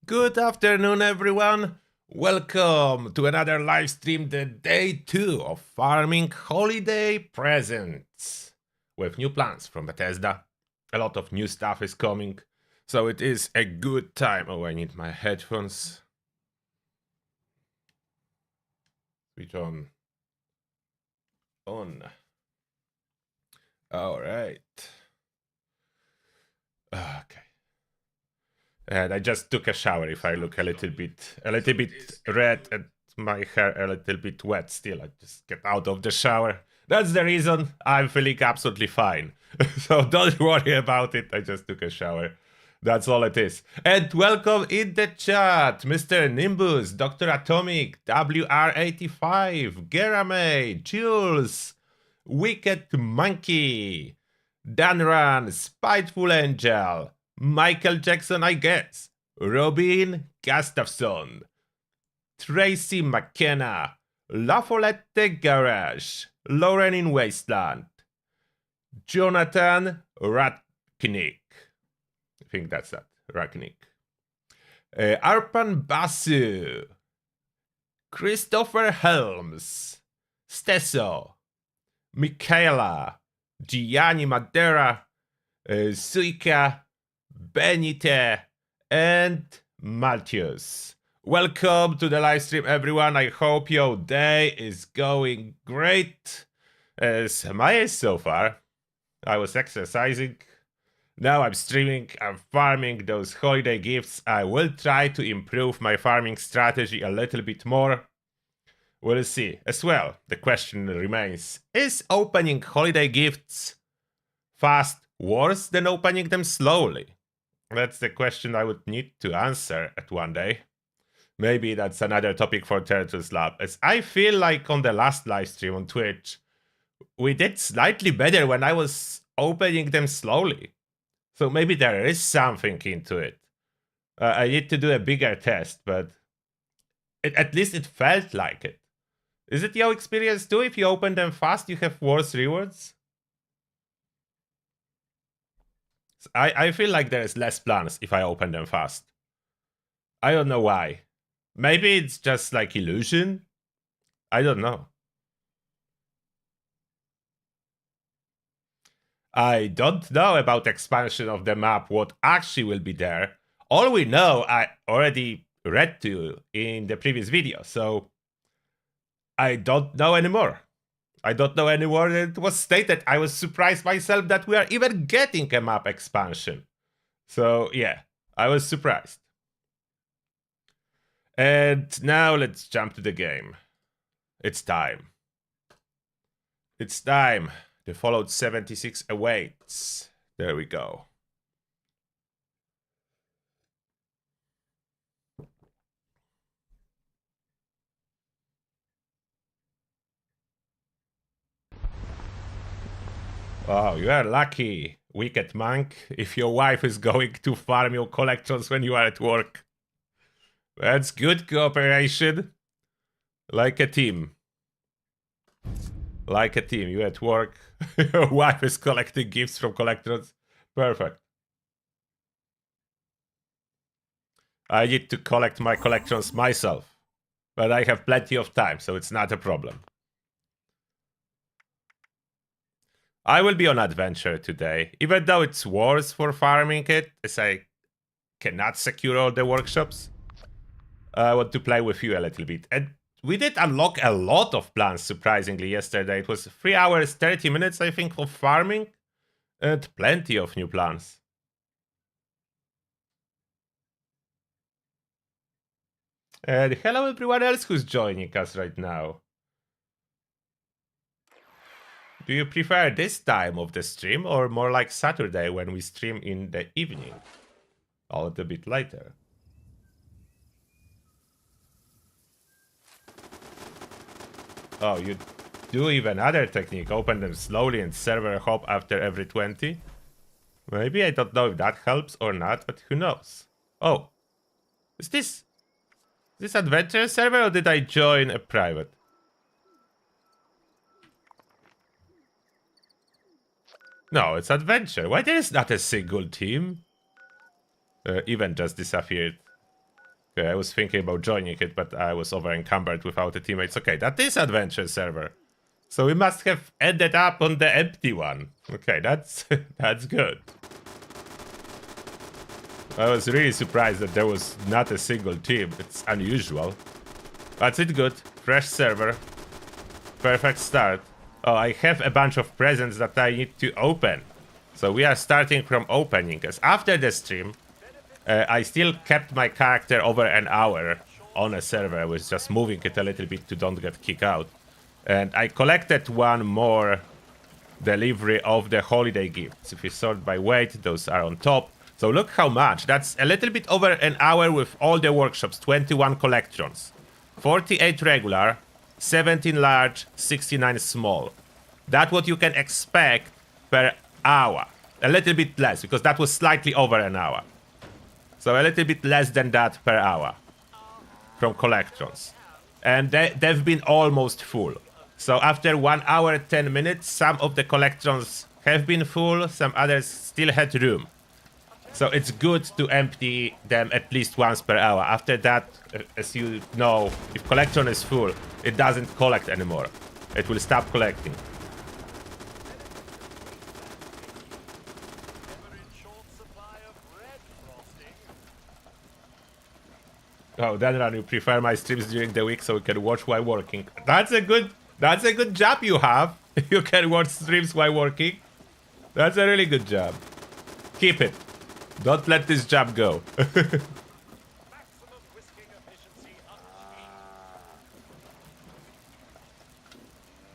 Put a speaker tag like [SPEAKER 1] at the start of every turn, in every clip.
[SPEAKER 1] Good afternoon, everyone. Welcome to another live stream, the day 2 of Farming Holiday Presents. With new plans from Bethesda. A lot of new stuff is coming, so it is a good time. Oh, I need my headphones. Switch on. On. Alright. Okay. And I just took a shower. If I look a little bit red and my hair a little bit wet still, I just get out of the shower. That's the reason I'm feeling absolutely fine. So don't worry about it. I just took a shower. That's all it is. And welcome in the chat, Mr. Nimbus, Dr. Atomic, WR85, Gerame, Jules, Wicked Monkey, Danran, Spiteful Angel, Michael Jackson, I guess, Robin Gustafson, Tracy McKenna, La Follette Garage, Lauren in Wasteland, Jonathan Ratknick. I think that's that, Ratknick. Arpan Basu, Christopher Helms, Stesso, Michaela, Gianni Madera, Suika, Benite, and Maltius. Welcome to the live stream, everyone. I hope your day is going great. As mine is so far. I was exercising. Now I'm streaming. I'm farming those holiday gifts. I will try to improve my farming strategy a little bit more. We'll see. As well, the question remains, is opening holiday gifts fast worse than opening them slowly? That's the question I would need to answer at one day. Maybe that's another topic for Turtles Lab, as I feel like on the last livestream on Twitch, we did slightly better when I was opening them slowly. So maybe there is something into it. I need to do a bigger test, but at least it felt like it. Is it your experience too? If you open them fast, you have worse rewards? I feel like there is less plans if I open them fast. I don't know why. Maybe it's just like illusion? I don't know. I don't know about expansion of the map, what actually will be there. All we know, I already read to you in the previous video, so I don't know anymore. I don't know anymore. It was stated. I was surprised myself that we are even getting a map expansion. So yeah, I was surprised. And now let's jump to the game. It's time. It's time. The Fallout 76 awaits. There we go. Oh, you are lucky, Wicked Monk, if your wife is going to farm your collections when you are at work. That's good cooperation. Like a team. Like a team. You at work, your wife is collecting gifts from collectors. Perfect. I need to collect my collections myself. But I have plenty of time, so it's not a problem. I will be on adventure today, even though it's worse for farming it, as I cannot secure all the workshops. I want to play with you a little bit. And we did unlock a lot of plans, surprisingly, yesterday. It was 3 hours, 30 minutes, I think, of farming. And plenty of new plans. And hello everyone else who's joining us right now. Do you prefer this time of the stream or more like Saturday when we stream in the evening? A little bit later. Oh, you do even other technique. Open them slowly and server hop after every 20. Maybe I don't know if that helps or not, but who knows. Oh, is this adventure server or did I join a private? No, it's adventure. Why there is not a single team? Event just disappeared. Okay, I was thinking about joining it, but I was over encumbered without the teammates. Okay, that is adventure server. So we must have ended up on the empty one. Okay, that's that's good. I was really surprised that there was not a single team. It's unusual. But it's good. Fresh server. Perfect start. Oh, I have a bunch of presents that I need to open. So we are starting from opening. Because after the stream, I still kept my character over an hour on a server. I was just moving it a little bit to don't get kicked out. And I collected one more delivery of the holiday gifts. If we sort by weight, those are on top. So look how much. That's a little bit over an hour with all the workshops. 21 collections. 48 regular, 17 large, 69 small. That's what you can expect per hour. A little bit less, because that was slightly over an hour. So a little bit less than that per hour from collections. And they've been almost full. So after 1 hour, 10 minutes, some of the collections have been full, some others still had room. So it's good to empty them at least once per hour. After that, as you know, if collection is full, it doesn't collect anymore. It will stop collecting. Oh, then you prefer my streams during the week so you can watch while working. That's a good job you have. You can watch streams while working. That's a really good job. Keep it. Don't let this job go.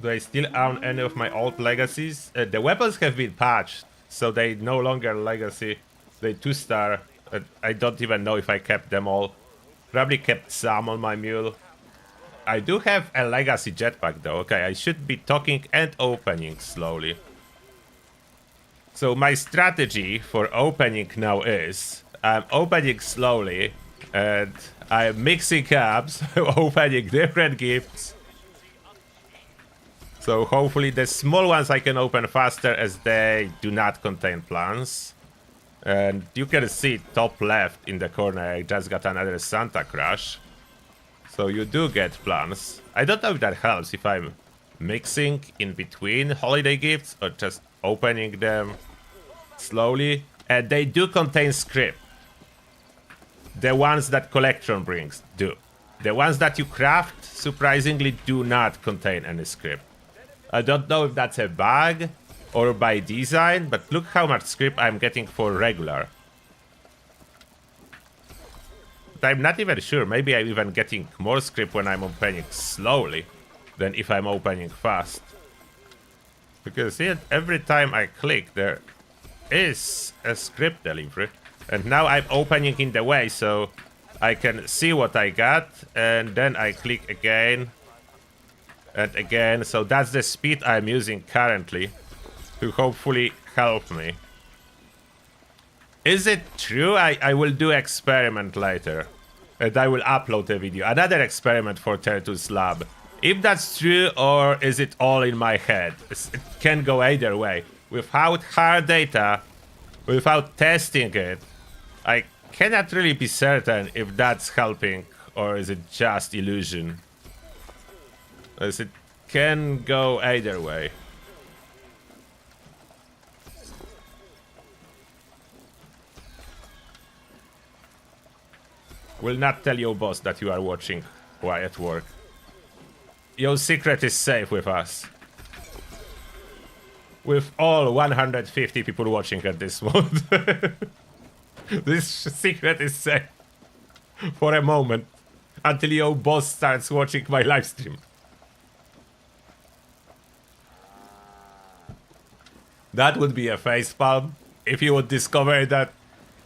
[SPEAKER 1] Do I still own any of my old legacies? The weapons have been patched, so they no longer legacy. They 2-star. I don't even know if I kept them all. Probably kept some on my mule. I do have a legacy jetpack though. Okay, I should be talking and opening slowly. So my strategy for opening now is I'm opening slowly and I'm mixing up, so opening different gifts. So hopefully the small ones I can open faster as they do not contain plants. And you can see top left in the corner, I just got another Santa Crush. So you do get plants. I don't know if that helps if I'm mixing in between holiday gifts or just opening them slowly. And they do contain script. The ones that collection brings do. The ones that you craft, surprisingly, do not contain any script. I don't know if that's a bug or by design, but look how much script I'm getting for regular. But I'm not even sure. Maybe I'm even getting more script when I'm opening slowly than if I'm opening fast. Because see, every time I click, there is a script delivery. And now I'm opening in the way, so I can see what I got. And then I click again. And again. So that's the speed I'm using currently to hopefully help me. Is it true? I will do experiment later. And I will upload a video. Another experiment for Tertu's lab. If that's true, or is it all in my head? It can go either way. Without hard data, without testing it, I cannot really be certain if that's helping or is it just illusion. As it can go either way. Will not tell your boss that you are watching while at work. Your secret is safe with us. With all 150 people watching at this moment. This secret is safe. For a moment. Until your boss starts watching my live stream. That would be a facepalm. If you would discover that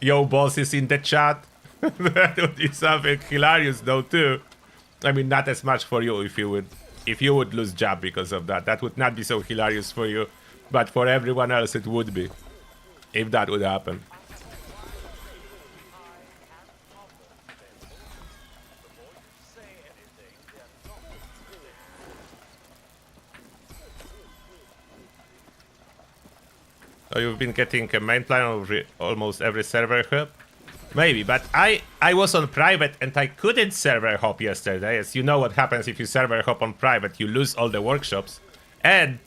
[SPEAKER 1] your boss is in the chat. That would be something hilarious though too. I mean, not as much for you if you would lose job because of that. That would not be so hilarious for you, but for everyone else it would be, if that would happen. So you've been getting a main plan of almost every server hub. Maybe, but I was on private and I couldn't server hop yesterday. As you know what happens if you server hop on private, you lose all the workshops. And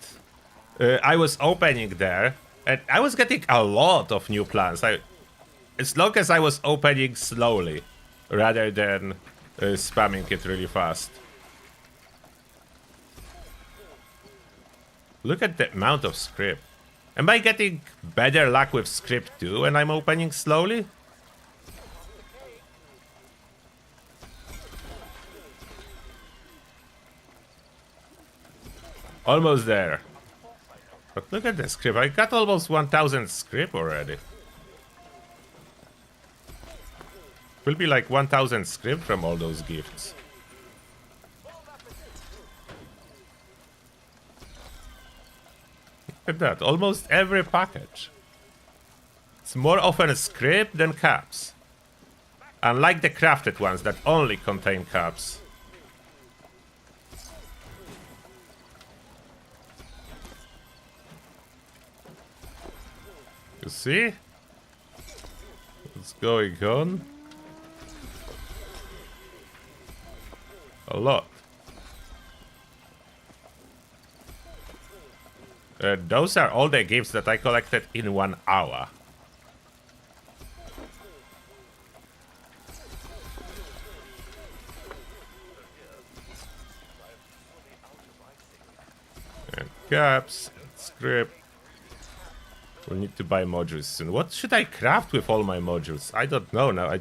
[SPEAKER 1] I was opening there, and I was getting a lot of new plans. As long as I was opening slowly, rather than spamming it really fast. Look at the amount of script. Am I getting better luck with script too when I'm opening slowly? Almost there. But look at the script. I got almost 1000 script already. Will be like 1000 script from all those gifts. Look at that. Almost every package. It's more often script than caps. Unlike the crafted ones that only contain caps. You see? What's going on? A lot. Those are all the gifts that I collected in 1 hour. And caps, and script. We'll need to buy modules soon. What should I craft with all my modules? I don't know now.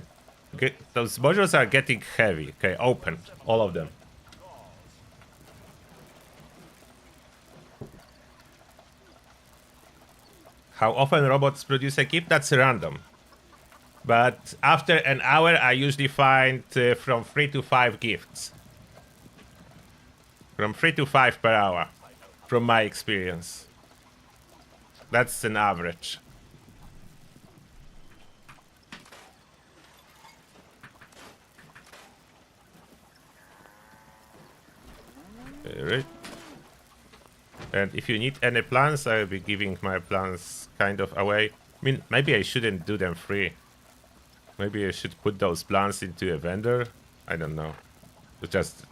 [SPEAKER 1] Those modules are getting heavy. Okay, open. All of them. How often robots produce a gift? That's random. But after an hour, I usually find from 3 to 5 gifts. From 3 to 5 per hour. From my experience. That's an average. Right. And if you need any plans, I'll be giving my plans kind of away. I mean, maybe I shouldn't do them free. Maybe I should put those plans into a vendor. I don't know. To just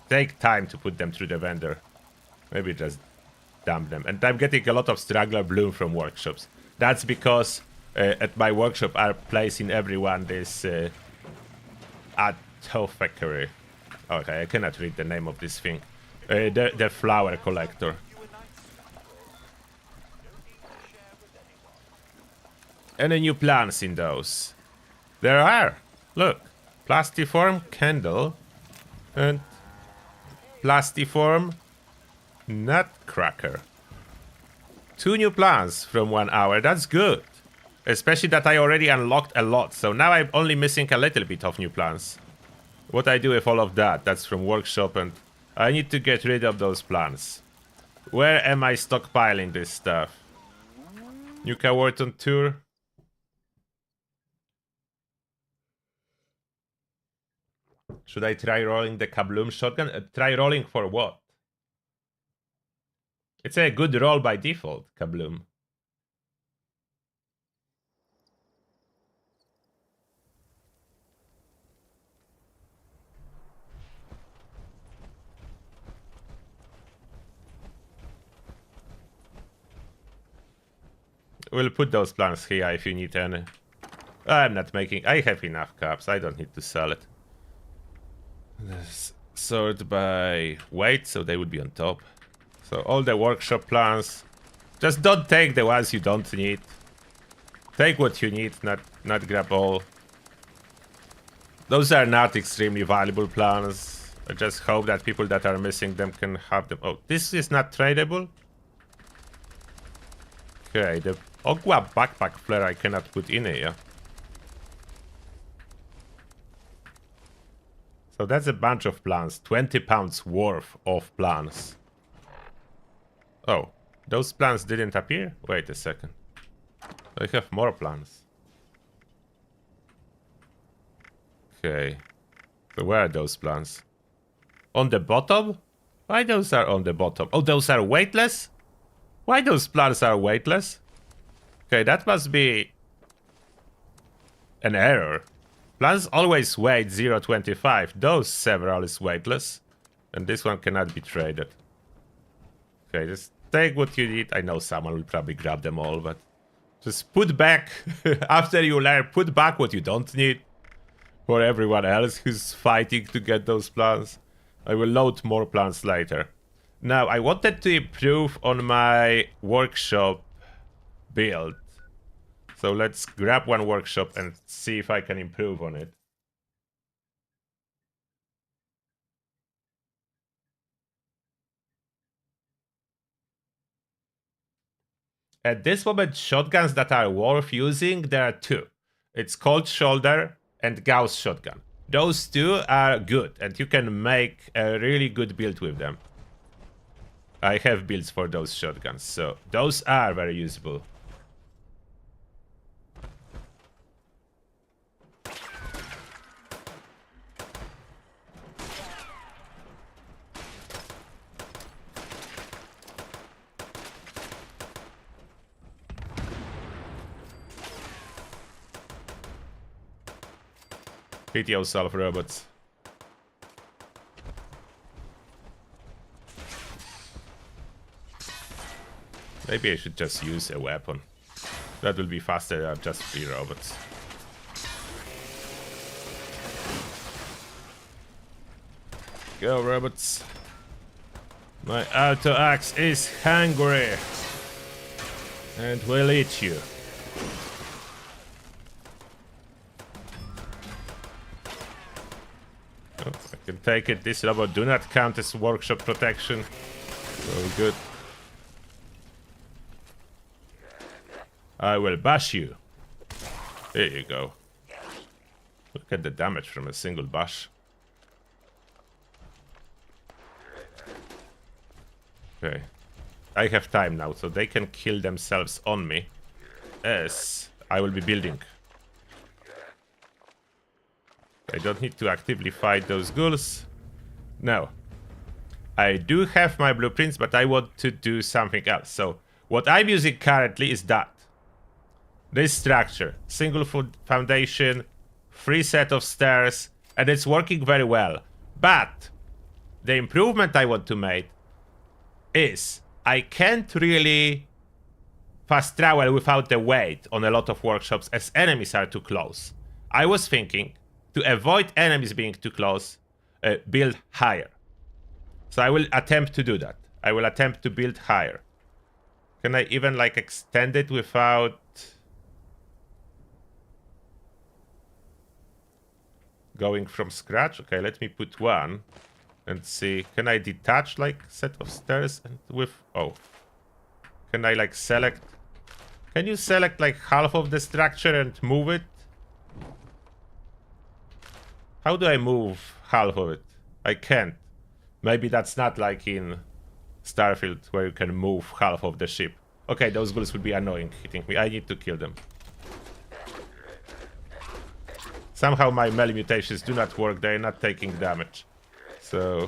[SPEAKER 1] take time to put them through the vendor. Maybe just dump them. And I'm getting a lot of straggler bloom from workshops. That's because at my workshop I place in everyone this artifakery. Okay, I cannot read the name of this thing. The flower collector. Any new plans in those? There are. Look. Plastiform candle and plastiform nutcracker. 2 new plans from 1 hour. That's good. Especially that I already unlocked a lot. So now I'm only missing a little bit of new plans. What I do with all of that? That's from workshop, and I need to get rid of those plans. Where am I stockpiling this stuff? Nuka Wharton tour. Should I try rolling the Kabloom shotgun? Try rolling for what? It's a good roll by default, Kabloom. We'll put those plans here if you need any. I'm not making... I have enough caps. I don't need to sell it. Let's sort by weight, so they would be on top. So all the workshop plans. Just don't take the ones you don't need. Take what you need, not grab all. Those are not extremely valuable plans. I just hope that people that are missing them can have them. Oh, this is not tradable? Okay, the Ogwa backpack flare I cannot put in here. So that's a bunch of plans. 20 pounds worth of plans. Oh, those plans didn't appear? Wait a second. I have more plans. Okay. So where are those plans? On the bottom? Why those are on the bottom? Oh, those are weightless? Why those plans are weightless? Okay, that must be... an error. Plans always weight 0.25. Those several is weightless. And this one cannot be traded. Okay, just take what you need. I know someone will probably grab them all, but just put back, after you learn, put back what you don't need for everyone else who's fighting to get those plans. I will load more plans later. Now, I wanted to improve on my workshop build. So let's grab one workshop and see if I can improve on it. At this moment, shotguns that are worth using, there are two. It's Cold Shoulder and Gauss Shotgun. Those two are good, and you can make a really good build with them. I have builds for those shotguns, so those are very usable. Hit yourself, robots. Maybe I should just use a weapon. That will be faster than just 3 robots. Go, robots. My auto axe is hungry and will eat you. Oh, I can take it. This robot do not count as workshop protection. Very good. I will bash you. There you go. Look at the damage from a single bash. Okay. I have time now, so they can kill themselves on me. As I will be building. I don't need to actively fight those ghouls. No. I do have my blueprints, but I want to do something else. So, what I'm using currently is that. This structure. Single foundation, 3 set of stairs, and it's working very well. But, the improvement I want to make is I can't really fast travel without the weight on a lot of workshops as enemies are too close. I was thinking to avoid enemies being too close, build higher. So I will attempt to do that. I will attempt to build higher. Can I even like extend it without going from scratch? Okay, let me put one and see. Can I detach like set of stairs and with can I like select? Can you select like half of the structure and move it? How do I move half of it? I can't. Maybe that's not like in Starfield where you can move half of the ship. Okay, those ghouls will be annoying hitting me. I need to kill them. Somehow my melee mutations do not work. They're not taking damage. So,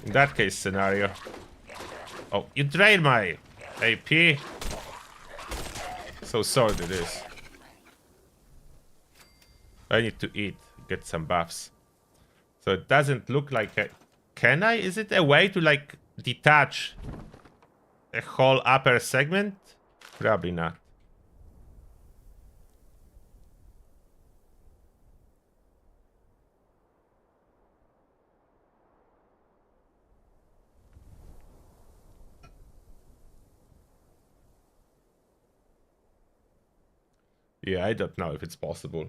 [SPEAKER 1] in that case scenario... Oh, you drained my AP. So sordid it is. I need to eat. Get some buffs. So it doesn't look like a... Can I? Is it a way to like detach a whole upper segment? Probably not. Yeah, I don't know if it's possible.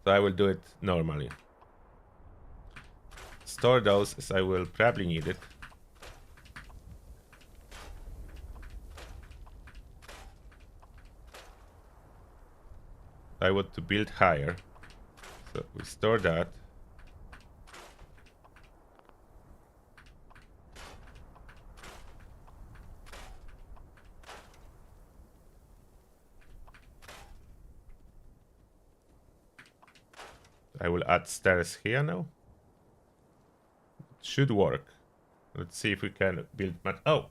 [SPEAKER 1] So I will do it normally. Store those as I will probably need it. I want to build higher. So we store that. I will add stairs here now. should work. Let's see if we can build... Oh!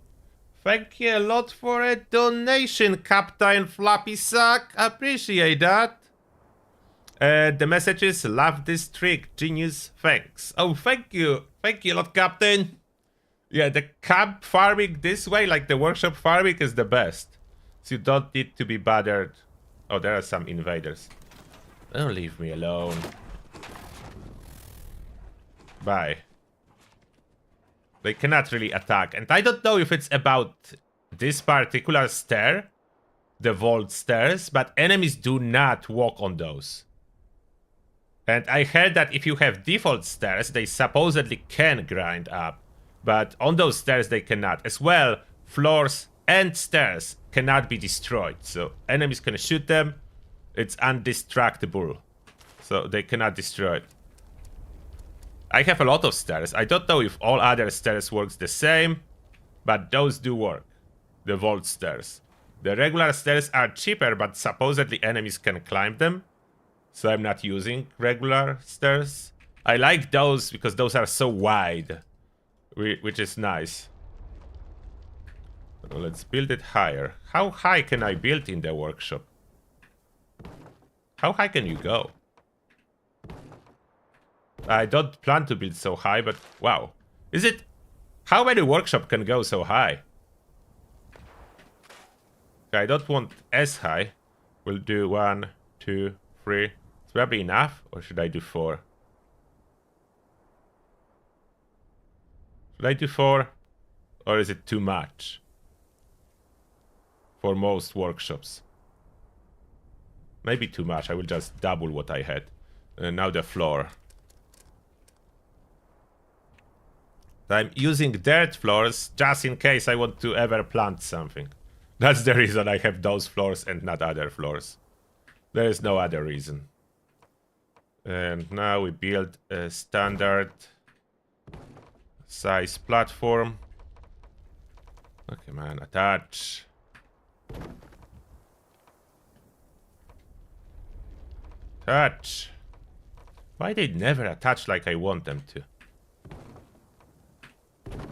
[SPEAKER 1] Thank you a lot for a donation, Captain Flappy Sack. Appreciate that. The message is, love this trick, genius, thanks. Oh, thank you. Thank you a lot, Captain. Yeah, the camp farming this way, like the workshop farming, is the best. So you don't need to be bothered. Oh, there are some invaders. Oh, leave me alone. Bye. They cannot really attack. And I don't know if it's about this particular stair, the vault stairs, but enemies do not walk on those. And I heard that if you have default stairs, they supposedly can grind up. But on those stairs, they cannot. As well, floors and stairs cannot be destroyed. So enemies can shoot them. It's undestructible. So they cannot destroy it. I have a lot of stairs. I don't know if all other stairs works the same, but those do work. The vault stairs. The regular stairs are cheaper, but supposedly enemies can climb them. So I'm not using regular stairs. I like those because those are so wide, which is nice. So let's build it higher. How high can I build in the workshop? How high can you go? I don't plan to build so high, but wow. Is it... How many workshop can go so high? I don't want as high. We'll do 1, 2, 3. It's probably enough, or should I do 4? Should I do 4? Or is it too much? For most workshops. Maybe too much. I will just double what I had. Now the floor. I'm using dirt floors just in case I want to ever plant something. That's the reason I have those floors and not other floors. There is no other reason. And now we build a standard size platform. Okay, man, attach. Attach. Why they never attach like I want them to?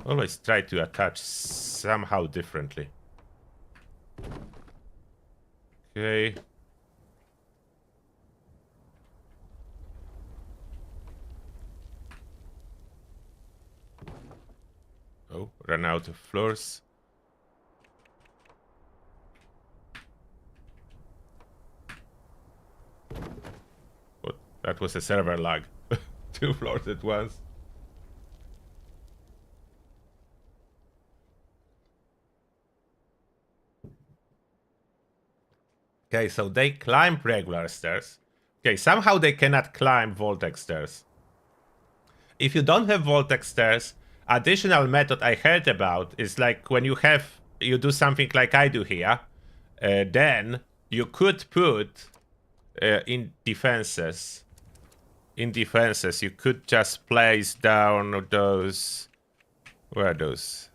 [SPEAKER 1] Always try to attach somehow differently. Okay. Oh, ran out of floors. What? That was a server lag. 2 floors at once. Okay, so they climb regular stairs. Okay, somehow they cannot climb Voltex stairs. If you don't have Voltex stairs, additional method I heard about is like when you do something like I do here, then you could put in defenses, you could just place down those, where are those?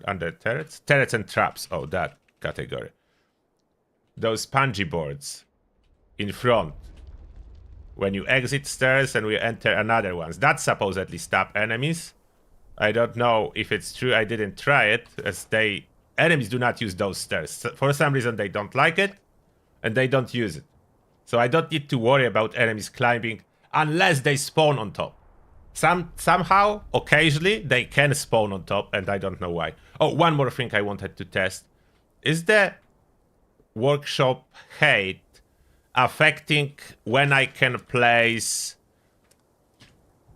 [SPEAKER 1] Under turrets? Turrets and traps, oh, that category. Those spongy boards in front when you exit stairs and we enter another ones that supposedly stop enemies. I don't know if it's true. I didn't try it, as enemies do not use those stairs. For some reason they don't like it and they don't use it. So I don't need to worry about enemies climbing unless they spawn on top. Somehow, occasionally, they can spawn on top and I don't know why. Oh, one more thing I wanted to test. Is the workshop height affecting when I can place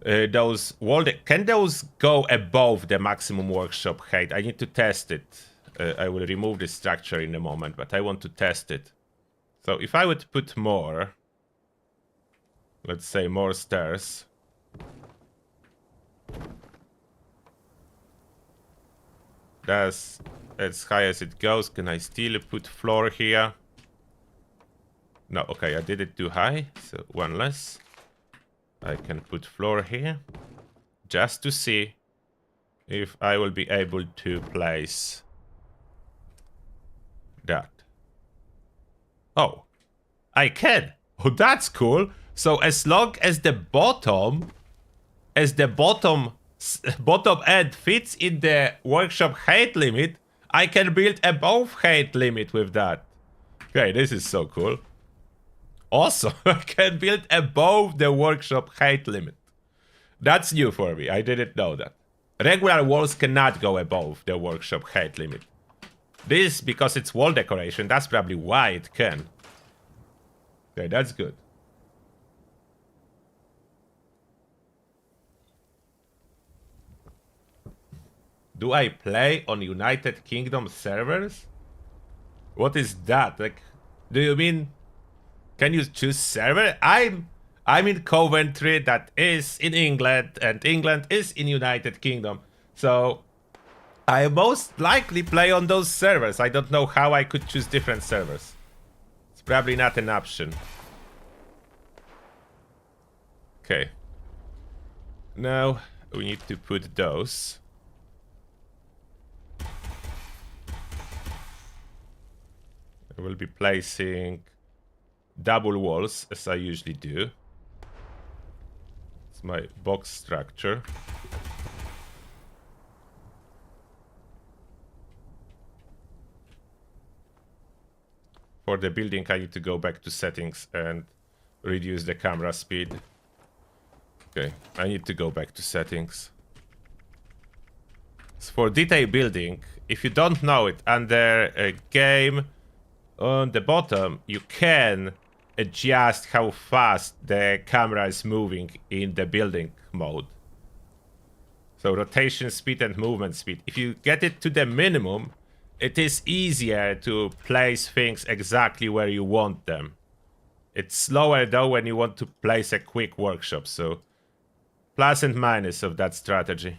[SPEAKER 1] those wall? Can those go above the maximum workshop height? I need to test it. I will remove the structure in a moment, but I want to test it. So if I would put more, let's say more stairs. That's as high as it goes. Can I still put floor here? No, okay, I did it too high, so one less. I can put floor here, just to see if I will be able to place that. Oh, I can! Oh, that's cool! So as long as the bottom as the bottom end fits in the workshop height limit, I can build above height limit with that. Okay, this is so cool. Awesome. I can build above the workshop height limit. That's new for me. I didn't know that. Regular walls cannot go above the workshop height limit. This, because it's wall decoration, that's probably why it can. Okay, that's good. Do I play on United Kingdom servers? What is that? Like, do you mean... Can you choose server? I'm in Coventry, that is in England, and England is in United Kingdom. So I most likely play on those servers. I don't know how I could choose different servers. It's probably not an option. Okay. Now we need to put those. I will be placing double walls, as I usually do. It's my box structure. For the building, I need to go back to settings and reduce the camera speed. Okay, I need to go back to settings. So for detail building, if you don't know it, under a game on the bottom, you can adjust how fast the camera is moving in the building mode. So rotation speed and movement speed. If you get it to the minimum, it is easier to place things exactly where you want them. It's slower though when you want to place a quick workshop, so plus and minus of that strategy.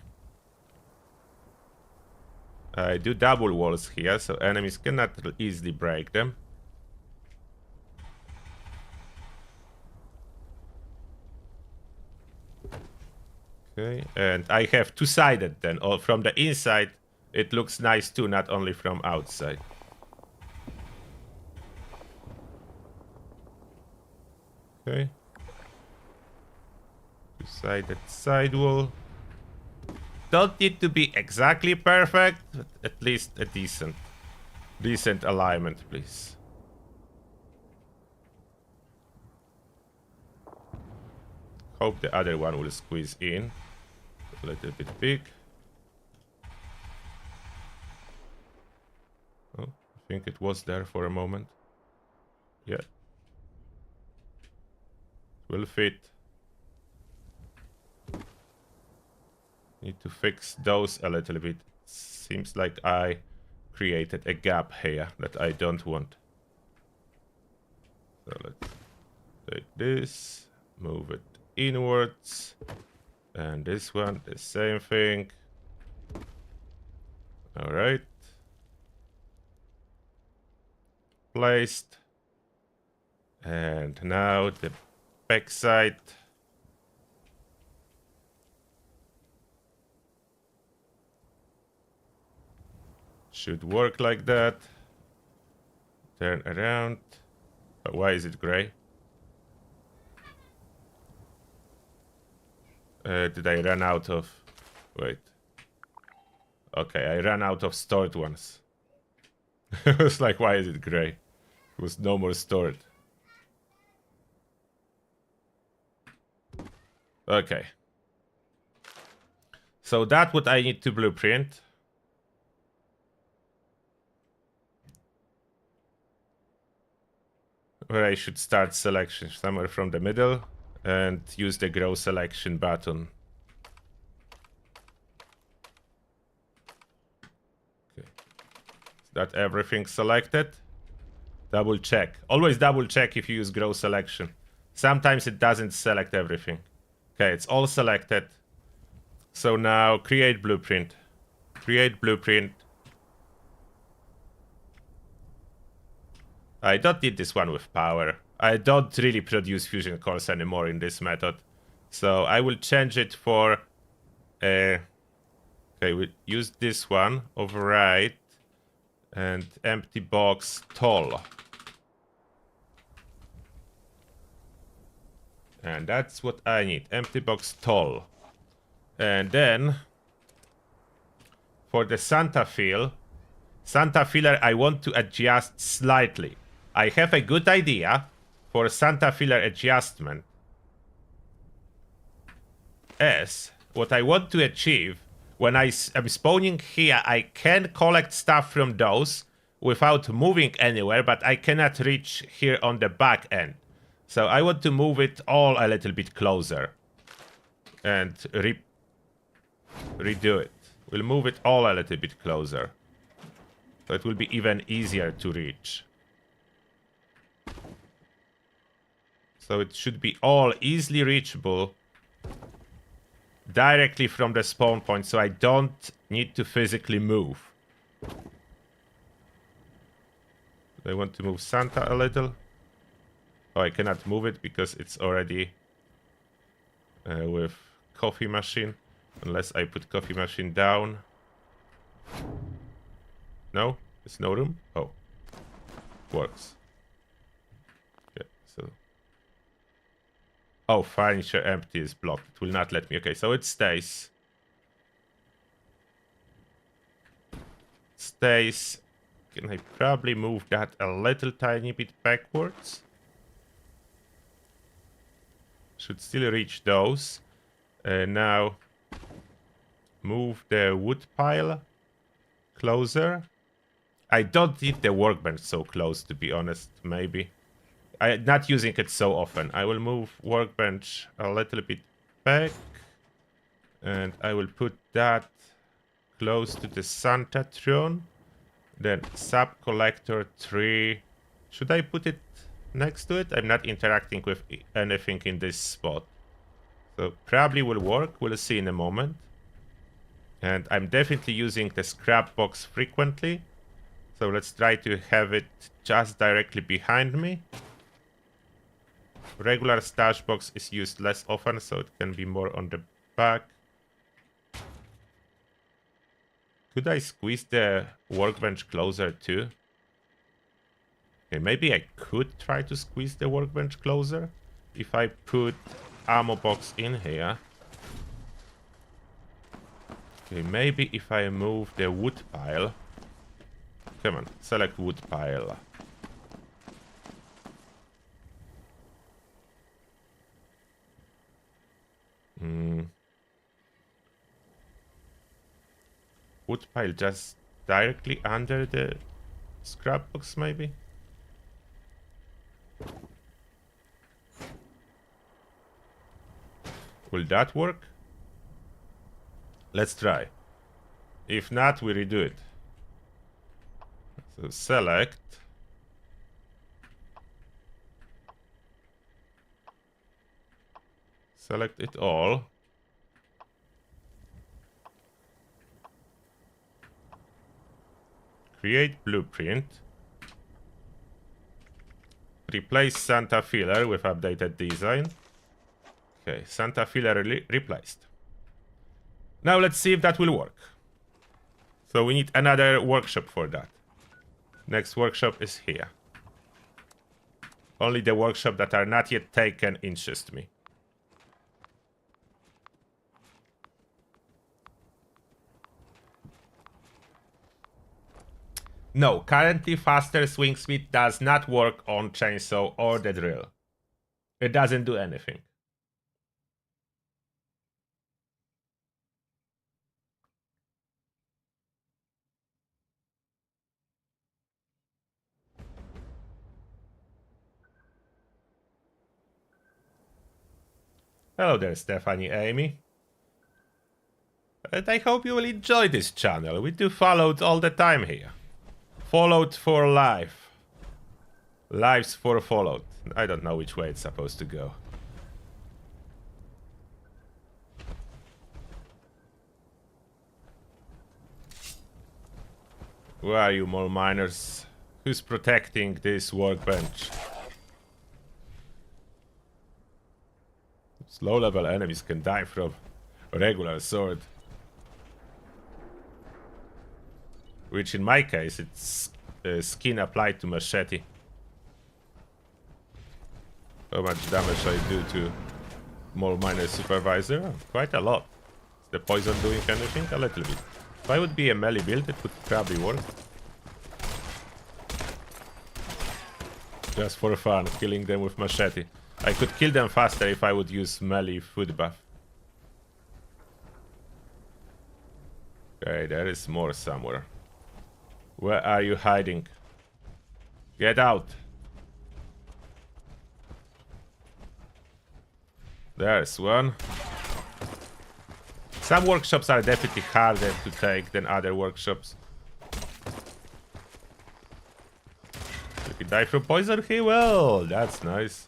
[SPEAKER 1] I do double walls here, so enemies cannot easily break them. Okay, and I have two-sided then. Or from the inside, it looks nice too, not only from outside. Okay. Two-sided side wall. Don't need to be exactly perfect, but at least a decent alignment, please. Hope the other one will squeeze in. A little bit big. Oh, I think it was there for a moment. Yeah. Will fit. Need to fix those a little bit. Seems like I created a gap here that I don't want. So let's take this, move it inwards, and this one the same thing. All right, placed, and now the back side. Should work like that. Turn around. But why is it gray? Did I run out of... Wait. Okay, I ran out of stored ones. I was like, why is it gray? It was no more stored. Okay. So that's what I need to blueprint. Where I should start selection, somewhere from the middle, and use the grow selection button. Okay. Is that everything selected? Double check. Always double check if you use grow selection. Sometimes it doesn't select everything. Okay, it's all selected. So now create blueprint. Create blueprint. I don't need this one with power. I don't really produce fusion cores anymore in this method. So I will change it for... okay, we'll use this one, override, and empty box tall. And that's what I need, empty box tall. And then for the Santa Filler, I want to adjust slightly. I have a good idea for Santa Filler adjustment. As what I want to achieve, when I am spawning here, I can collect stuff from those without moving anywhere, but I cannot reach here on the back end. So I want to move it all a little bit closer. And redo it. We'll move it all a little bit closer. So it will be even easier to reach. So it should be all easily reachable directly from the spawn point, so I don't need to physically move. I want to move Santa a little. Oh, I cannot move it because it's already with coffee machine. Unless I put coffee machine down. No? There's no room? Oh. Works. Okay, so... Oh, furniture empty is blocked. It will not let me. Okay, so it stays. Stays. Can I probably move that a little tiny bit backwards? Should still reach those. Now, move the wood pile closer. I don't need the workbench so close, to be honest, maybe. I'm not using it so often. I will move workbench a little bit back. And I will put that close to the Santa throne. Then sub-collector 3. Should I put it next to it? I'm not interacting with anything in this spot. So probably will work. We'll see in a moment. And I'm definitely using the scrap box frequently. So let's try to have it just directly behind me. Regular stash box is used less often, so it can be more on the back. Could I squeeze the workbench closer too? Okay, maybe I could try to squeeze the workbench closer if I put ammo box in here. Okay, maybe if I move the wood pile. Come on, select wood pile. Wood pile just directly under the scrap box, maybe? Will that work? Let's try. If not, we redo it. So select. Select it all. Create blueprint. Replace Santa Filler with updated design. Okay, Santa Filler replaced. Now let's see if that will work. So we need another workshop for that. Next workshop is here. Only the workshop that are not yet taken interest me. No, currently faster swing speed does not work on chainsaw or the drill. It doesn't do anything. Hello there, Stephanie Amy. And I hope you will enjoy this channel. We do Fallout all the time here. Fallout for life. Lives for Fallout. I don't know which way it's supposed to go. Where are you, mole miners? Who's protecting this workbench? Low level enemies can die from a regular sword. Which in my case, it's skin applied to machete. How much damage I do to mole miner supervisor? Oh, quite a lot. the poison doing anything? A little bit. If I would be a melee build, it would probably work. Just for fun, killing them with machete. I could kill them faster if I would use melee food buff. Okay, there is more somewhere. Where are you hiding? Get out! There's one. Some workshops are definitely harder to take than other workshops. Did he die from poison? He will! That's nice.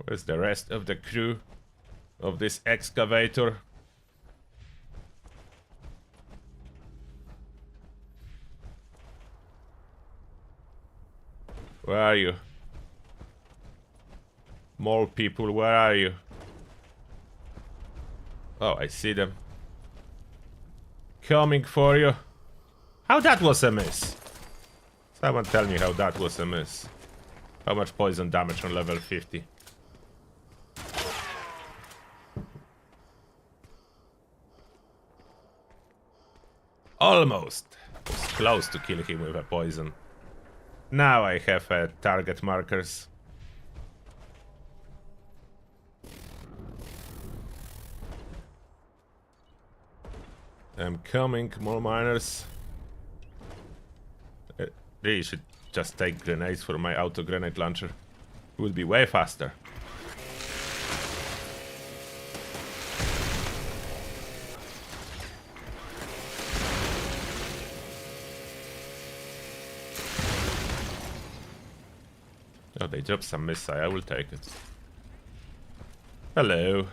[SPEAKER 1] Where's the rest of the crew of this excavator? Where are you? More people, where are you? Oh, I see them. Coming for you. How that was a miss? Someone tell me how that was a miss. How much poison damage on level 50? Almost. Was close to kill him with a poison. Now I have target markers. I'm coming, more miners. I really should just take grenades for my auto grenade launcher. It would be way faster. Oh, they dropped some missile. I will take it. Hello.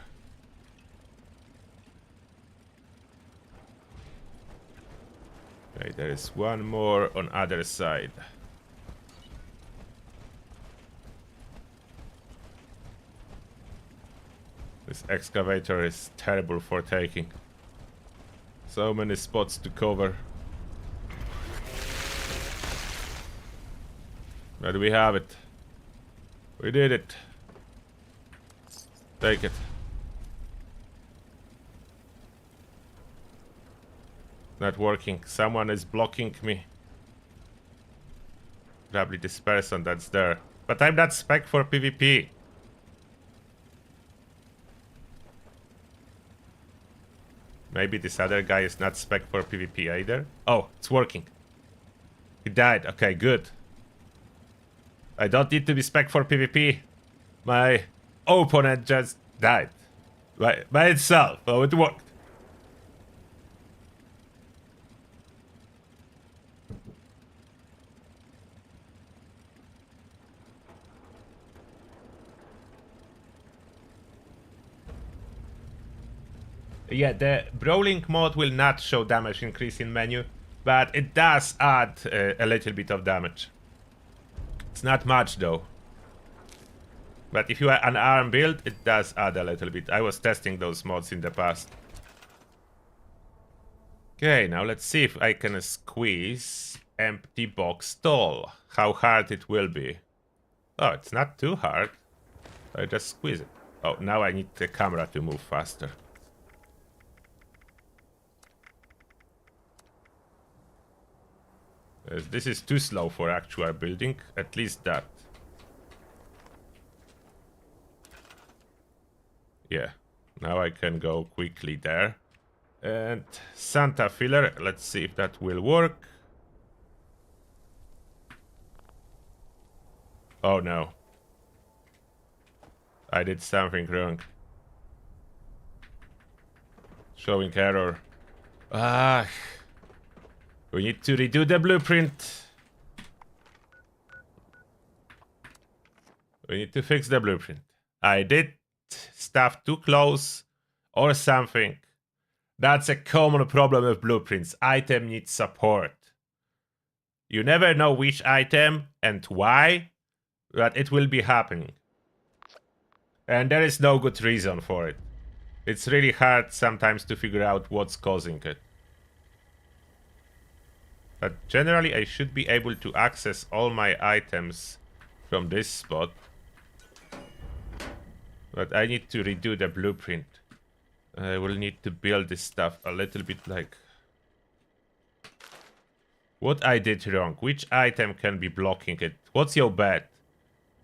[SPEAKER 1] Okay, there is one more on other side. This excavator is terrible for taking. So many spots to cover. But we have it. We did it. Take it. Not working. Someone is blocking me. Probably this person that's there. But I'm not spec for PvP. Maybe this other guy is not spec for PvP either. Oh, it's working. He died. Okay, good. I don't need to be spec for PvP. My opponent just died. By itself. Oh, it worked. Yeah, the brawling mode will not show damage increase in menu, but it does add a little bit of damage. It's not much though. But if you are an arm build, it does add a little bit. I was testing those mods in the past. Okay, now let's see if I can squeeze empty box stall. How hard it will be. Oh, it's not too hard. I just squeeze it. Oh, now I need the camera to move faster. This is too slow for actual building, at least that. Yeah, now I can go quickly there. And Santa filler, let's see if that will work. Oh no. I did something wrong. Showing error. Ah. We need to redo the blueprint. We need to fix the blueprint. I did stuff too close or something. That's a common problem with blueprints. Item needs support. You never know which item and why, but it will be happening. And there is no good reason for it. It's really hard sometimes to figure out what's causing it. But generally I should be able to access all my items from this spot. But I need to redo the blueprint. I will need to build this stuff a little bit like... What I did wrong? Which item can be blocking it? What's your bet?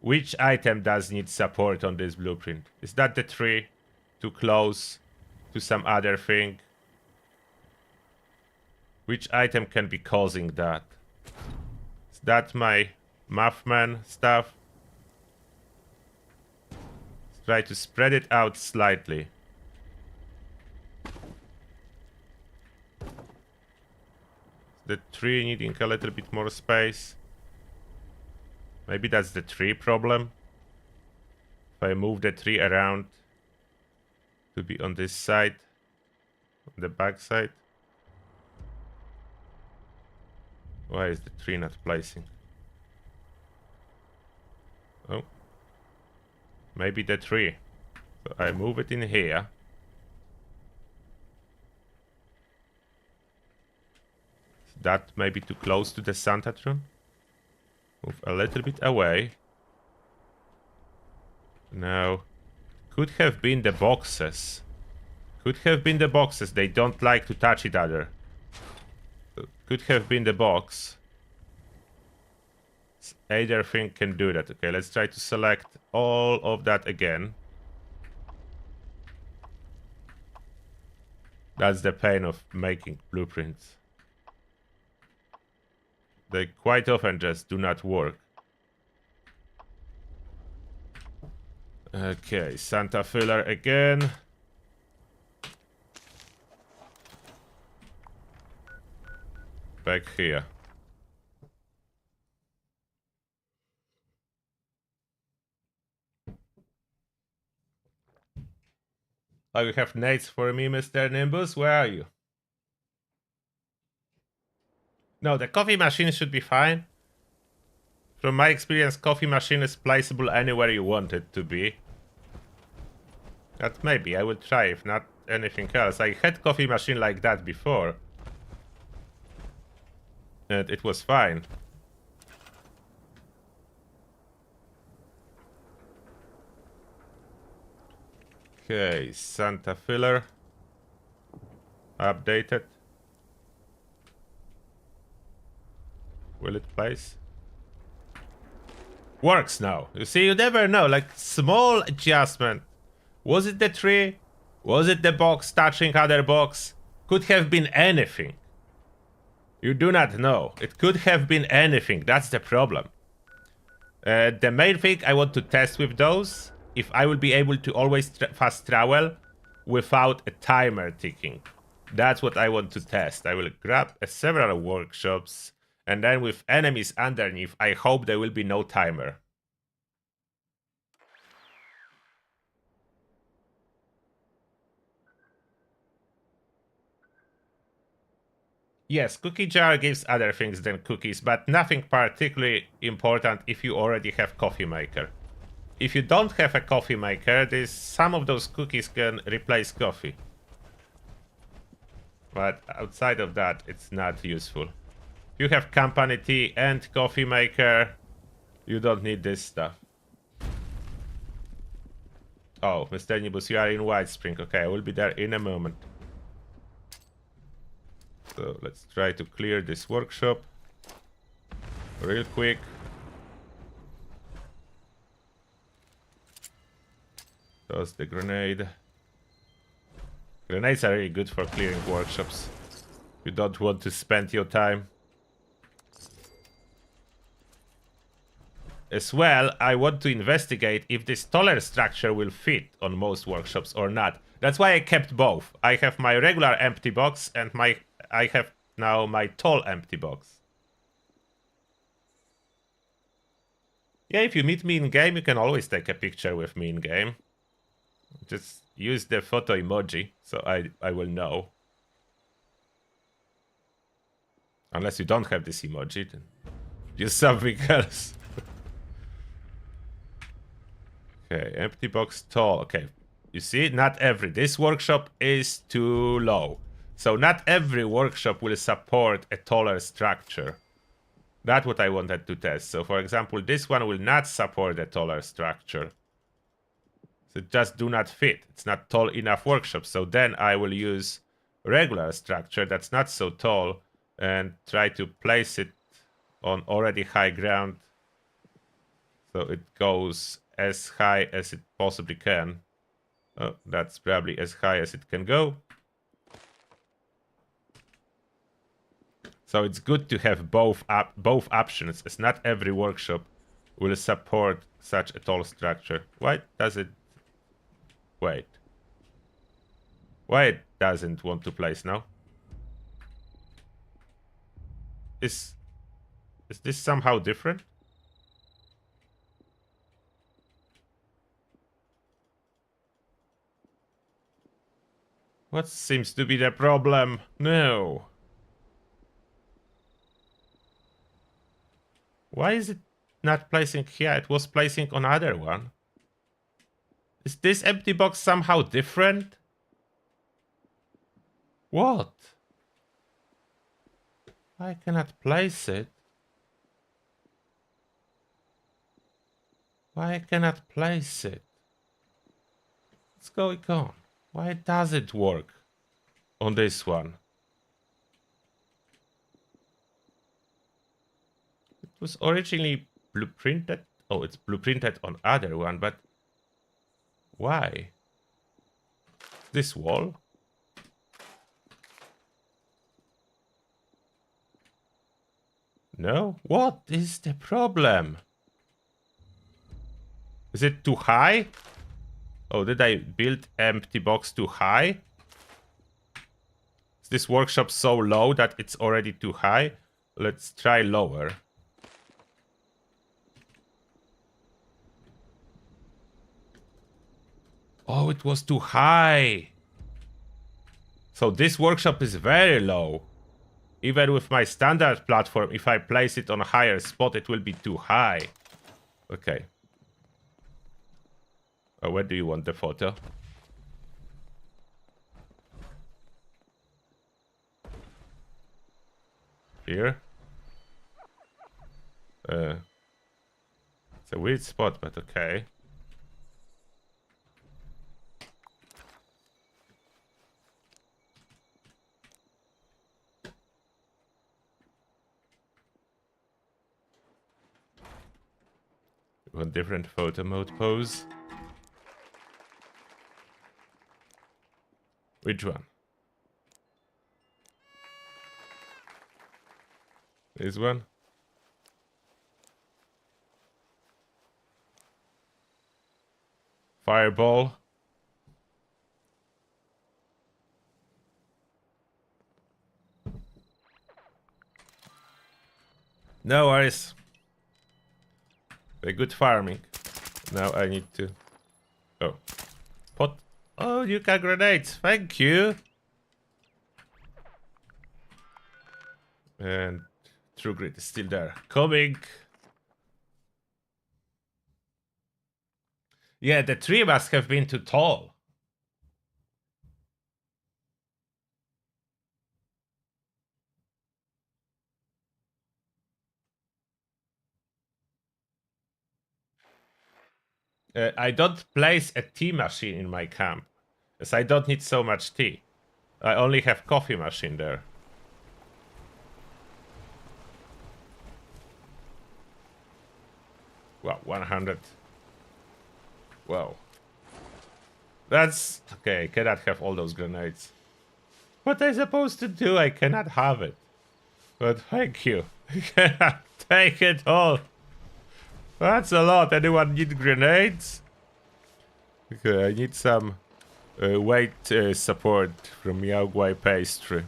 [SPEAKER 1] Which item does need support on this blueprint? Is that the tree? Too close to some other thing? Which item can be causing that? Is that my Muffman stuff? Let's try to spread it out slightly. The tree needing a little bit more space. Maybe that's the tree problem. If I move the tree around to be on this side, on the back side. Why is the tree not placing? Oh. Maybe the tree. So I move it in here. Is that maybe too close to the Santatron? Move a little bit away. No. Could have been the boxes. Could have been the boxes. They don't like to touch each other. Could have been the box. Either thing can do that. Okay, let's try to select all of that again. That's the pain of making blueprints. They quite often just do not work. Okay, Santa filler again. Back here. Oh, you have nades for me, Mr. Nimbus? Where are you? No, the coffee machine should be fine. From my experience, coffee machine is placeable anywhere you want it to be. That maybe I will try, if not anything else. I had coffee machine like that before. And it was fine. Okay, Santa filler. Updated. Will it place? Works now. You see, you never know. Like, small adjustment. Was it the tree? Was it the box touching other box? Could have been anything. You do not know. It could have been anything. That's the problem. The main thing I want to test with those, if I will be able to always fast travel without a timer ticking. That's what I want to test. I will grab several workshops, and then with enemies underneath, I hope there will be no timer. Yes, cookie jar gives other things than cookies, but nothing particularly important if you already have coffee maker. If you don't have a coffee maker, some of those cookies can replace coffee. But outside of that, it's not useful. You have company tea and coffee maker, you don't need this stuff. Oh, Mr. Nibus, you are in White Spring. Okay, I will be there in a moment. So let's try to clear this workshop real quick. Toss the grenade. Grenades are really good for clearing workshops. You don't want to spend your time. As well, I want to investigate if this taller structure will fit on most workshops or not. That's why I kept both. I have my regular empty box and I have now my tall empty box. Yeah, if you meet me in game, you can always take a picture with me in game. Just use the photo emoji, so I will know. Unless you don't have this emoji, then use something else. Okay, empty box tall. Okay, you see, not every. This workshop is too low. So not every workshop will support a taller structure. That's what I wanted to test. So for example, this one will not support a taller structure. That just do not fit. It's not tall enough workshop. So then I will use regular structure that's not so tall and try to place it on already high ground. So it goes as high as it possibly can. Oh, that's probably as high as it can go. So it's good to have both options, as not every workshop will support such a tall structure. Why does it... Wait. Why it doesn't want to place now? Is this somehow different? What seems to be the problem? No. Why is it not placing here? It was placing on other one. Is this empty box somehow different? What? I cannot place it. Why I cannot place it? What's going on? Why does it work on this one? It was originally blueprinted. Oh, it's blueprinted on other one, but why? This wall? No? What is the problem? Is it too high? Oh, did I build empty box too high? Is this workshop so low that it's already too high? Let's try lower. Oh, it was too high. So this workshop is very low. Even with my standard platform, if I place it on a higher spot, it will be too high. Okay. Oh, where do you want the photo? Here? It's a weird spot, but okay. One different photo mode pose. Which one? This one? Fireball. No worries. A good farming. Now I need to... Oh. Pot. Oh, you got grenades. Thank you. And True Grit is still there. Coming. Yeah, the tree must have been too tall. I don't place a tea machine in my camp, as I don't need so much tea. I only have coffee machine there. Wow, 100. Wow. That's... Okay, I cannot have all those grenades. What am I supposed to do? I cannot have it. But thank you. I cannot take it all. That's a lot. Anyone need grenades? Okay, I need some weight support from Yaogwai pastry.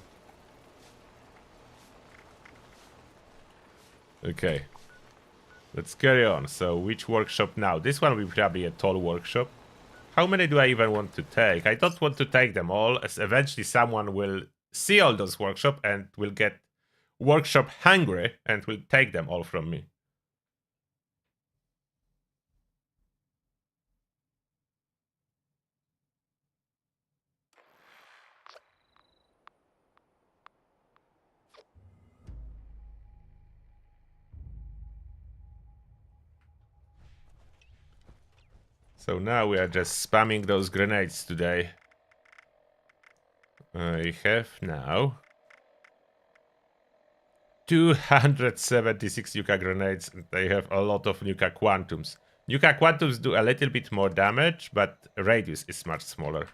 [SPEAKER 1] Okay. Let's carry on. So, which workshop now? This one will be probably a tall workshop. How many do I even want to take? I don't want to take them all, as eventually someone will see all those workshops and will get workshop hungry and will take them all from me. So now we are just spamming those grenades today. I have now 276 Nuka grenades, and they have a lot of Nuka Quantums. Nuka Quantums do a little bit more damage, but radius is much smaller.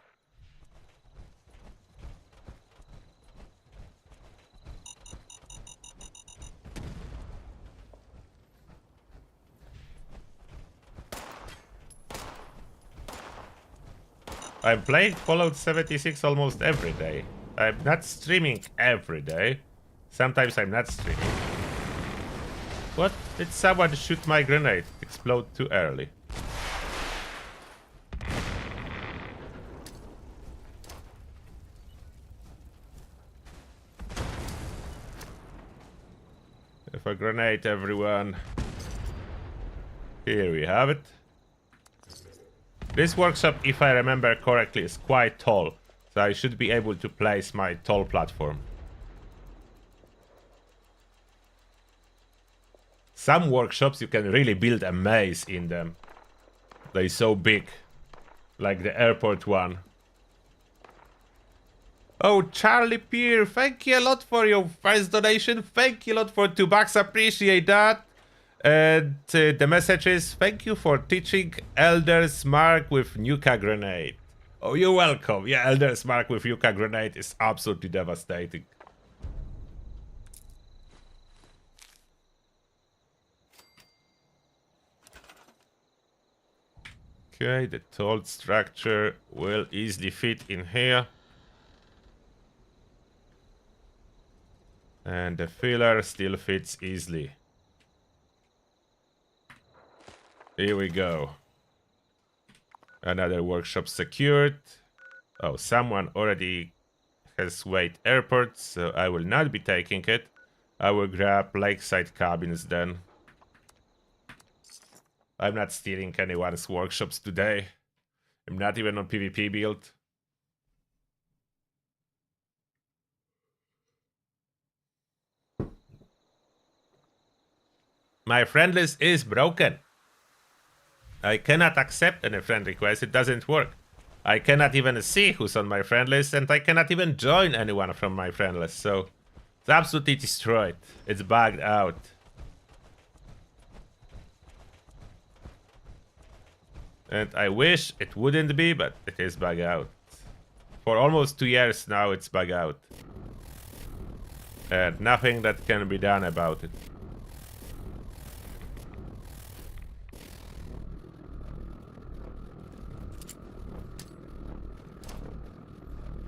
[SPEAKER 1] I'm playing Fallout 76 almost every day. I'm not streaming every day. Sometimes I'm not streaming. What? Did someone shoot my grenade? Explode too early. Have a grenade, everyone. Here we have it. This workshop, if I remember correctly, is quite tall, so I should be able to place my tall platform. Some workshops you can really build a maze in them. They're so big, like the airport one. Oh, Charlie Peer, thank you a lot for your first donation. Thank you a lot for $2, appreciate that. And the message is, thank you for teaching Elder's Mark with Nuka Grenade. Oh, you're welcome. Yeah, Elder's Mark with Nuka Grenade is absolutely devastating. Okay, the tall structure will easily fit in here. And the filler still fits easily. Here we go. Another workshop secured. Oh, someone already has Wait Airport, so I will not be taking it. I will grab Lakeside Cabins then. I'm not stealing anyone's workshops today. I'm not even on PvP build. My friend list is broken. I cannot accept any friend request, it doesn't work. I cannot even see who's on my friend list, and I cannot even join anyone from my friend list, so it's absolutely destroyed. It's bugged out. And I wish it wouldn't be, but it is bugged out. For almost 2 years now it's bugged out. And nothing that can be done about it.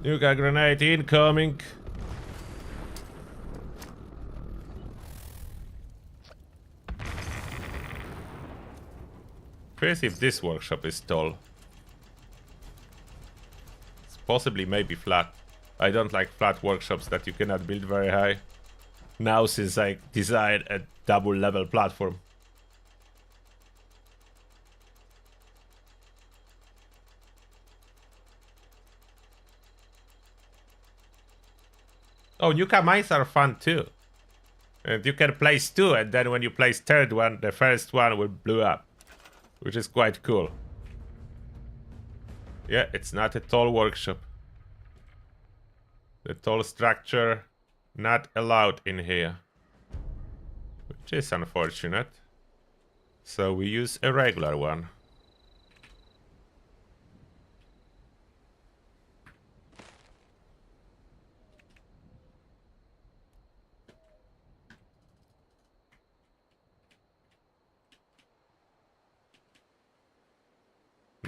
[SPEAKER 1] Nuka grenade incoming. Curious if this workshop is tall. It's possibly maybe flat. I don't like flat workshops that you cannot build very high. Now since I designed a double level platform. Oh, Nuka mines are fun too. And you can place 2, and then when you place 3rd one, the first one will blow up. Which is quite cool. Yeah, it's not a tall workshop. The tall structure not allowed in here. Which is unfortunate. So we use a regular one.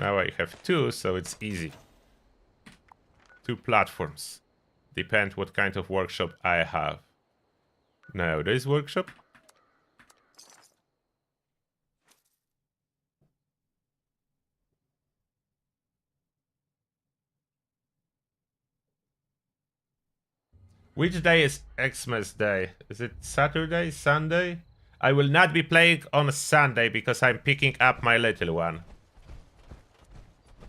[SPEAKER 1] Now I have 2, so it's easy. 2 platforms. Depend what kind of workshop I have. Now this workshop. Which day is Xmas Day? Is it Saturday, Sunday? I will not be playing on Sunday because I'm picking up my little one.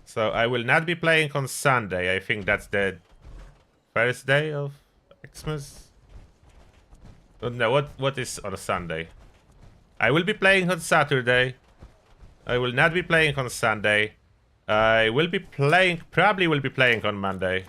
[SPEAKER 1] So I will not be playing on Sunday. I think that's the first day of Xmas. No, what is on a Sunday? I will be playing on Saturday. I will not be playing on Sunday. I will be playing, probably will be playing on Monday.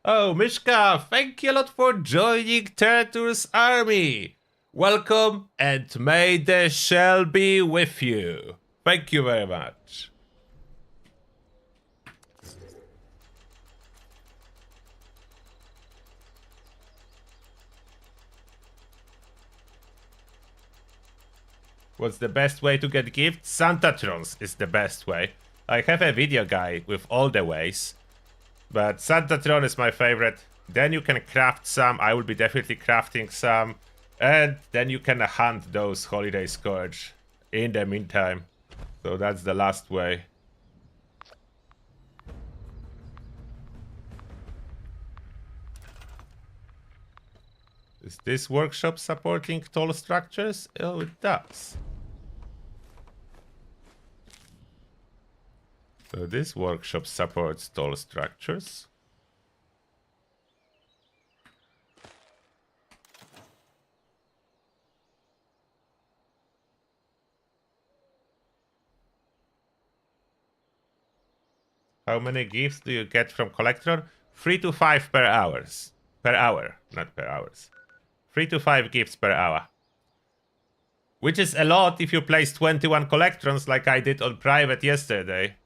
[SPEAKER 1] Oh, Mishka, thank you a lot for joining Turtle's army. Welcome, and may the shell be with you. Thank you very much. What's the best way to get gifts? Santatrons is the best way. I have a video guide with all the ways, but Santatron is my favorite. Then you can craft some. I will be definitely crafting some. And then you can hunt those holiday Scorched in the meantime. So that's the last way. Is this workshop supporting tall structures? Oh, it does. So this workshop supports tall structures. How many gifts do you get from Collector? 3 to 5 per hours. Per hour, not per hours. 3 to 5 gifts per hour. Which is a lot if you place 21 Collectrons like I did on private yesterday.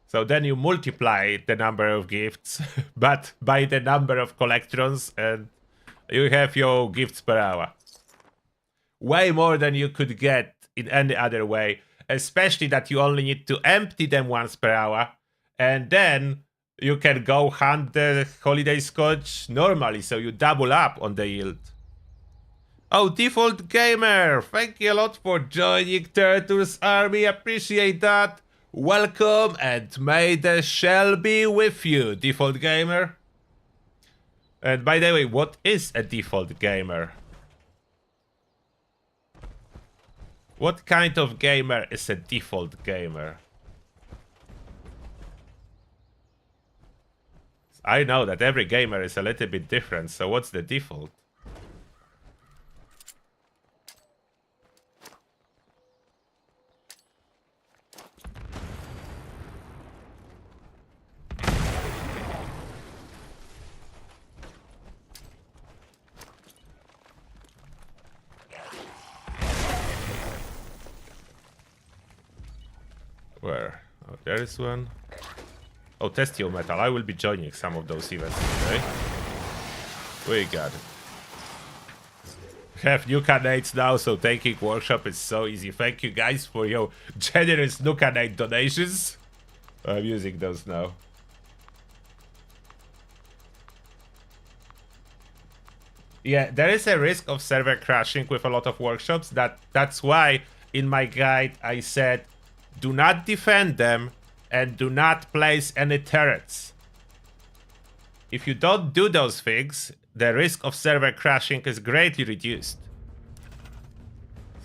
[SPEAKER 1] So then you multiply the number of gifts, but by the number of Collectrons, and you have your gifts per hour. Way more than you could get in any other way. Especially that you only need to empty them once per hour. And then you can go hunt the holiday Scorched normally, so you double up on the yield. Oh, Default Gamer, thank you a lot for joining Turtle's army, appreciate that. Welcome, and may the shell be with you, Default Gamer. And by the way, what is a Default Gamer? What kind of gamer is a Default Gamer? I know that every gamer is a little bit different, so what's the default? Where? Oh, there is one. Oh, Testio Metal. I will be joining some of those events today. We got it. Have Nukanades now, so taking workshop is so easy. Thank you guys for your generous Nukanade donations. I'm using those now. Yeah, there is a risk of server crashing with a lot of workshops. That's why in my guide I said do not defend them and do not place any turrets. If you don't do those things, the risk of server crashing is greatly reduced.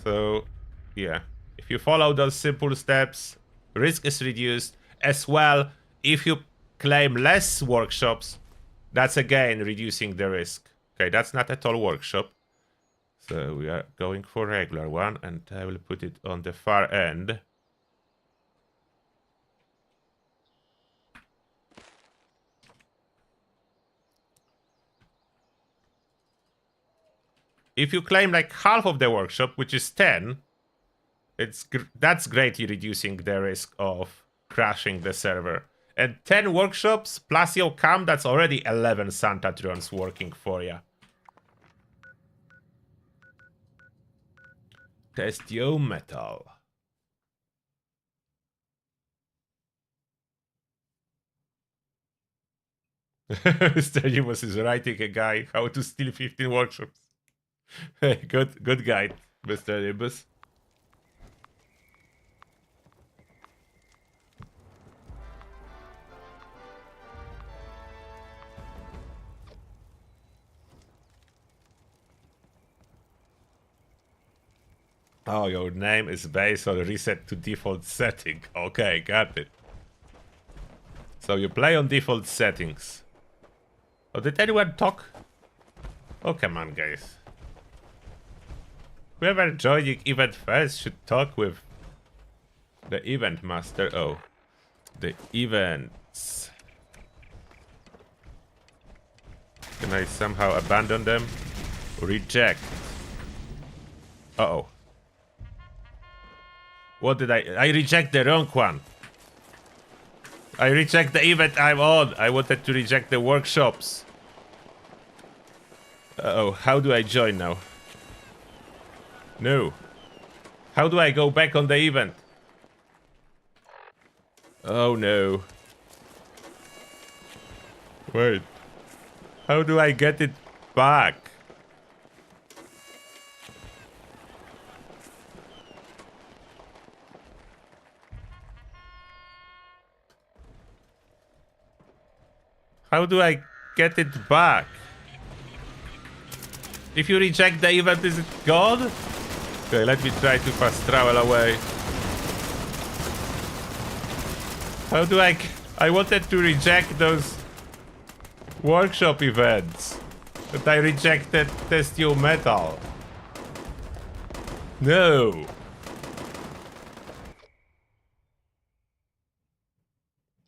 [SPEAKER 1] So, yeah. If you follow those simple steps, risk is reduced. As well, if you claim less workshops, that's again reducing the risk. Okay, that's not at all workshop. So we are going for regular one, and I will put it on the far end. If you claim like half of the workshop, which is 10, that's greatly reducing the risk of crashing the server. And 10 workshops plus your cam, that's already 11 Santatrons working for you. Test your metal. Mr. Nimbus is writing a guide how to steal 15 workshops. Hey, good guide, Mr. Nimbus. Oh, your name is based on reset to default setting. Okay, got it. So you play on default settings. Oh, did anyone talk? Oh, come on, guys. Whoever joining event first should talk with the event master. Oh, the events. Can I somehow abandon them? Reject. Uh-oh. What did I reject the wrong one. I reject the event I'm on. I wanted to reject the workshops. Uh-oh, how do I join now? No. How do I go back on the event? Oh no. Wait. How do I get it back? How do I get it back? If you reject the event, is it gone? Okay, let me try to fast travel away. How do I wanted to reject those workshop events. But I rejected test your metal. No.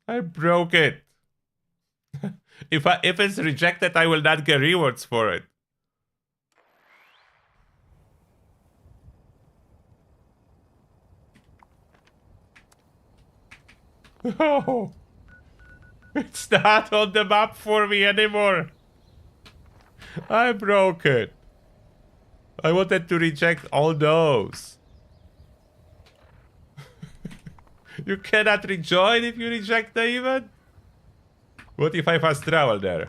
[SPEAKER 1] I broke it. If it's rejected, I will not get rewards for it. Oh, it's not on the map for me anymore. I broke it. I wanted to reject all those. You cannot rejoin if you reject the event? What if I fast travel there?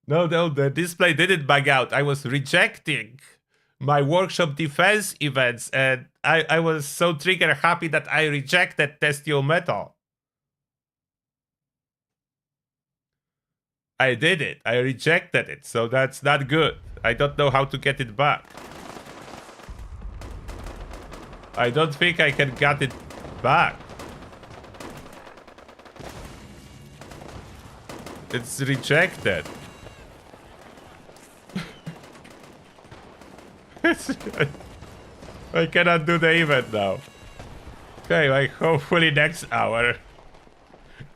[SPEAKER 1] No, the display didn't bug out. I was rejecting my workshop defense events, and I was so trigger happy that I rejected test your metal. I did it. I rejected it, so that's not good. I don't know how to get it back. I don't think I can get it back. It's rejected. I cannot do the event now. Okay, like hopefully next hour.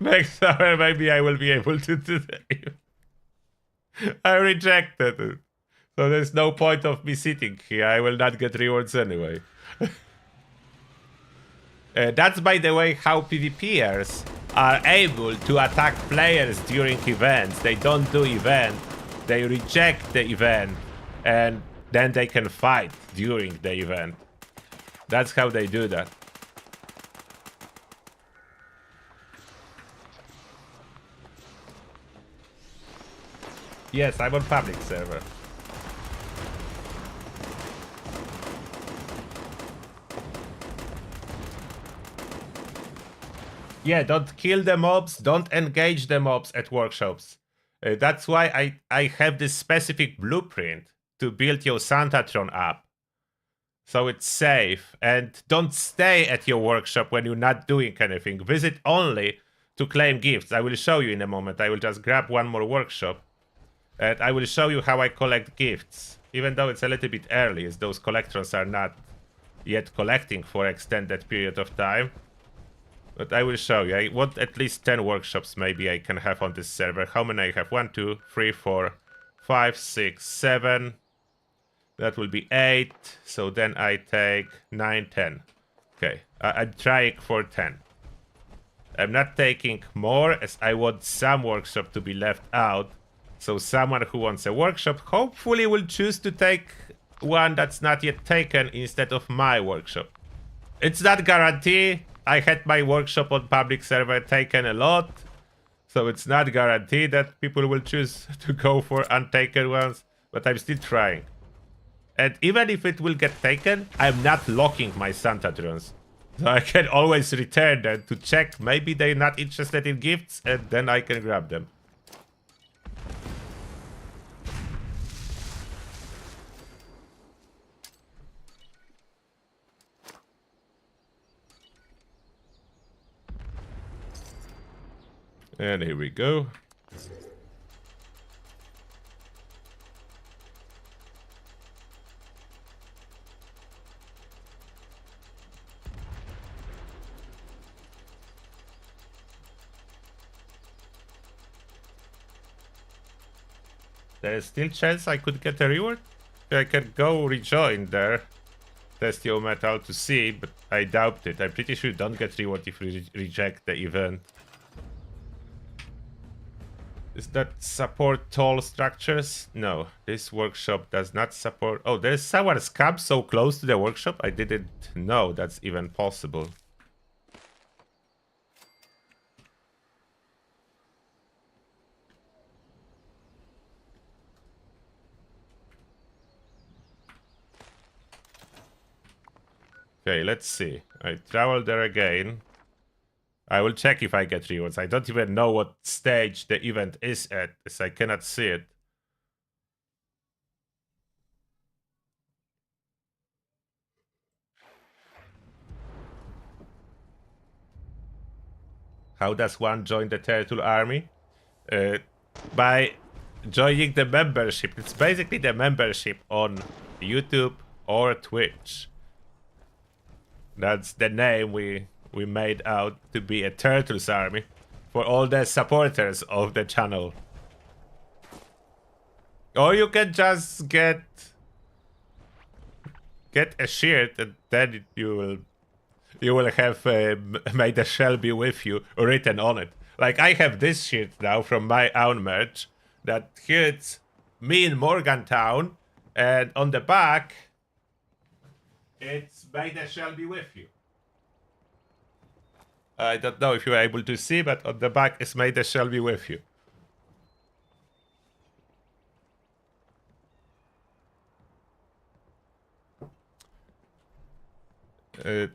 [SPEAKER 1] Next hour maybe I will be able to do the event. I rejected it. So there's no point of me sitting here. I will not get rewards anyway. That's, by the way, how PvPers are able to attack players during events. They don't do event. They reject the event. And then they can fight during the event. That's how they do that. Yes, I'm on public server. Yeah, don't kill the mobs, don't engage the mobs at workshops. That's why I have this specific blueprint to build your Santatron up. So it's safe. And don't stay at your workshop when you're not doing anything. Visit only to claim gifts. I will show you in a moment. I will just grab one more workshop. And I will show you how I collect gifts. Even though it's a little bit early, as those collectrons are not yet collecting for extended period of time. But I will show you. I want at least 10 workshops maybe I can have on this server. How many I have? 1, 2, 3, 4, 5, 6, 7. That will be 8. So then I take 9, 10. Okay, I'm trying for 10. I'm not taking more, as I want some workshop to be left out. So someone who wants a workshop hopefully will choose to take one that's not yet taken instead of my workshop. It's not guaranteed. I had my workshop on public server taken a lot. So it's not guaranteed that people will choose to go for untaken ones. But I'm still trying. And even if it will get taken, I'm not locking my Santatrons. So I can always return them to check. Maybe they're not interested in gifts, and then I can grab them. And here we go. There is still chance I could get a reward. I can go rejoin there. Test your metal to see, but I doubt it. I'm pretty sure you don't get reward if you reject the event. Is that support tall structures? No, this workshop does not support... Oh, there's someone's camp so close to the workshop? I didn't know that's even possible. Okay, let's see. I travel there again. I will check if I get rewards. I don't even know what stage the event is at, as I cannot see it. How does one join the Turtle Army? By joining the membership. It's basically the membership on YouTube or Twitch. That's the name we made out to be a Turtles Army for all the supporters of the channel. Or you can just get a shirt and then you will have "May the Shell be with you" written on it. Like I have this shirt now from my own merch that hits me in Morgantown, and on the back it's "May the Shell be with you." I don't know if you are able to see, but on the back is "May the Shell be with you."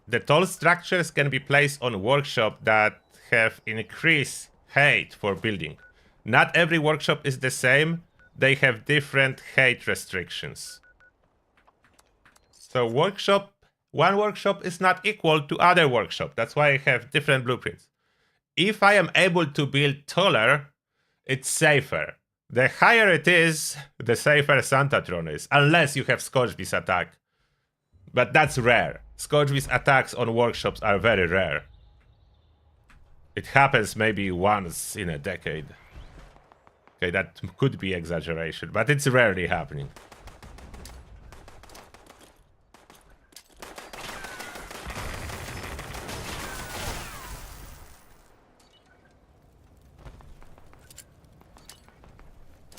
[SPEAKER 1] The tall structures can be placed on workshop that have increased height for building. Not every workshop is the same. They have different height restrictions. So one workshop is not equal to other workshop. That's why I have different blueprints. If I am able to build taller, it's safer. The higher it is, the safer Santatron is, unless you have Scorched attack. But that's rare. Scorched attacks on workshops are very rare. It happens maybe once in a decade. Okay, that could be exaggeration, but it's rarely happening.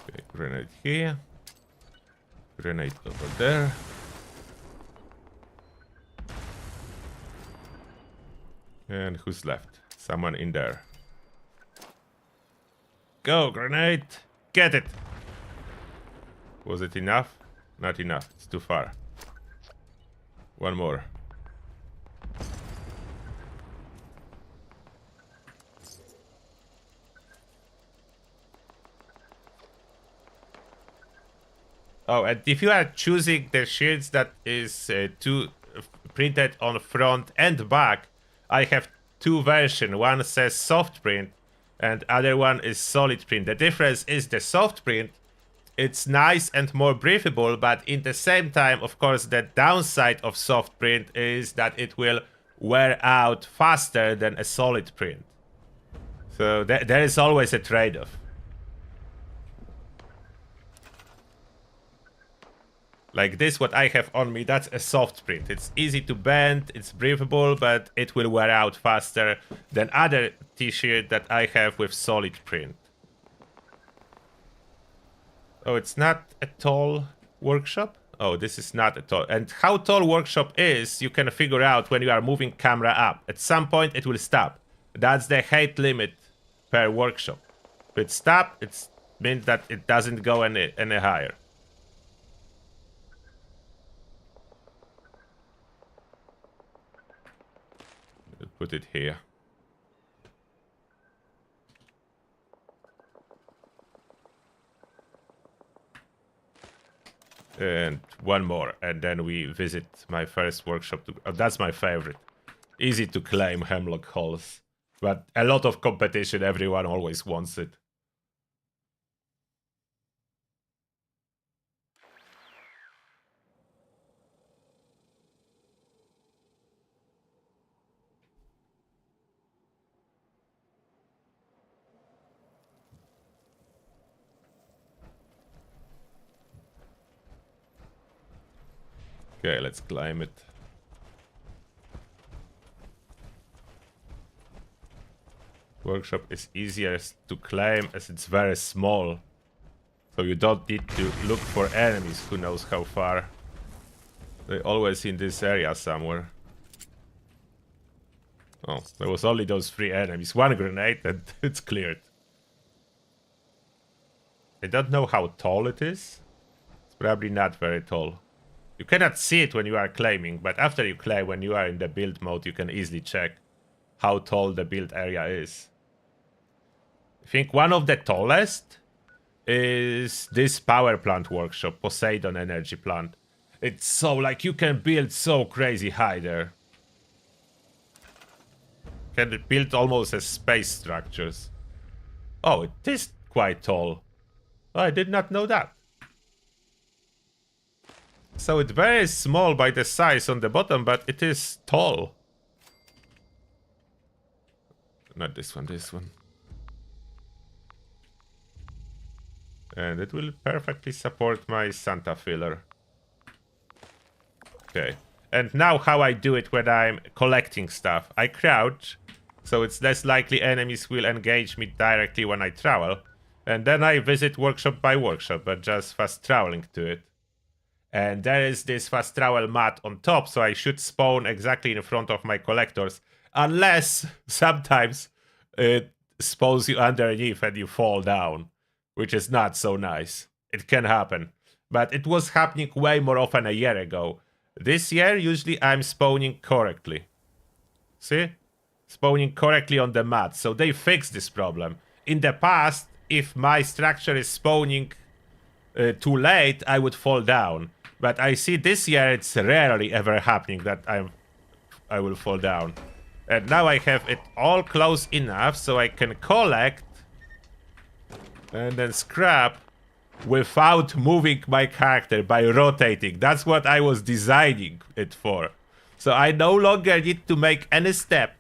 [SPEAKER 1] Okay, grenade here. Grenade over there. And who's left? Someone in there. Go, grenade! Get it! Was it enough? Not enough. It's too far. One more. Oh, and if you are choosing the shields that is printed on front and back, I have two versions. One says soft print and other one is solid print. The difference is the soft print, it's nice and more breathable, but in the same time, of course, the downside of soft print is that it will wear out faster than a solid print. So there is always a trade-off. Like this, what I have on me, that's a soft print. It's easy to bend, it's breathable, but it will wear out faster than other t-shirt that I have with solid print. Oh, it's not a tall workshop? Oh, this is not a tall. And how tall workshop is, you can figure out when you are moving camera up. At some point, it will stop. That's the height limit per workshop. If it stops, it means that it doesn't go any higher. Put it here. And one more, and then we visit my first workshop. That's my favorite. Easy to claim Hemlock Halls, but a lot of competition. Everyone always wants it. Okay, let's climb it. Workshop is easier to claim as it's very small. So you don't need to look for enemies who knows how far. They're always in this area somewhere. Oh, there was only those 3 enemies. 1 grenade and it's cleared. I don't know how tall it is. It's probably not very tall. You cannot see it when you are claiming, but after you claim, when you are in the build mode, you can easily check how tall the build area is. I think one of the tallest is this power plant workshop, Poseidon energy plant. It's so, like, you can build so crazy high there. Can build almost as space structures. Oh, it is quite tall. Oh, I did not know that. So it's very small by the size on the bottom, but it is tall. Not this one, this one. And it will perfectly support my Santa filler. Okay. And now how I do it when I'm collecting stuff. I crouch, so it's less likely enemies will engage me directly when I travel. And then I visit workshop by workshop, but just fast traveling to it. And there is this fast travel mat on top, so I should spawn exactly in front of my collectors. Unless sometimes it spawns you underneath and you fall down, which is not so nice. It can happen. But it was happening way more often a year ago. This year, usually I'm spawning correctly. See? Spawning correctly on the mat, so they fixed this problem. In the past, if my structure is spawning too late, I would fall down. But I see this year it's rarely ever happening that I will fall down. And now I have it all close enough so I can collect and then scrap without moving my character by rotating. That's what I was designing it for. So I no longer need to make any step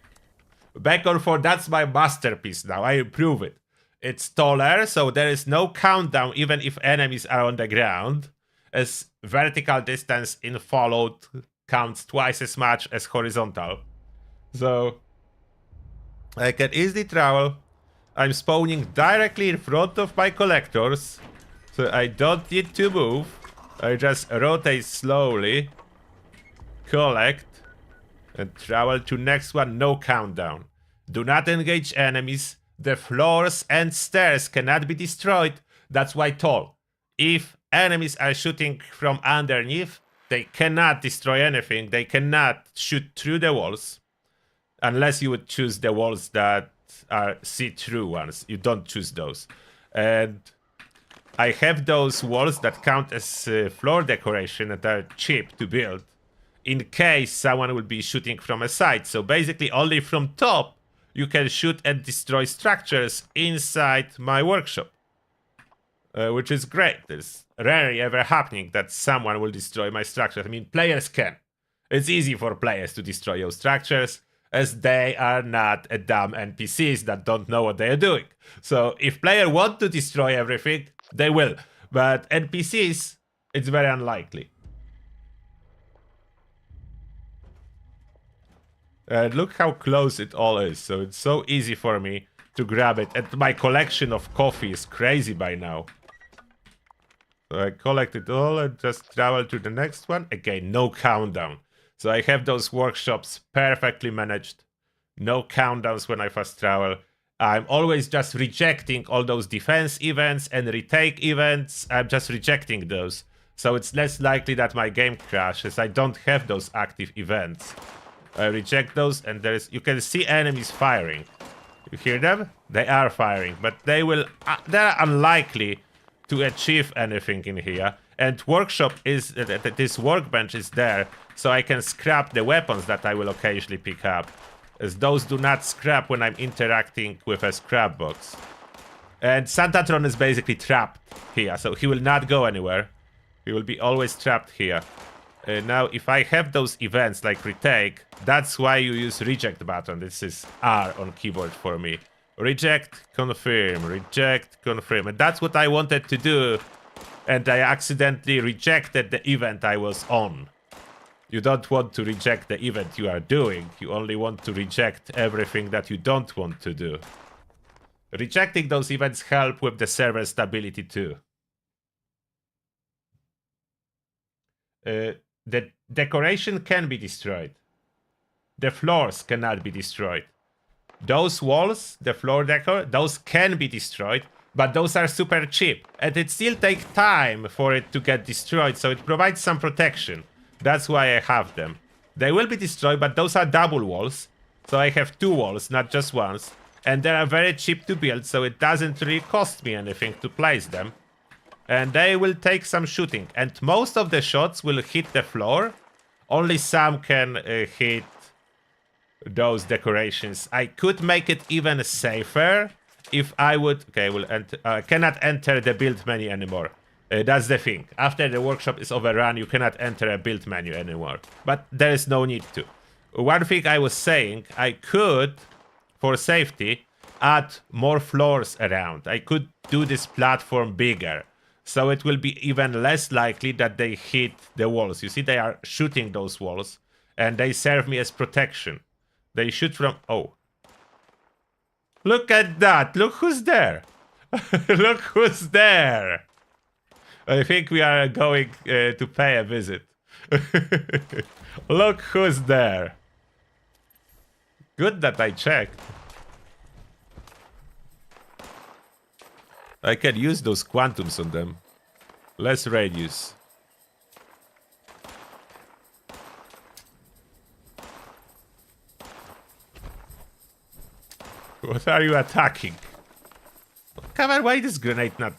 [SPEAKER 1] back or forth. That's my masterpiece now. I improve it. It's taller, so there is no countdown even if enemies are on the ground, as vertical distance in Fallout counts twice as much as horizontal. So I can easily travel. I'm spawning directly in front of my collectors, so I don't need to move. I just rotate slowly, collect, and travel to next one. No countdown. Do not engage enemies. The floors and stairs cannot be destroyed. That's why tall. If enemies are shooting from underneath, they cannot destroy anything. They cannot shoot through the walls. Unless you would choose the walls that are see-through ones. You don't choose those. And I have those walls that count as floor decoration and are cheap to build, in case someone will be shooting from a side. So basically only from top you can shoot and destroy structures inside my workshop. Which is great. It's rarely ever happening that someone will destroy my structures. I mean, players can. It's easy for players to destroy your structures, as they are not a dumb NPCs that don't know what they are doing. So if players want to destroy everything, they will. But NPCs, it's very unlikely. And look how close it all is. So it's so easy for me to grab it. And my collection of coffee is crazy by now. So I collect it all and just travel to the next one. Again, no countdown. So I have those workshops perfectly managed. No countdowns when I fast travel. I'm always just rejecting all those defense events and retake events. I'm just rejecting those. So it's less likely that my game crashes. I don't have those active events. I reject those, and you can see enemies firing. You hear them? They are firing, but they're unlikely to achieve anything in here. And workshop is this workbench is there, so I can scrap the weapons that I will occasionally pick up, as those do not scrap when I'm interacting with a scrap box. And Santatron is basically trapped here, so he will not go anywhere. He will be always trapped here. Now, if I have those events like retake, that's why you use reject button. This is R on keyboard for me. Reject, confirm, reject, confirm. And that's what I wanted to do. And I accidentally rejected the event I was on. You don't want to reject the event you are doing. You only want to reject everything that you don't want to do. Rejecting those events help with the server stability too. The decoration can be destroyed. The floors cannot be destroyed. Those walls, the floor decor, those can be destroyed, but those are super cheap. And it still takes time for it to get destroyed, so it provides some protection. That's why I have them. They will be destroyed, but those are double walls. So I have 2 walls, not just once. And they are very cheap to build, so it doesn't really cost me anything to place them. And they will take some shooting. And most of the shots will hit the floor. Only some can hit those decorations. I could make it even safer if I would... Okay, I cannot enter the build menu anymore. That's the thing. After the workshop is overrun, you cannot enter a build menu anymore. But there is no need to. One thing I was saying, I could, for safety, add more floors around. I could do this platform bigger. So it will be even less likely that they hit the walls. You see, they are shooting those walls. And they serve me as protection. They shoot from... Oh. Look at that. Look who's there. Look who's there. I think we are going to pay a visit. Look who's there. Good that I checked. I can use those quantums on them. Less radius. What are you attacking? Come on, why is this grenade not...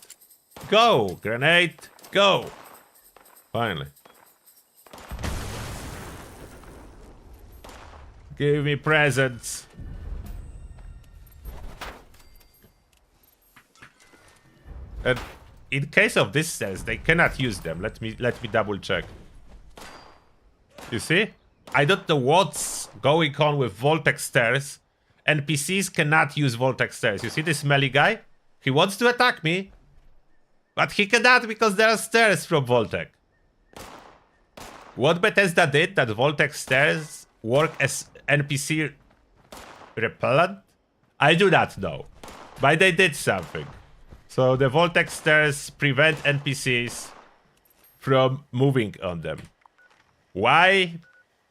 [SPEAKER 1] Go! Grenade! Go! Finally. Give me presents. And in case of this stairs, they cannot use them. Let me double check. You see? I don't know what's going on with Voltex stairs. NPCs cannot use Voltex stairs. You see this melee guy? He wants to attack me. But he cannot because there are stairs from Voltec. What Bethesda did that Voltec stairs work as NPC repellent? I do not know. But they did something. So the Voltec stairs prevent NPCs from moving on them. Why?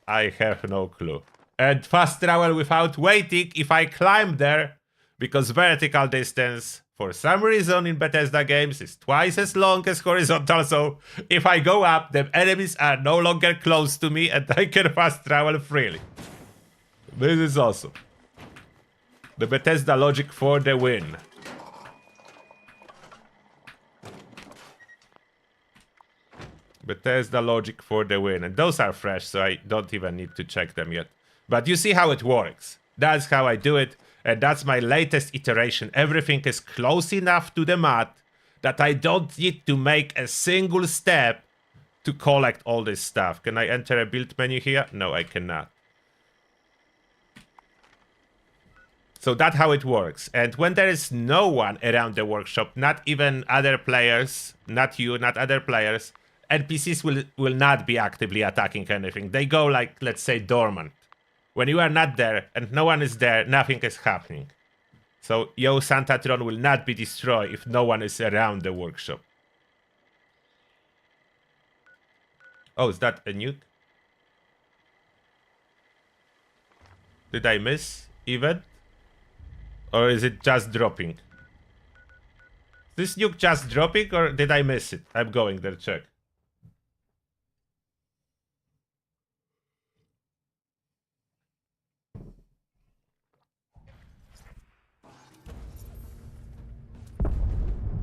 [SPEAKER 1] I have no clue. And fast travel without waiting if I climb there, because vertical distance, for some reason in Bethesda games, is twice as long as horizontal, so if I go up, the enemies are no longer close to me and I can fast travel freely. This is awesome. The Bethesda logic for the win. Bethesda logic for the win. And those are fresh, so I don't even need to check them yet. But you see how it works. That's how I do it. And that's my latest iteration. Everything is close enough to the map that I don't need to make a single step to collect all this stuff. Can I enter a build menu here? No, I cannot. So that's how it works. And when there is no one around the workshop, not even other players, not you, not other players, NPCs will not be actively attacking anything. They go like, let's say, dormant. When you are not there and no one is there, nothing is happening. So Yo Santatron will not be destroyed if no one is around the workshop. Oh, is that a nuke? Did I miss even? Or is it just dropping? Is this nuke just dropping or did I miss it? I'm going there, check.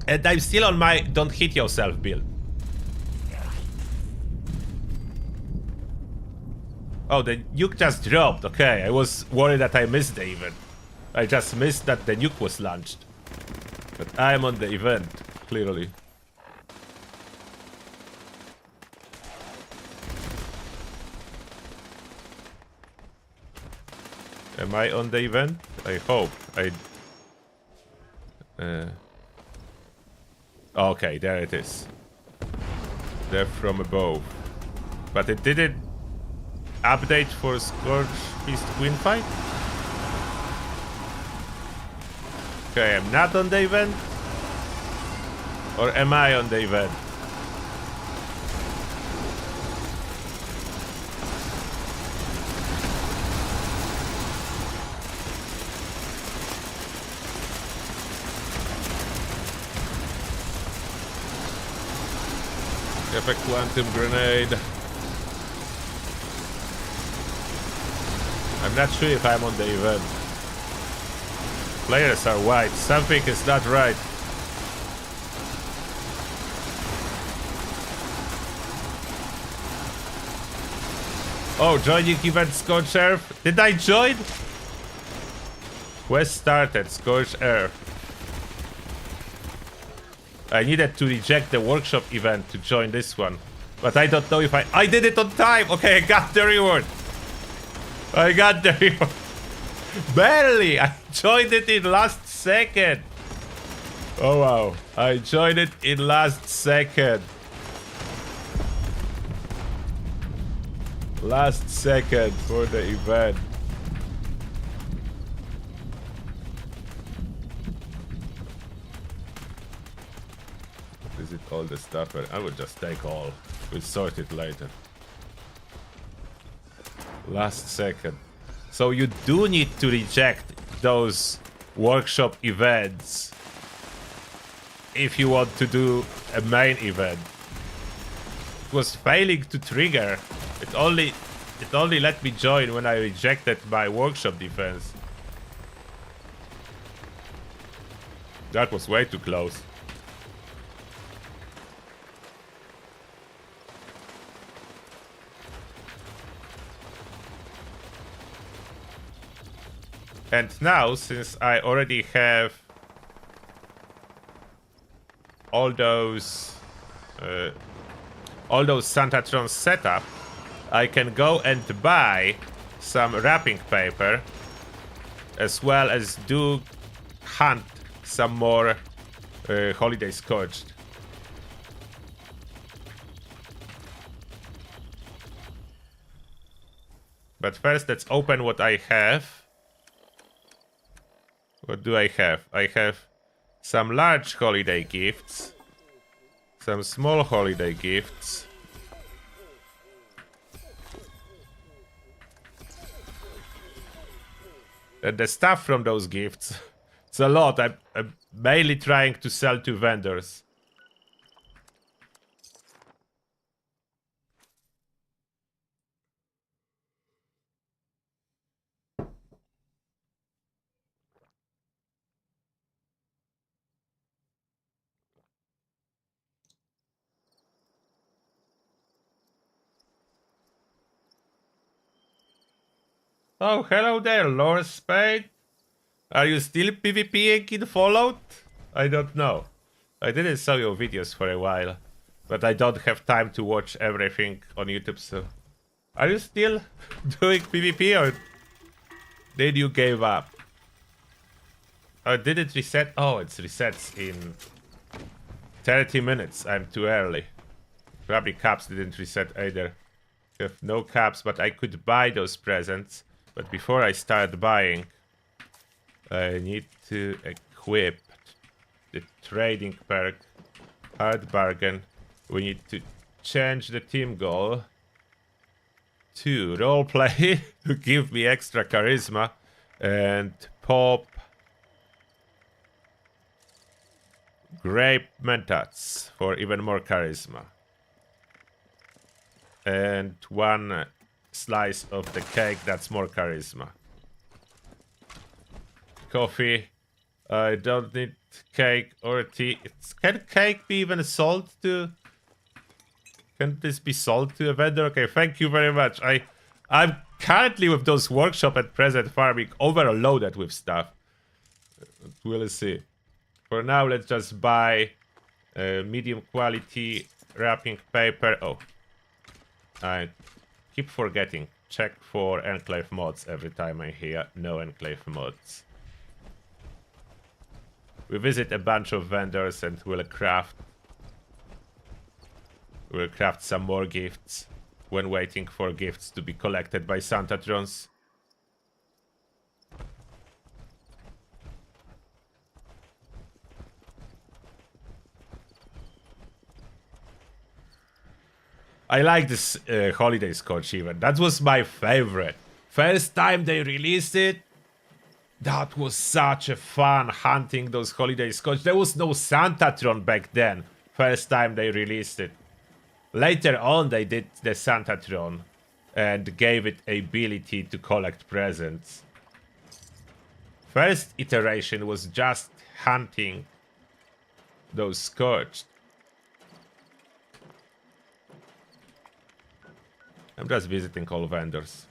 [SPEAKER 1] And I'm still on my don't hit yourself build. Oh, the nuke just dropped. Okay, I was worried that I missed the event. I just missed that the nuke was launched. But I am on the event, clearly. Am I on the event? I hope. Okay, there it is. Death from above. But it didn't update for Scorched Beast Queen fight? Okay, I'm not on the event. Or am I on the event? Have a quantum grenade. I'm not sure if I'm on the event. Players are white. Something is not right. Oh, joining event Scorched Earth. Did I join? Quest started. Scorched Earth. I needed to reject the workshop event to join this one. But I don't know if I did it on time! Okay, I got the reward! I got the reward! Barely! I joined it in last second! Oh wow. I joined it in last second. Last second for the event. Is it all the stuff? I would just take all. We'll sort it later. Last second. So you do need to reject those workshop events if you want to do a main event. It was failing to trigger. It only let me join when I rejected my workshop defense. That was way too close. And now, since I already have all those Santatrons set up, I can go and buy some wrapping paper, as well as do hunt some more Holiday Scorched. But first, let's open what I have. What do I have? I have some large holiday gifts, some small holiday gifts, and the stuff from those gifts. It's a lot. I'm mainly trying to sell to vendors. Oh, hello there, Lord Spade. Are you still PvPing in Fallout? I don't know. I didn't saw your videos for a while, but I don't have time to watch everything on YouTube, so... Are you still doing PvP, or did you give up? Oh, did it reset? Oh, it resets in 30 minutes. I'm too early. Probably caps didn't reset either. I have no caps, but I could buy those presents. But before I start buying, I need to equip the trading perk, hard bargain. We need to change the team goal to roleplay to give me extra charisma, and pop grape mentats for even more charisma. And one slice of the cake, that's more charisma. Coffee. I don't need cake or tea. Can cake be even sold to... Can this be sold to a vendor? Okay, thank you very much. I'm currently with those workshop and present farming overloaded with stuff. We'll see. For now, let's just buy medium quality wrapping paper. Oh, I keep forgetting. Check for enclave mods every time I hear no enclave mods. We visit a bunch of vendors and we'll craft some more gifts. when waiting for gifts to be collected by Santatrons. I like this holiday Scorched event. That was my favorite. First time they released it, that was such a fun hunting those holiday Scorched. There was no Santatron back then. First time they released it. Later on they did the Santatron and gave it ability to collect presents. First iteration was just hunting those Scorched. I'm just visiting all vendors.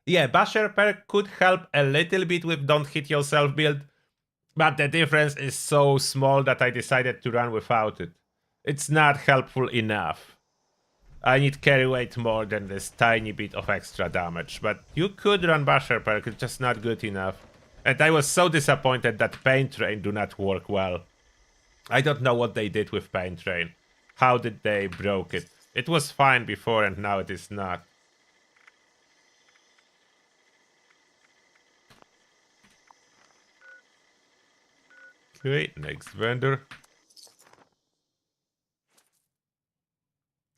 [SPEAKER 1] Yeah, Basher perk could help a little bit with don't hit yourself build, but the difference is so small that I decided to run without it. It's not helpful enough. I need carry weight more than this tiny bit of extra damage, but you could run Basher perk, it's just not good enough. And I was so disappointed that Pain Train do not work well. I don't know what they did with Pain Train. How did they broke it? It was fine before and now it is not. Okay, next vendor.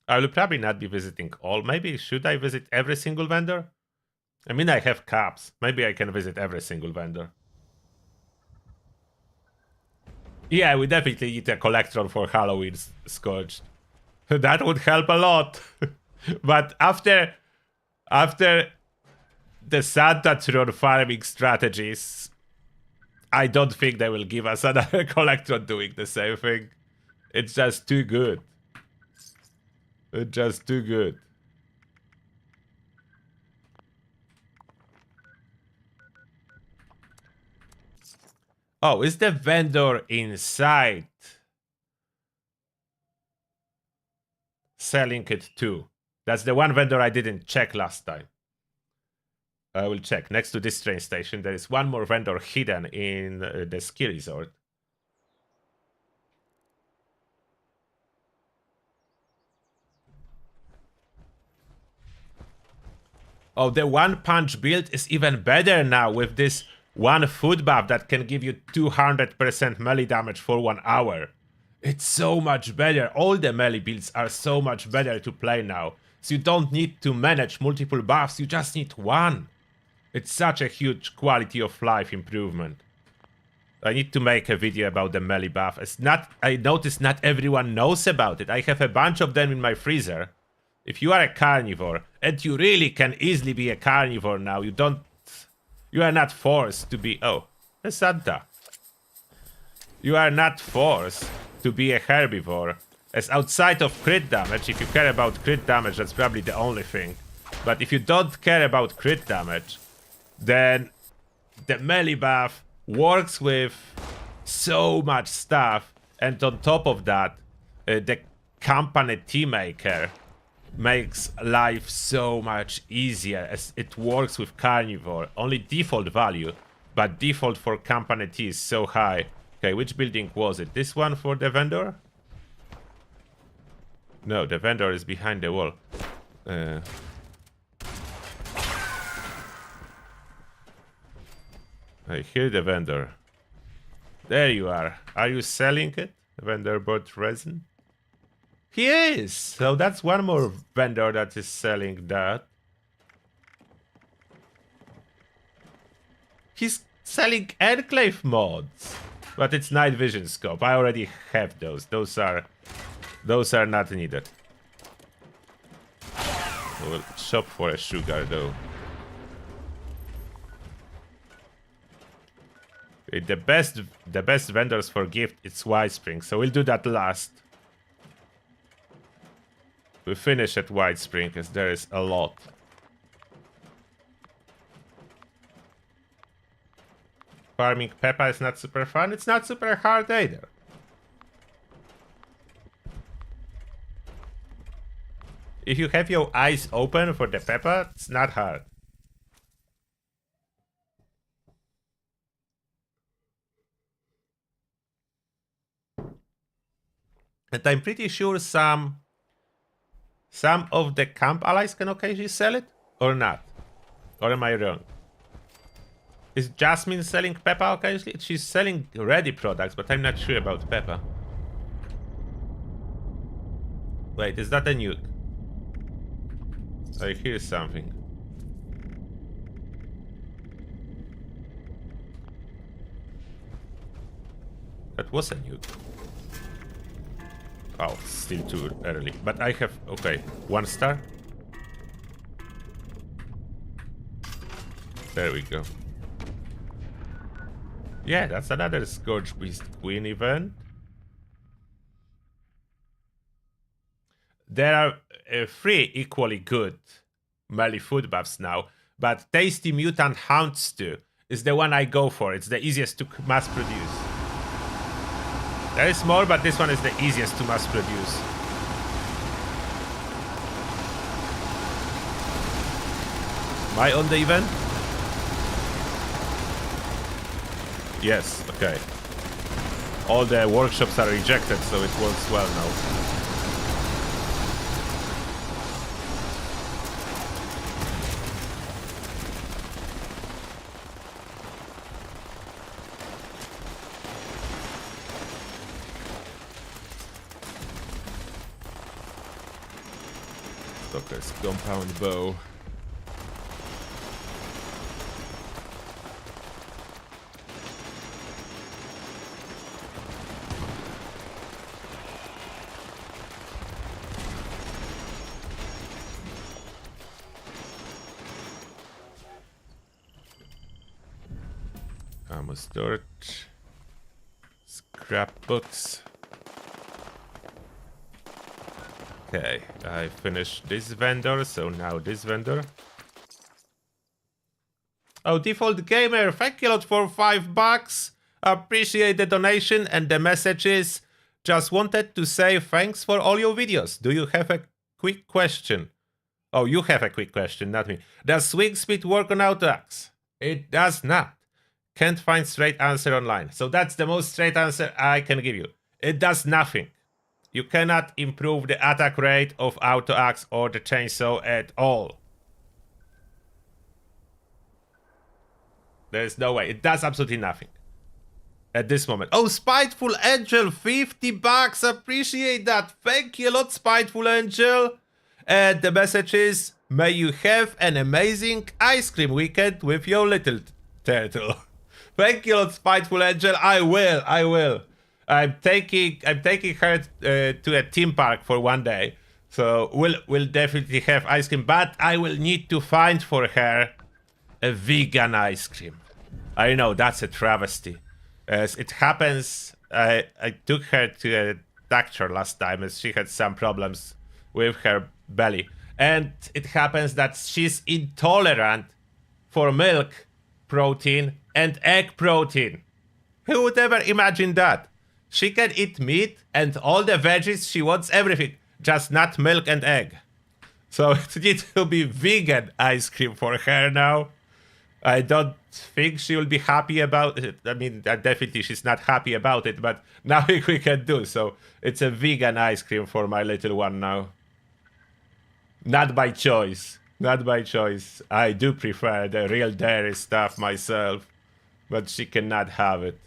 [SPEAKER 1] I will probably not be visiting all. Maybe should I visit every single vendor? I mean, I have caps. Maybe I can visit every single vendor. Yeah, we definitely need a Collectron for Halloween Scorched. That would help a lot. But after the Santatron farming strategies, I don't think they will give us another Collectron doing the same thing. It's just too good. It's just too good. Oh, is the vendor inside selling it too? That's the one vendor I didn't check last time. I will check. Next to this train station, there is one more vendor hidden in the ski resort. Oh, the one punch build is even better now with this one food buff that can give you 200% melee damage for 1 hour. It's so much better. All the melee builds are so much better to play now. So you don't need to manage multiple buffs, you just need one. It's such a huge quality of life improvement. I need to make a video about the melee buff. I noticed not everyone knows about it. I have a bunch of them in my freezer. If you are a carnivore, and you really can easily be a carnivore now, you are not forced to be... Oh, a Santa. You are not forced to be a herbivore. As outside of crit damage, if you care about crit damage, that's probably the only thing. But if you don't care about crit damage, then the melee buff works with so much stuff. And on top of that, the company tea maker makes life so much easier as it works with carnivore. Only default value, but default for company tea is so high. Okay, which building was it? This one for the vendor? No, the vendor is behind the wall. I hear the vendor. There you are. Are you selling it? The vendor bought resin? He is! So that's one more vendor that is selling that. He's selling Enclave mods. But it's night vision scope. I already have those. Those are not needed. I will shop for a sugar though. Okay, the best vendors for gift it's White Spring, so we'll do that last. We finish at White Spring as there is a lot. Farming Peppa is not super fun. It's not super hard either. If you have your eyes open for the Peppa, it's not hard. And I'm pretty sure some of the camp allies can occasionally sell it, or not. Or am I wrong? Is Jasmine selling Peppa occasionally? She's selling ready products, but I'm not sure about Peppa. Wait, is that a nuke? I hear something. That was a nuke. Oh, still too early. But I have... Okay, 1 star. There we go. Yeah, that's another Scorched Beast Queen event. There are 3 equally good melee food buffs now, but Tasty Mutant Hound Stew is the one I go for. It's the easiest to mass produce. There is more, but this one is the easiest to mass produce. Am I on the event? Yes, okay. All the workshops are rejected, so it works well now. Stalker's compound bow. Ammo storage. Scrapbooks. Okay, I finished this vendor, so now this vendor. Oh, Default Gamer, thank you a lot for $5. Appreciate the donation, and the message is, just wanted to say thanks for all your videos. Do you have a quick question? Oh, you have a quick question, not me. Does swing speed work on auto-axe? It does not. Can't find straight answer online. So that's the most straight answer I can give you. It does nothing. You cannot improve the attack rate of auto-axe or the chainsaw at all. There is no way. It does absolutely nothing. At this moment. Oh, Spiteful Angel, $50. Appreciate that. Thank you a lot, Spiteful Angel. And the message is, may you have an amazing ice cream weekend with your little turtle. Thank you a lot, Spiteful Angel. I will. I'm taking her to a theme park for 1 day, so we'll definitely have ice cream. But I will need to find for her a vegan ice cream. I know that's a travesty. As it happens, I took her to a doctor last time as she had some problems with her belly, and it happens that she's intolerant for milk protein and egg protein. Who would ever imagine that? She can eat meat and all the veggies, she wants everything, just not milk and egg. So it needs to be vegan ice cream for her now. I don't think she will be happy about it. I mean, definitely she's not happy about it, but nothing we can do. So it's a vegan ice cream for my little one now. Not by choice. Not by choice. I do prefer the real dairy stuff myself, but she cannot have it.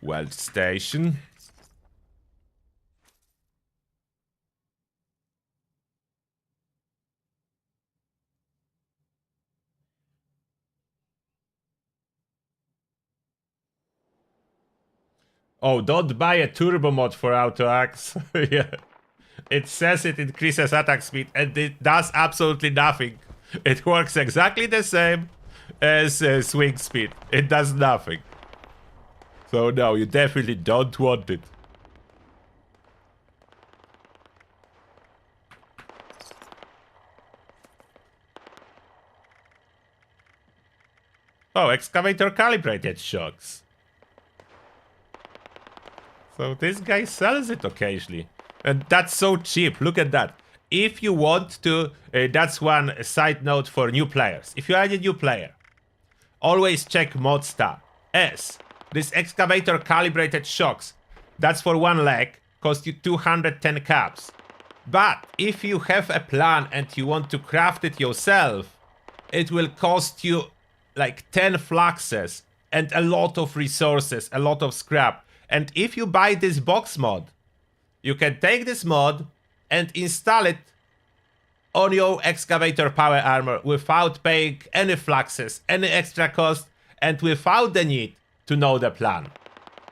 [SPEAKER 1] Weld station. Oh, don't buy a turbo mod for auto-axe. Yeah. It says it increases attack speed, and it does absolutely nothing. It works exactly the same as swing speed. It does nothing. So no, you definitely don't want it. Oh, excavator calibrated shocks. So this guy sells it occasionally. And that's so cheap, look at that. If you want to, that's one side note for new players. If you are a new player, always check mod stat. S. This excavator calibrated shocks. That's for one leg. Cost you 210 caps. But if you have a plan and you want to craft it yourself, it will cost you like 10 fluxes and a lot of resources, a lot of scrap. And if you buy this box mod, you can take this mod and install it on your excavator power armor without paying any fluxes, any extra cost, and without the need to know the plan.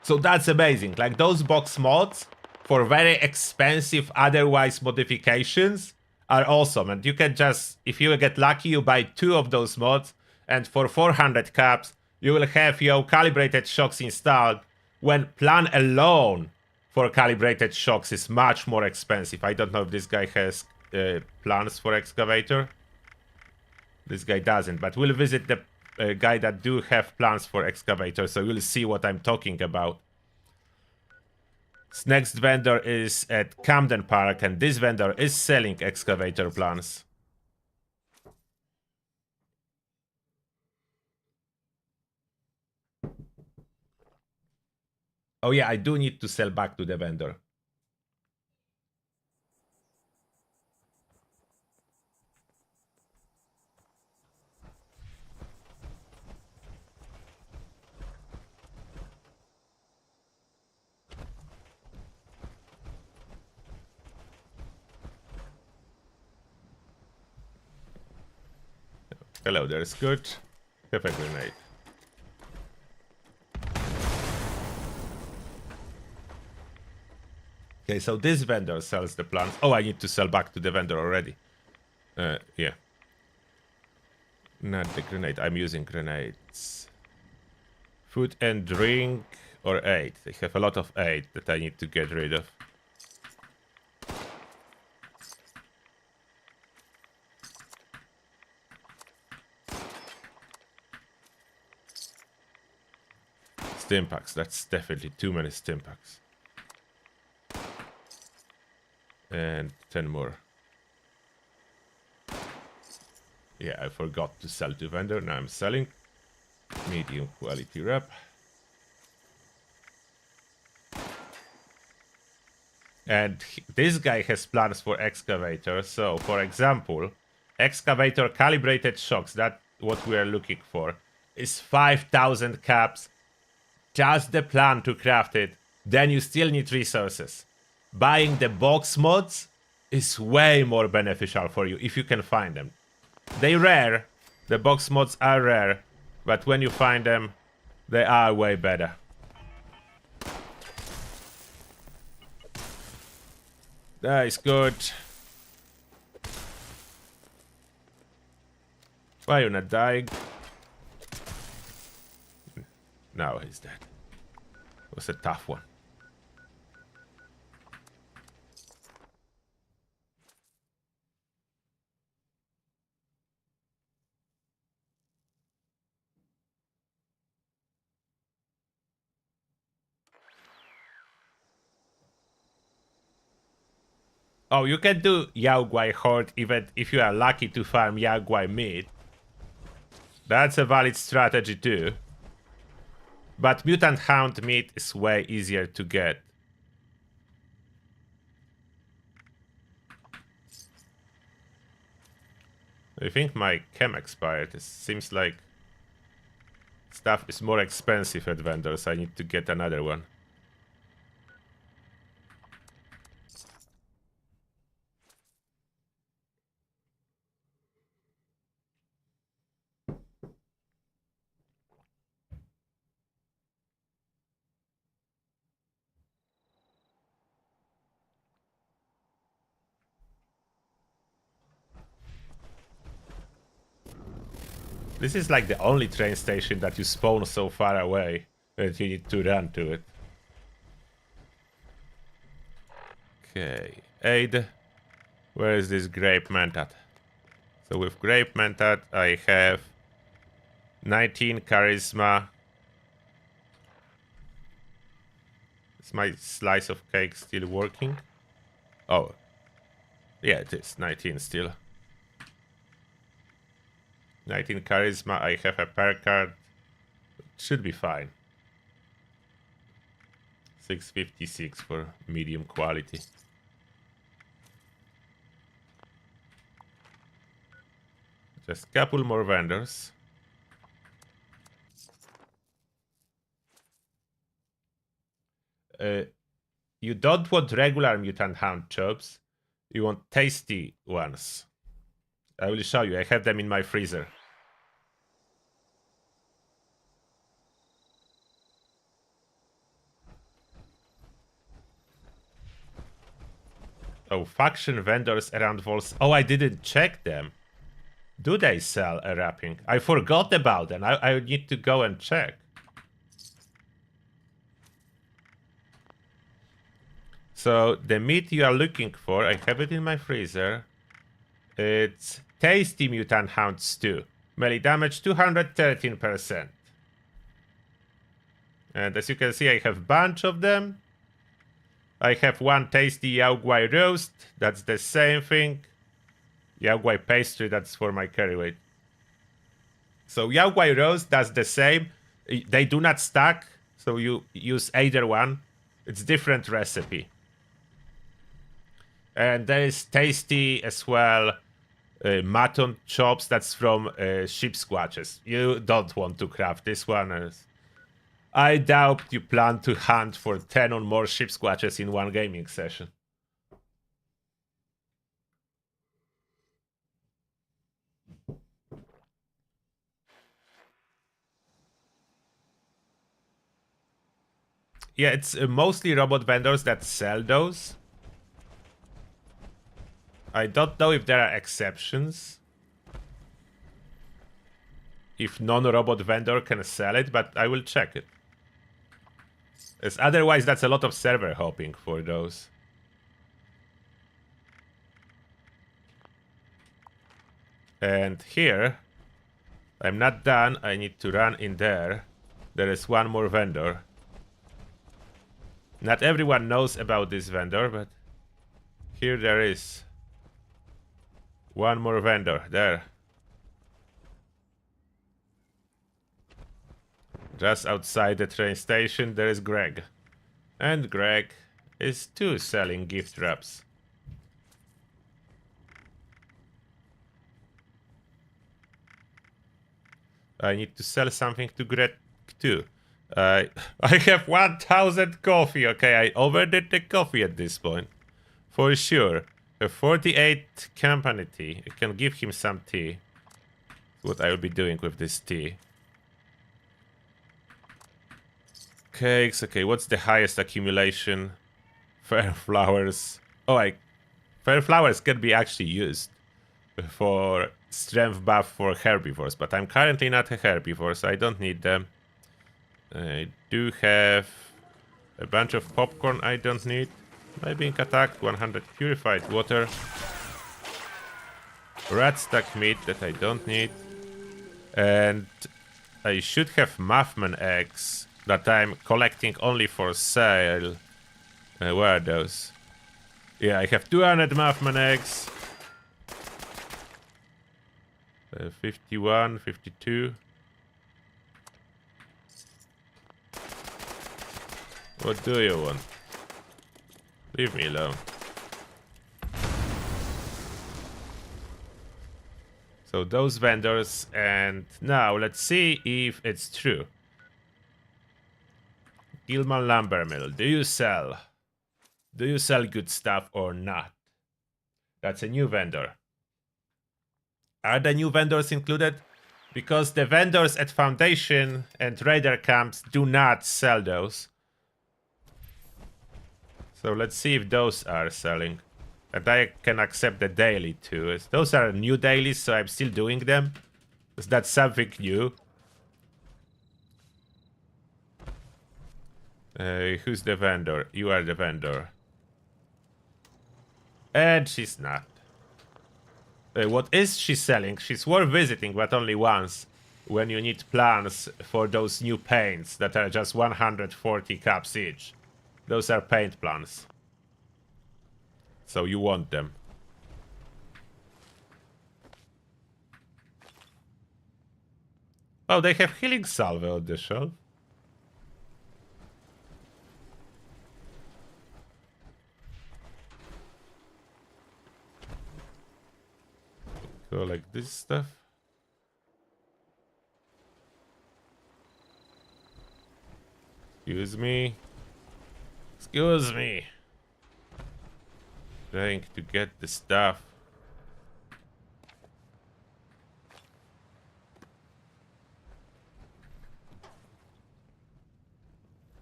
[SPEAKER 1] So that's amazing. Like those box mods for very expensive otherwise modifications are awesome. And you can just, if you get lucky, you buy 2 of those mods, and for 400 caps, you will have your calibrated shocks installed, when plan alone for calibrated shocks is much more expensive. I don't know if this guy has plans for excavator. This guy doesn't, but we'll visit the guy that do have plans for excavator, so you'll see what I'm talking about. This next vendor is at Camden Park, and this vendor is selling excavator plans. Oh yeah, I do need to sell back to the vendor. Hello there, Scorched. Have a grenade. Okay, so this vendor sells the plants. Oh, I need to sell back to the vendor already. Yeah. Not the grenade. I'm using grenades. Food and drink or aid. They have a lot of aid that I need to get rid of. Stimpaks. That's definitely too many stimpaks. And 10 more. Yeah, I forgot to sell to vendor. Now I'm selling. Medium quality wrap. And this guy has plans for excavator. So, for example, excavator calibrated shocks, that's what we are looking for, is 5,000 caps. Just the plan to craft it. Then you still need resources. Buying the box mods is way more beneficial for you if you can find them. They're rare. The box mods are rare. But when you find them, they are way better. That is good. Why are you not dying? No, he's dead. It was a tough one. Oh, you can do Yaoguai Horde even if you are lucky to farm Yaoguai meat. That's a valid strategy too. But Mutant Hound meat is way easier to get. I think my chem expired. It seems like stuff is more expensive at vendors. I need to get another one. This is like the only train station that you spawn so far away that you need to run to it. Okay, aid. Where is this grape mentat? So with grape mentat I have 19 charisma. Is my slice of cake still working? Oh, yeah, it is 19 still. 19 charisma, I have a perk card. Should be fine. 656 for medium quality. Just a couple more vendors. You don't want regular mutant hound chops. You want tasty ones. I will show you. I have them in my freezer. Oh, faction vendors around walls. Oh, I didn't check them. Do they sell a wrapping? I forgot about them. I need to go and check. So the meat you are looking for, I have it in my freezer. It's tasty mutant hound stew. Melee damage 213%. And as you can see, I have a bunch of them. I have one tasty Yaoguai roast. That's the same thing. Yaoguai pastry, that's for my carry weight. So Yaoguai roast does the same. They do not stack, so you use either one. It's different recipe. And there is tasty as well mutton chops. That's from sheep squatches. You don't want to craft this one. I doubt you plan to hunt for 10 or more sheep squatches in one gaming session. Yeah, it's mostly robot vendors that sell those. I don't know if there are exceptions. If non-robot vendor can sell it, but I will check it. As otherwise, that's a lot of server hopping for those. And here, I'm not done. I need to run in there. There is one more vendor. Not everyone knows about this vendor, but here there is. One more vendor, there. Just outside the train station, there is Greg. And Greg is too selling gift wraps. I need to sell something to Greg too. I have 1,000 coffee. Okay, I overdid the coffee at this point. For sure. A 48 company tea. I can give him some tea. What I will be doing with this tea. Cakes. Okay, what's the highest accumulation? Fair flowers. Oh, fair flowers can be actually used for strength buff for herbivores, but I'm currently not a herbivore, so I don't need them. I do have a bunch of popcorn I don't need. By being attacked, 100 purified water. Rat stack meat that I don't need. And I should have Muffman eggs that I'm collecting only for sale. Where are those? Yeah, I have 200 Muffman eggs. 51, 52. What do you want? Leave me alone. So those vendors, and now let's see if it's true. Gilman Lumber Mill, do you sell good stuff or not? That's a new vendor. Are the new vendors included? Because the vendors at Foundation and Raider camps do not sell those. So let's see if those are selling. And I can accept the daily too. Those are new dailies, so I'm still doing them. Because that's something new. Who's the vendor? You are the vendor. And she's not. What is she selling? She's worth visiting, but only once. When you need plans for those new paints that are just 140 caps each. Those are paint plans. So you want them. Oh, they have healing salve on the shelf. Go like this stuff. Excuse me. Excuse me. Trying to get the stuff.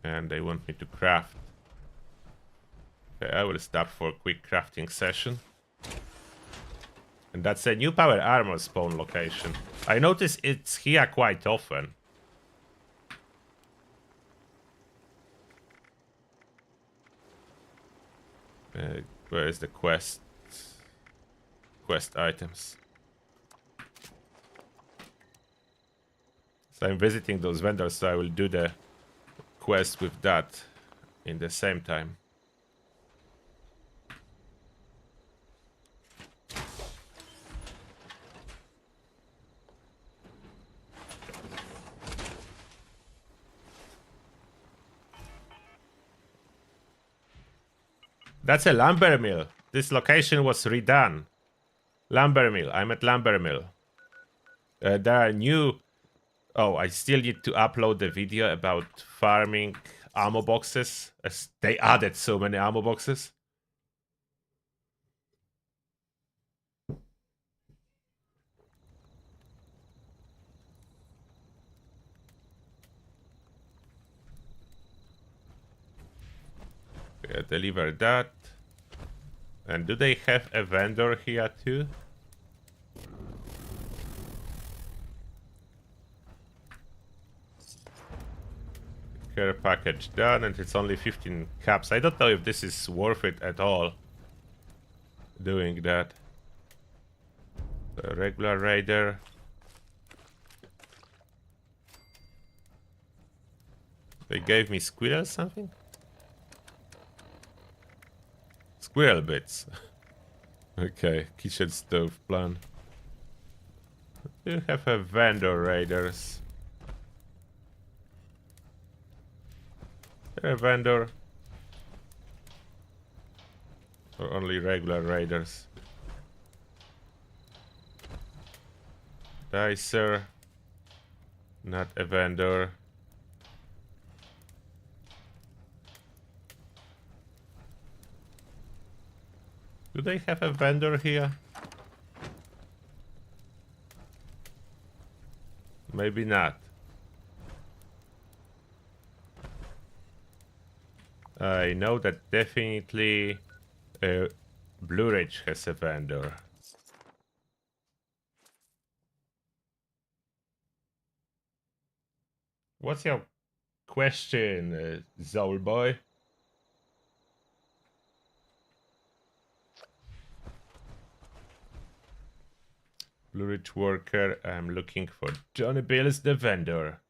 [SPEAKER 1] And they want me to craft. Okay, I will stop for a quick crafting session. And that's a new power armor spawn location. I notice it's here quite often. Where is the quest? Quest items. So I'm visiting those vendors, so I will do the quest with that in the same time. That's a lumber mill. This location was redone. Lumber mill. I'm at lumber mill. There are new... Oh, I still need to upload the video about farming ammo boxes. As they added so many ammo boxes. Yeah, deliver that. And do they have a vendor here too? Care package done, and it's only 15 caps. I don't know if this is worth it at all. Doing that. The regular raider. They gave me squirrel something? Squirrel bits. Okay, kitchen stove plan. You have a vendor raiders. A vendor. Or only regular raiders. Dicer. Not a vendor. Do they have a vendor here? Maybe not. I know that definitely Blue Ridge has a vendor. What's your question, Zoul boy? Blue Ridge worker, I'm looking for Johnny Bills the vendor.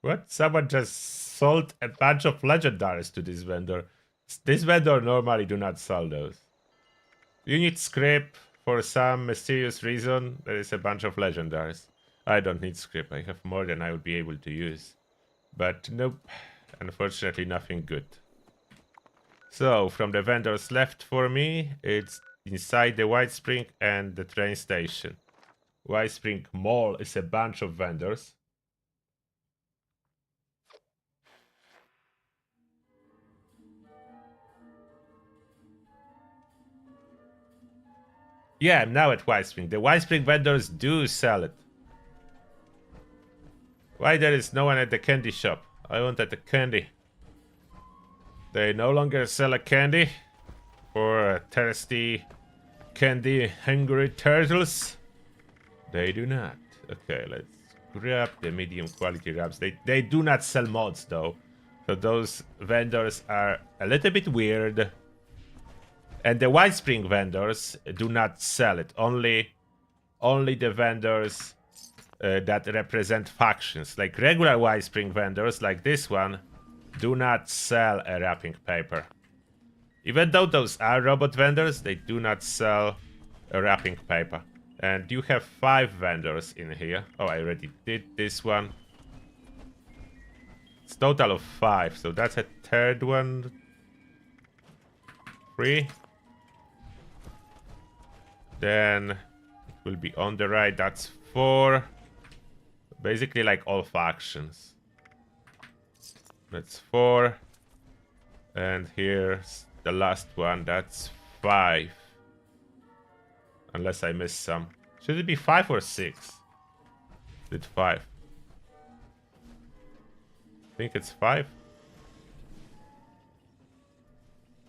[SPEAKER 1] What? Someone just sold a bunch of legendaries to this vendor. This vendor normally do not sell those. You need script for some mysterious reason. There is a bunch of legendaries. I don't need script. I have more than I would be able to use. But nope. Unfortunately, nothing good. So, from the vendors left for me, it's inside the White Spring and the train station. White Spring Mall is a bunch of vendors. Yeah, I'm now at White Spring. The White Spring vendors do sell it. Why there is no one at the candy shop? I wanted the candy. They no longer sell a candy for thirsty, candy-hungry turtles. They do not. Okay, let's grab the medium quality wraps. They do not sell mods though. So those vendors are a little bit weird. And the White Spring vendors do not sell it. Only the vendors that represent factions. Like regular White Spring vendors, like this one, do not sell a wrapping paper. Even though those are robot vendors, they do not sell a wrapping paper. And you have 5 vendors in here. Oh, I already did this one. It's total of 5, so that's a third one. 3. Then it will be on the right, that's 4. Basically like all factions. That's 4. And here's the last one, that's 5. Unless I missed some. Should it be 5 or 6? It's 5. I think it's 5.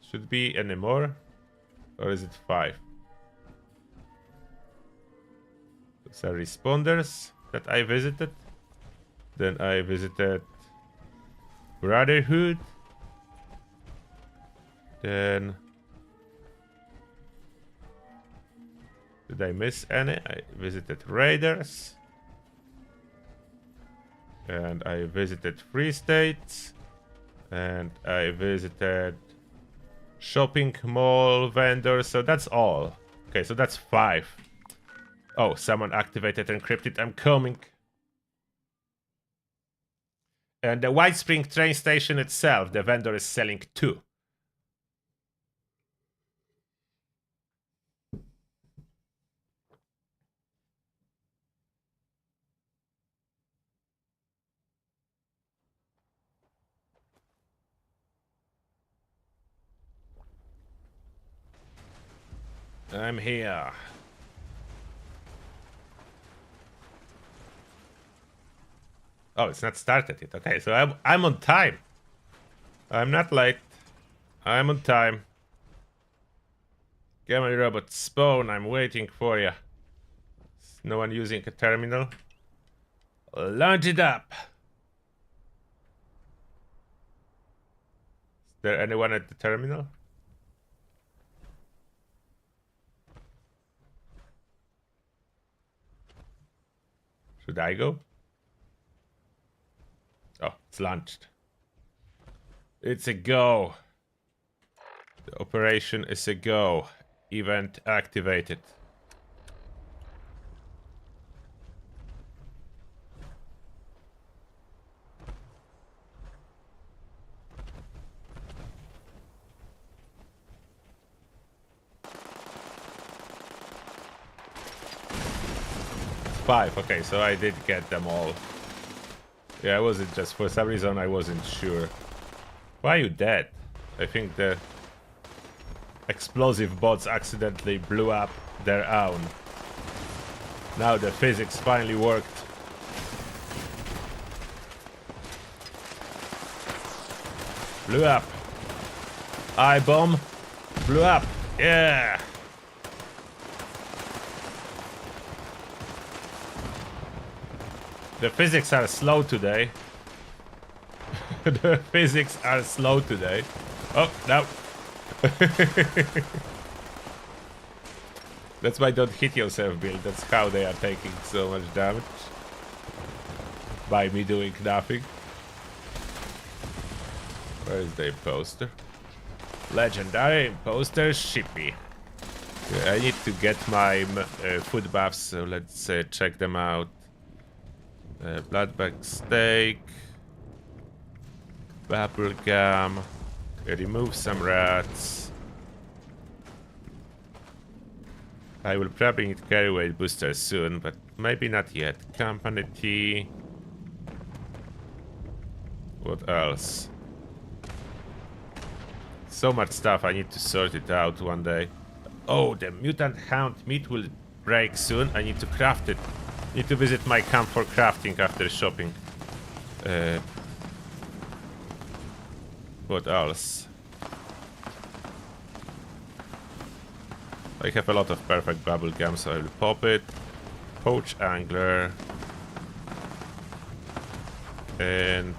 [SPEAKER 1] Should be any more? Or is it 5? Those are responders that I visited. Then I visited Brotherhood. Then... Did I miss any? I visited Raiders. And I visited Free States. And I visited shopping mall vendors. So that's all. Okay, so that's 5. Oh, someone activated encrypted. I'm coming. And the White Spring train station itself, the vendor is selling 2. I'm here. Oh, it's not started yet. Okay, so I'm on time. I'm not late. I'm on time. Gamma robot spawn. I'm waiting for you. Is no one using a terminal? Launch it up. Is there anyone at the terminal? Should I go? Oh, it's launched. It's a go. The operation is a go. Event activated. Five. Okay, so I did get them all. Yeah, I wasn't just, for some reason I wasn't sure. Why are you dead? I think the explosive bots accidentally blew up their own. Now the physics finally worked. Blew up. I-bomb. Blew up. Yeah. The physics are slow today. The physics are slow today. Oh, no. That's why don't hit yourself, Bill. That's how they are taking so much damage. By me doing nothing. Where is the imposter? Legendary imposter Shippy. I need to get my food buffs, so let's check them out. Bloodbag steak, bubblegum, remove some rats. I will probably need carry weight booster soon, but maybe not yet. Company tea. What else? So much stuff, I need to sort it out one day. Oh, the mutant hound meat will break soon. I need to craft it. Need to visit my camp for crafting after shopping. What else? I have a lot of perfect bubble gum, so I will pop it. Poach angler. And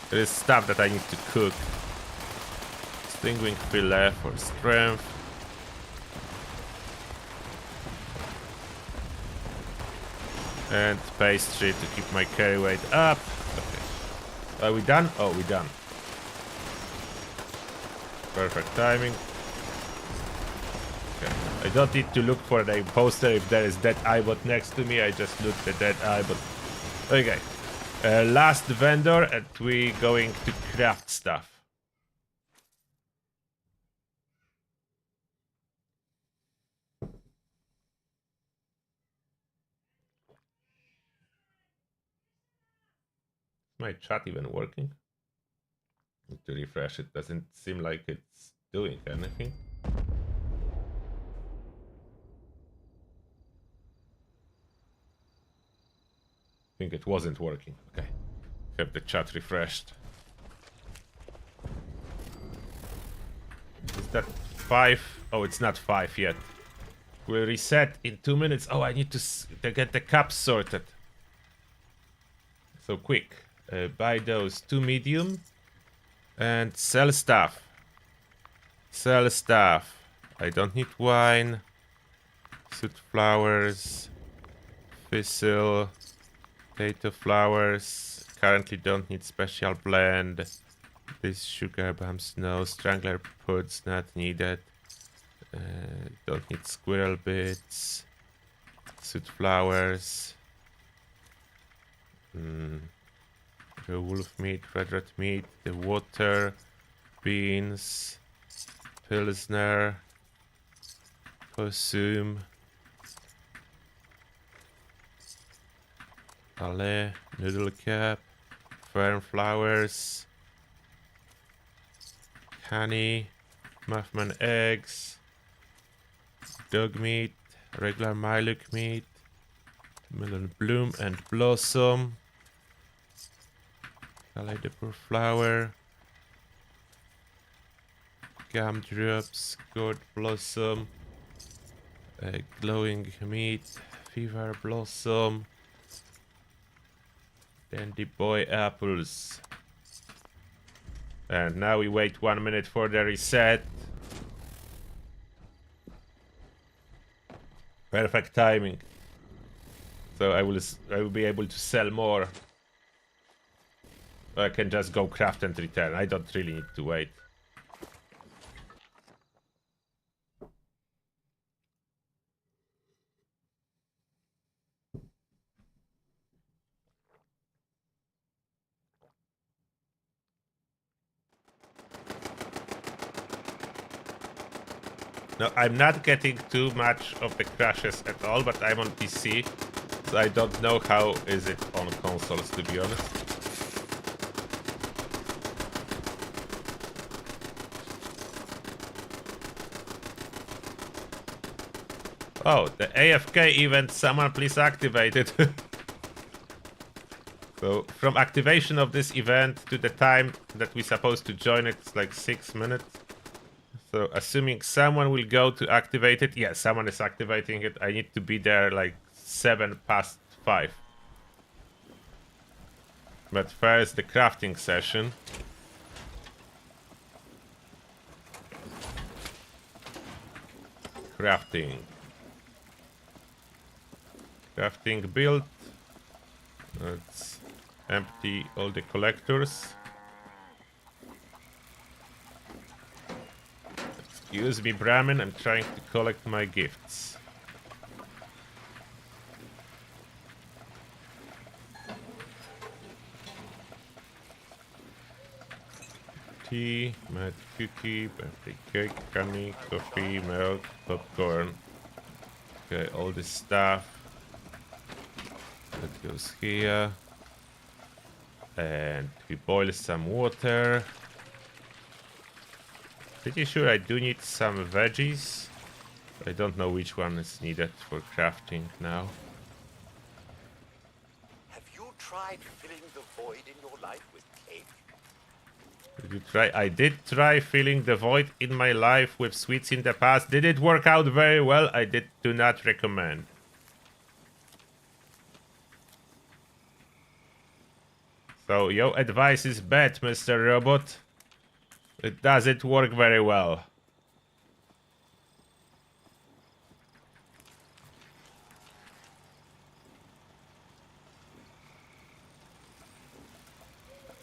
[SPEAKER 1] there is stuff that I need to cook. Stingwing fillet for strength. And pastry to keep my carry weight up. Okay. Are we done? Oh, we're done. Perfect timing. I don't need to look for the imposter if there is dead eyebot next to me. I just look the dead eyebot. Okay. Last vendor, and we going to craft stuff. Is my chat even working? Need to refresh. It doesn't seem like it's doing anything. I think it wasn't working. Okay. Have the chat refreshed. Is that 5? Oh, it's not 5 yet. We'll reset in 2 minutes. Oh, I need to get the cups sorted. So quick. Buy those 2 medium. And sell stuff. Sell stuff. I don't need wine. Soot flowers. Thistle. Potato flowers. Currently don't need special blend. This sugar bombs, no. Strangler puds, not needed. Don't need squirrel bits. Soot flowers. The wolf meat, red meat, the water, beans, pilsner, possum, ale, noodle cap, fern flowers, honey, muffin eggs, dog meat, regular Miluk meat, melon bloom and blossom, kaleidophore flower, gumdrops, gourd blossom, glowing meat, fever blossom, dandy boy apples. And now we wait 1 minute for the reset. Perfect timing. So I will be able to sell more. I can just go craft and return. I don't really need to wait. No, I'm not getting too much of the crashes at all, but I'm on PC, so I don't know how is it on consoles, to be honest. Oh, the AFK event, someone please activate it. So, from activation of this event to the time that we're supposed to join it, it's like 6 minutes. So, assuming someone will go to activate it, yeah, someone is activating it. I need to be there like 5:07. But first, the crafting session. Crafting. Crafting build. Let's empty all the collectors. Excuse me, Brahmin, I'm trying to collect my gifts. Tea, mad cookie, birthday cake, honey, coffee, milk, popcorn. Okay, all this stuff. That goes here. And we boil some water. Pretty sure I do need some veggies. I don't know which one is needed for crafting now.
[SPEAKER 2] Have you tried filling the void in your life with cake?
[SPEAKER 1] Did you try? I did try filling the void in my life with sweets in the past. Did it work out very well? I do not recommend. So your advice is bad, Mr. Robot. It doesn't work very well.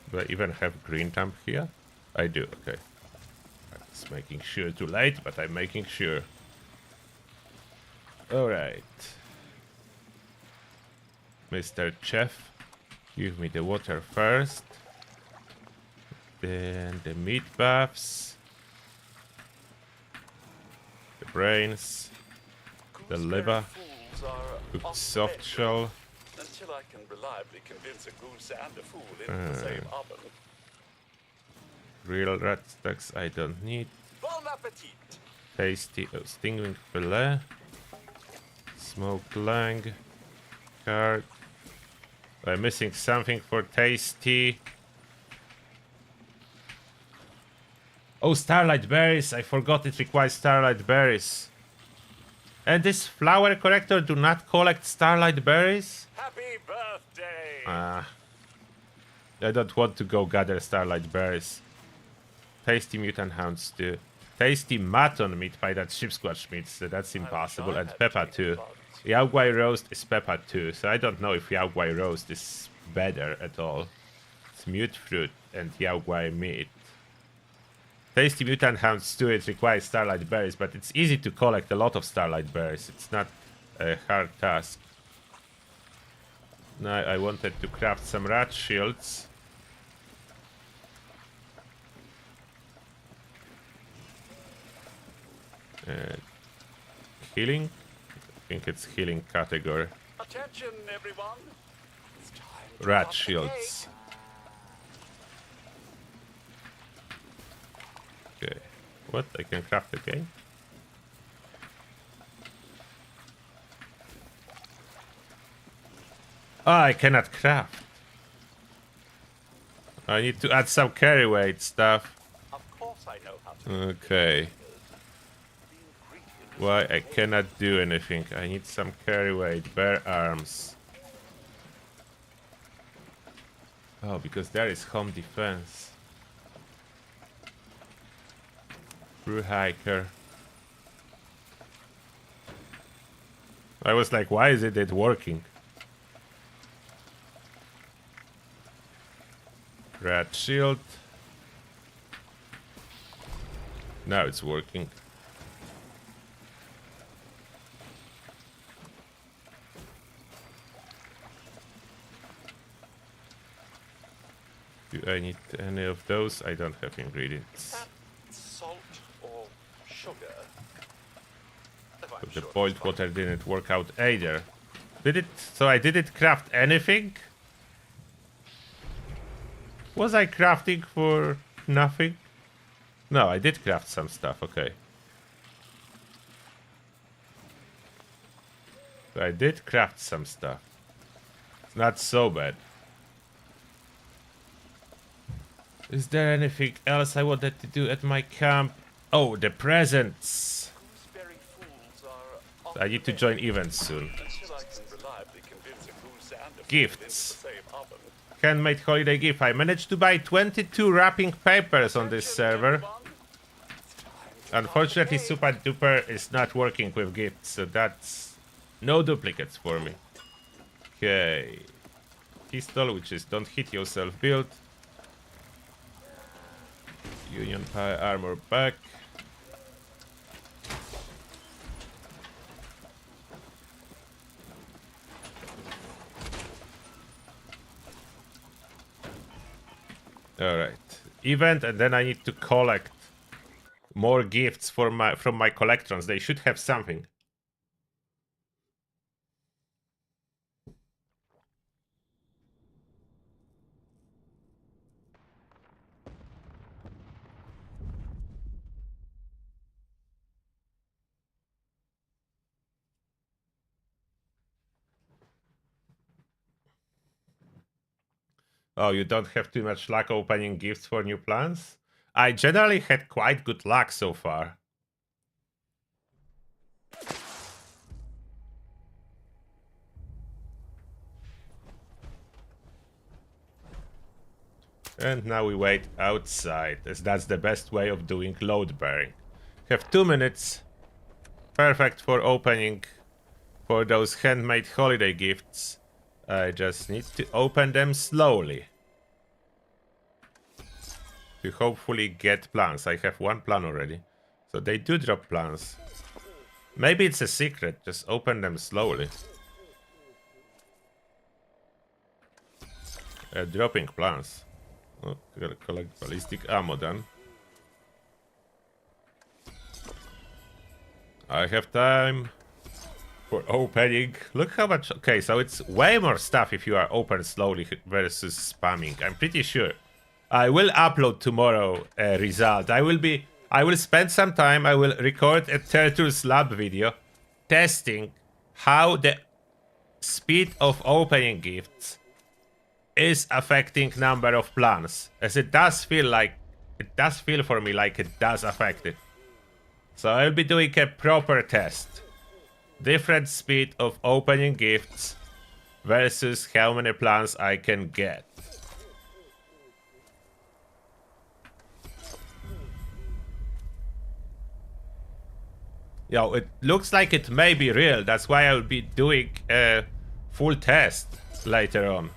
[SPEAKER 1] Do I even have green thumb here? I do, okay. It's making sure too late, but I'm making sure. Alright. Mr. Chef, give me the water first. Then the meat baths. The brains. The liver. Cooked soft shell.
[SPEAKER 2] Until I can reliably convince a goose and a fool into the same oven.
[SPEAKER 1] Real rat stacks I don't need.
[SPEAKER 2] Bon appetit!
[SPEAKER 1] Tasty stinging fillet. Smoked lang. Card. I'm missing something for tasty. Oh, starlight berries. I forgot it requires starlight berries. And this flower collector do not collect starlight berries?
[SPEAKER 2] Happy birthday!
[SPEAKER 1] I don't want to go gather starlight berries. Tasty mutant hound stew. Tasty mutton meat pie, that sheep squash meat, so that's impossible. And pepper too. Yao Guai roast is pepper too, so I don't know if Yao Guai roast is better at all. It's mute fruit and Yao Guai meat. Tasty mutant hound stew, it requires starlight berries, but it's easy to collect a lot of starlight berries. It's not a hard task. Now I wanted to craft some rat shields. Healing? I think it's healing category.
[SPEAKER 2] Attention, everyone! It's time to
[SPEAKER 1] Rat
[SPEAKER 2] pop the
[SPEAKER 1] shields. Okay. What? I can craft again? Ah, I cannot craft. I need to add some carry weight stuff.
[SPEAKER 2] Of course I know how to.
[SPEAKER 1] Okay. Why I cannot do anything? I need some carry weight. Bear arms. Oh, because there is home defense. Through hiker. I was like, why is it working? Rat shield. Now it's working. Do I need any of those? I don't have ingredients.
[SPEAKER 2] Salt or sugar?
[SPEAKER 1] But the boiled water didn't work out either. Did it? So I didn't craft anything? Was I crafting for nothing? No, I did craft some stuff, okay. So I did craft some stuff. It's not so bad. Is there anything else I wanted to do at my camp? Oh, the presents!
[SPEAKER 2] Gooseberry fools are
[SPEAKER 1] So I need to join events soon.
[SPEAKER 2] until I can reliably convince a goose and a fool
[SPEAKER 1] Gifts.
[SPEAKER 2] into the same oven.
[SPEAKER 1] Handmade holiday gift. I managed to buy 22 wrapping papers on this server. Unfortunately, Super Duper is not working with gifts, so that's no duplicates for me. Okay. Pistol, which is don't hit yourself build. Union Pie armor pack. Alright. Event, and then I need to collect more gifts for from my collectrons. They should have something. Oh, you don't have too much luck opening gifts for new plans? I generally had quite good luck so far. And now we wait outside, as that's the best way of doing load bearing. Have 2 minutes. Perfect for opening for those handmade holiday gifts. I just need to open them slowly. To hopefully get plans. I have 1 plan already. So they do drop plans. Maybe it's a secret. Just open them slowly. Dropping plants. Oh, gotta collect ballistic ammo then. I have time for opening. Look how much. Okay, so it's way more stuff if you are open slowly versus spamming. I'm pretty sure. I will upload tomorrow a result. I will spend some time. I will record a Turtles Lab video testing how the speed of opening gifts is affecting number of plants, as it does feel for me like it does affect it. So I'll be doing a proper test. Different speed of opening gifts versus how many plants I can get. Yo, it looks like it may be real. That's why I'll be doing a full test later on.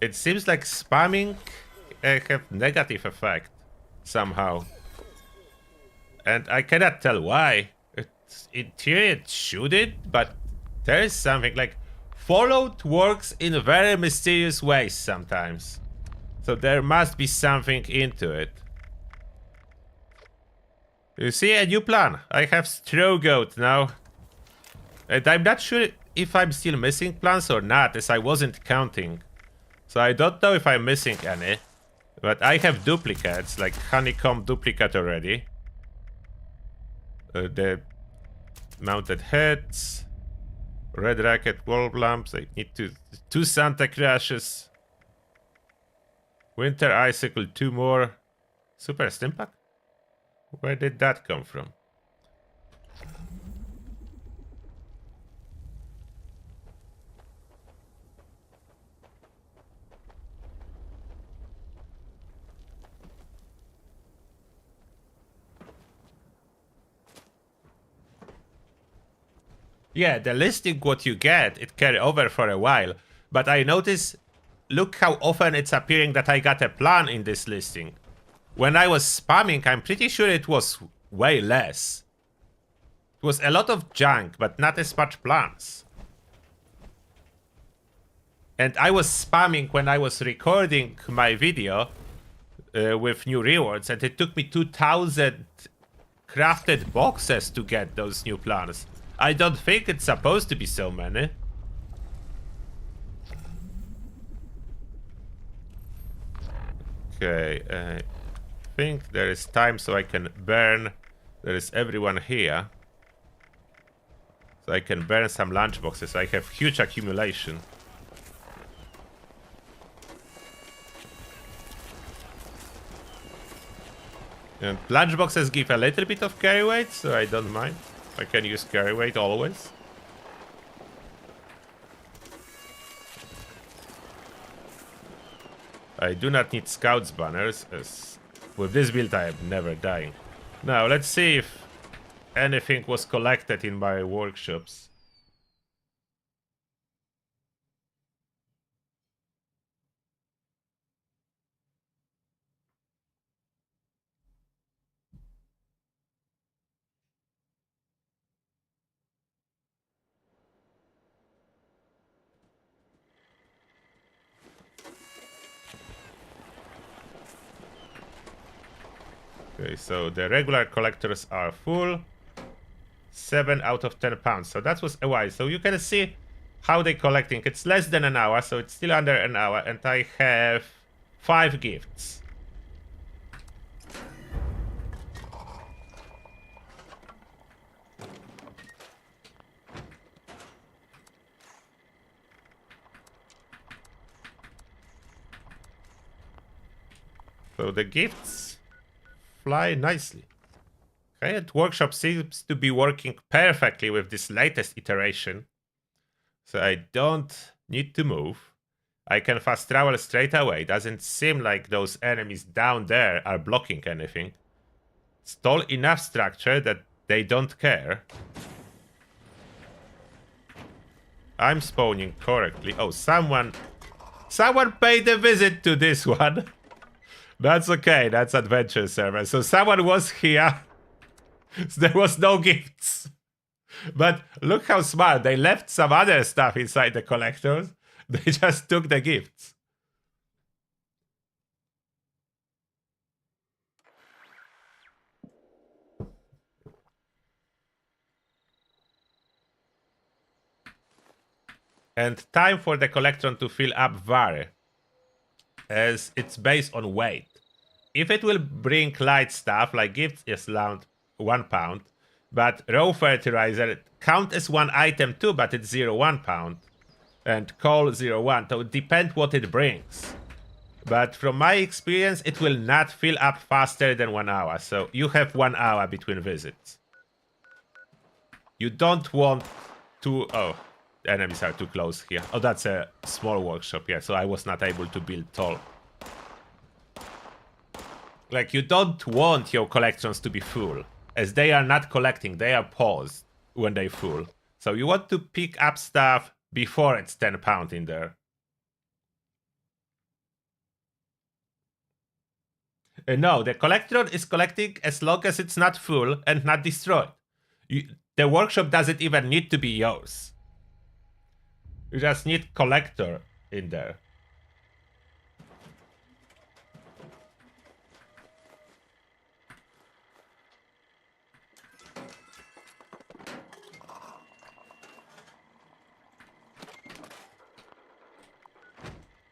[SPEAKER 1] It seems like spamming have negative effect somehow. And I cannot tell why. In theory it shouldn't, but there is something like Fallout works in very mysterious ways sometimes. So there must be something into it. You see, a new plan. I have Straw Goat now. And I'm not sure if I'm still missing plants or not, as I wasn't counting. So I don't know if I'm missing any. But I have duplicates, like honeycomb duplicate already. The mounted heads. Red racket wall lamps. I need two Santa Crashes. Winter icicle, 2 more. Super Stimpack? Where did that come from? Yeah, the listing what you get, it carry over for a while. But I notice, look how often it's appearing that I got a plan in this listing. When I was spamming, I'm pretty sure it was way less. It was a lot of junk, but not as much plans. And I was spamming when I was recording my video with new rewards, and it took me 2,000 crafted boxes to get those new plans. I don't think it's supposed to be so many. Okay, I think there is time so I can burn. There is everyone here. So I can burn some lunchboxes. I have huge accumulation. And lunchboxes give a little bit of carry weight, so I don't mind. I can use carry weight always. I do not need scouts banners, as with this build I am never dying. Now let's see if anything was collected in my workshops. Okay, so the regular collectors are full. 7 out of 10 pounds. So that was a while. So you can see how they're collecting. It's less than an hour, so it's still under an hour. And I have 5 gifts. So the gifts fly nicely. Riot Workshop seems to be working perfectly with this latest iteration. So I don't need to move. I can fast travel straight away. Doesn't seem like those enemies down there are blocking anything. It's tall enough structure that they don't care. I'm spawning correctly. Oh, someone paid a visit to this one. That's okay, that's adventure server. So someone was here. There was no gifts. But look how smart. They left some other stuff inside the collectors. They just took the gifts. And time for the collectron to fill up vary, as it's based on weight. If it will bring light stuff like gifts is around 1 pound, but raw fertilizer count as one item too, but it's 0.1 pound, and coal 0.1, so it depends what it brings. But from my experience, it will not fill up faster than 1 hour, so you have 1 hour between visits. You don't want to... Oh, the enemies are too close here. Oh, that's a small workshop, yeah, so I was not able to build tall. Like, you don't want your collections to be full, as they are not collecting, they are paused when they full. So you want to pick up stuff before it's 10 pound in there. No, the collectron is collecting as long as it's not full and not destroyed. The workshop doesn't even need to be yours. You just need collector in there.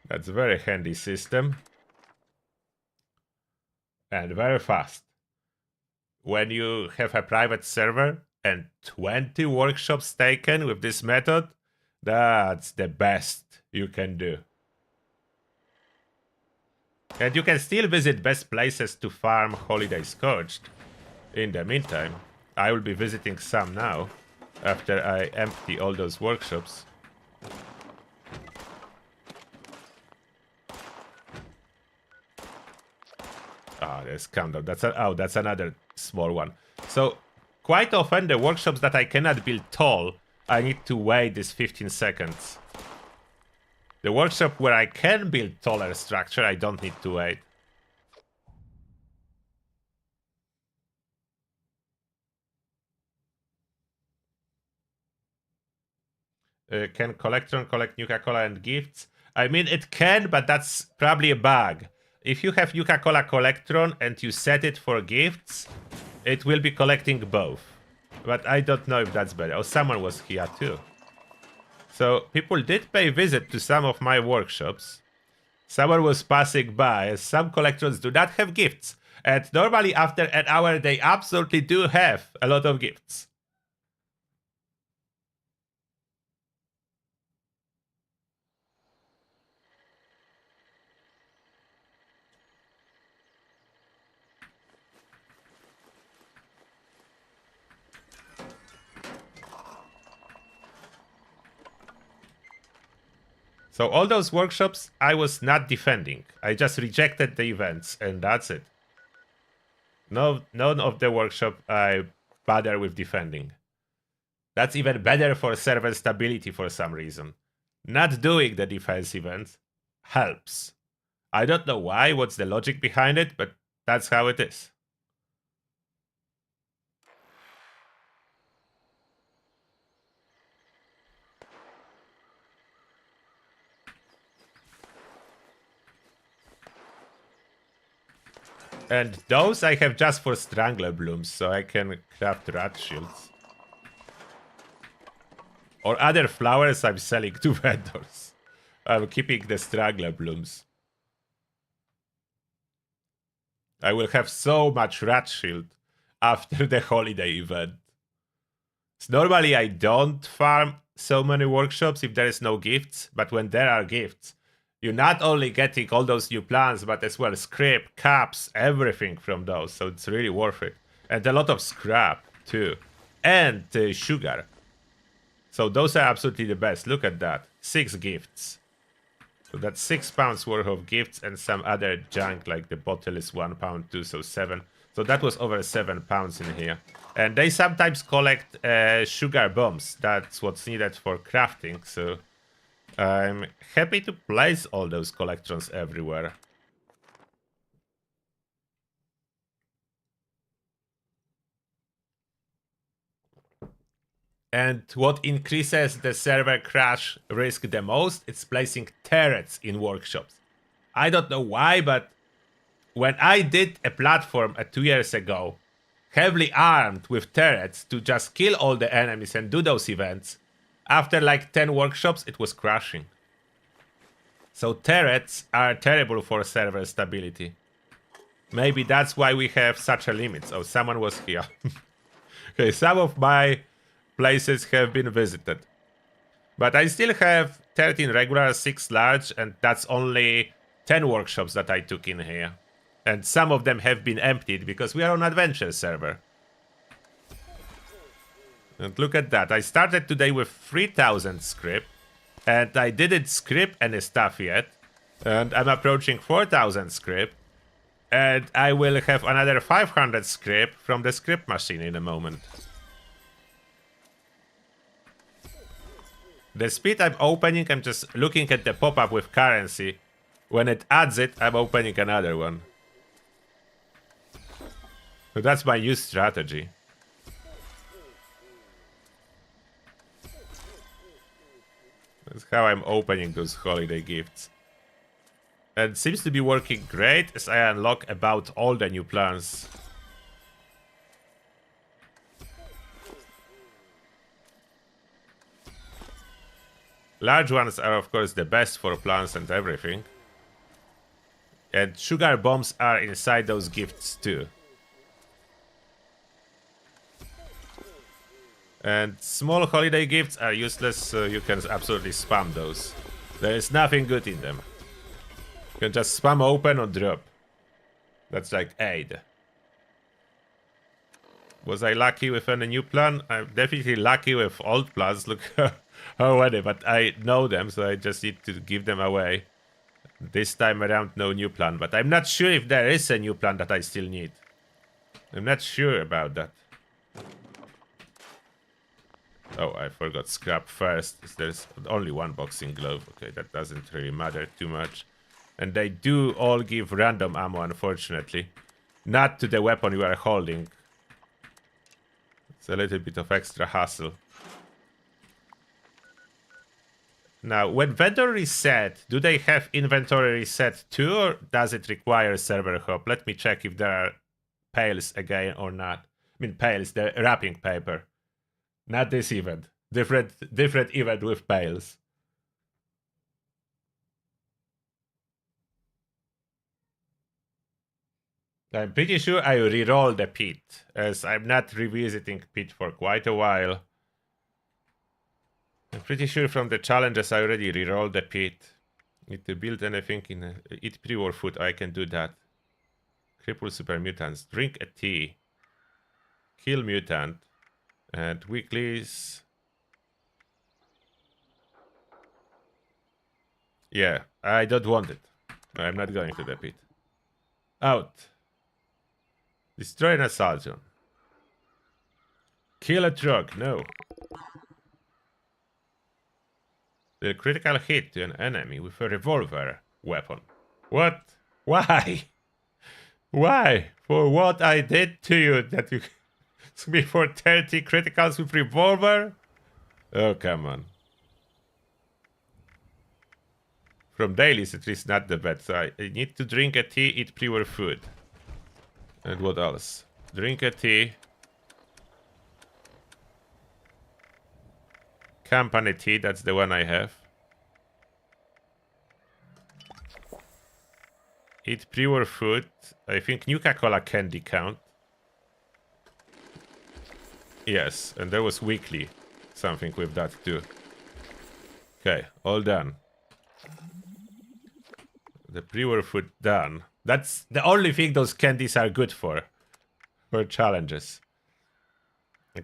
[SPEAKER 1] That's a very handy system. And very fast. When you have a private server and 20 workshops taken with this method, that's the best you can do. And you can still visit best places to farm Holiday Scorched. In the meantime, I will be visiting some now, after I empty all those workshops. Ah, there's countdown. That's another small one. So quite often the workshops that I cannot build tall, I need to wait this 15 seconds. The workshop where I can build taller structure, I don't need to wait. Can Collectron collect Nuka-Cola and gifts? I mean, it can, but that's probably a bug. If you have Nuka-Cola Collectron and you set it for gifts, it will be collecting both. But I don't know if that's better. Oh, someone was here too. So people did pay visit to some of my workshops. Someone was passing by, as some collectors do not have gifts. And normally after an hour they absolutely do have a lot of gifts. So all those workshops, I was not defending. I just rejected the events, and that's it. No, none of the workshop I bother with defending. That's even better for server stability for some reason. Not doing the defense event helps. I don't know why, what's the logic behind it, but that's how it is. And those I have just for Strangler Blooms, so I can craft rat shields. Or other flowers I'm selling to vendors. I'm keeping the Strangler Blooms. I will have so much rat shield after the holiday event. So normally I don't farm so many workshops if there is no gifts, but when there are gifts, you're not only getting all those new plants, but as well script, caps, everything from those. So it's really worth it. And a lot of scrap too. And sugar. So those are absolutely the best. Look at that. 6 gifts. So that's 6 pounds worth of gifts and some other junk, like the bottle is 1 pound too, so 7. So that was over 7 pounds in here. And they sometimes collect sugar bombs. That's what's needed for crafting, so I'm happy to place all those collectrons everywhere. And what increases the server crash risk the most, it's placing turrets in workshops. I don't know why, but when I did a platform 2 years ago, heavily armed with turrets to just kill all the enemies and do those events, after like 10 workshops, it was crashing. So turrets are terrible for server stability. Maybe that's why we have such a limit. Oh, someone was here. Okay, some of my places have been visited. But I still have 13 regular, 6 large, and that's only 10 workshops that I took in here. And some of them have been emptied because we are on adventure server. And look at that. I started today with 3000 script. And I didn't script any stuff yet. And I'm approaching 4000 script. And I will have another 500 script from the script machine in a moment. The speed I'm opening, I'm just looking at the pop-up with currency. When it adds it, I'm opening another one. So that's my new strategy. That's how I'm opening those holiday gifts. And it seems to be working great as I unlock about all the new plans. Large ones are of course the best for plants and everything. And sugar bombs are inside those gifts too. And small holiday gifts are useless, so you can absolutely spam those. There is nothing good in them. You can just spam open or drop. That's like aid. Was I lucky with any new plan? I'm definitely lucky with old plans. Look how many, but I know them, so I just need to give them away. This time around, no new plan, but I'm not sure if there is a new plan that I still need. I'm not sure about that. Oh, I forgot scrap first. There's only one boxing glove. Okay, that doesn't really matter too much. And they do all give random ammo, unfortunately. Not to the weapon you are holding. It's a little bit of extra hassle. Now, when vendor reset, do they have inventory reset too, or does it require server hop? Let me check if there are pails again or not. I mean pails, the wrapping paper. Not this event. Different event with pails. I'm pretty sure I reroll the pit, as I'm not revisiting pit for quite a while. I'm pretty sure from the challenges I already rerolled the pit. Need to build anything in eat pre-war food, I can do that. Cripple super mutants, drink a tea. Kill mutant. And weeklies. Yeah, I don't want it. I'm not going to the pit. Out. Destroy an assault zone. Kill a truck, no. Deal critical hit to an enemy with a revolver weapon. What? Why? Why? For what I did to you that you me for 30 criticals with revolver? Oh, come on. From dailies, at least not the best. So I need to drink a tea, eat pre-war food. And what else? Drink a tea. Company tea, that's the one I have. Eat pre-war food. I think Nuka-Cola candy count. Yes, and there was weekly something with that too. Okay, all done. The pre-war food done. That's the only thing those candies are good for challenges.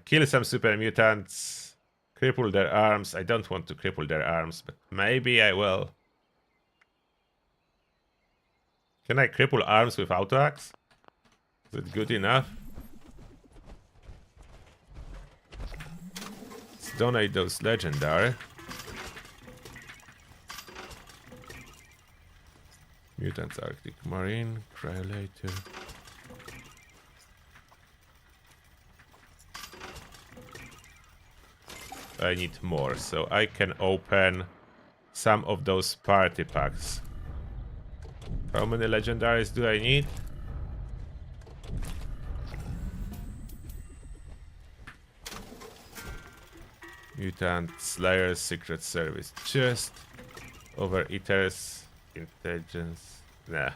[SPEAKER 1] Kill some super mutants. Cripple their arms. I don't want to cripple their arms, but maybe I will. Can I cripple arms with auto axe? Is it good enough? Let's donate those legendary. Mutants, Arctic Marine, Cryolator. I need more, so I can open some of those party packs. How many legendaries do I need? Mutant Slayers, Secret Service chest, Overeaters, Intelligence, nah.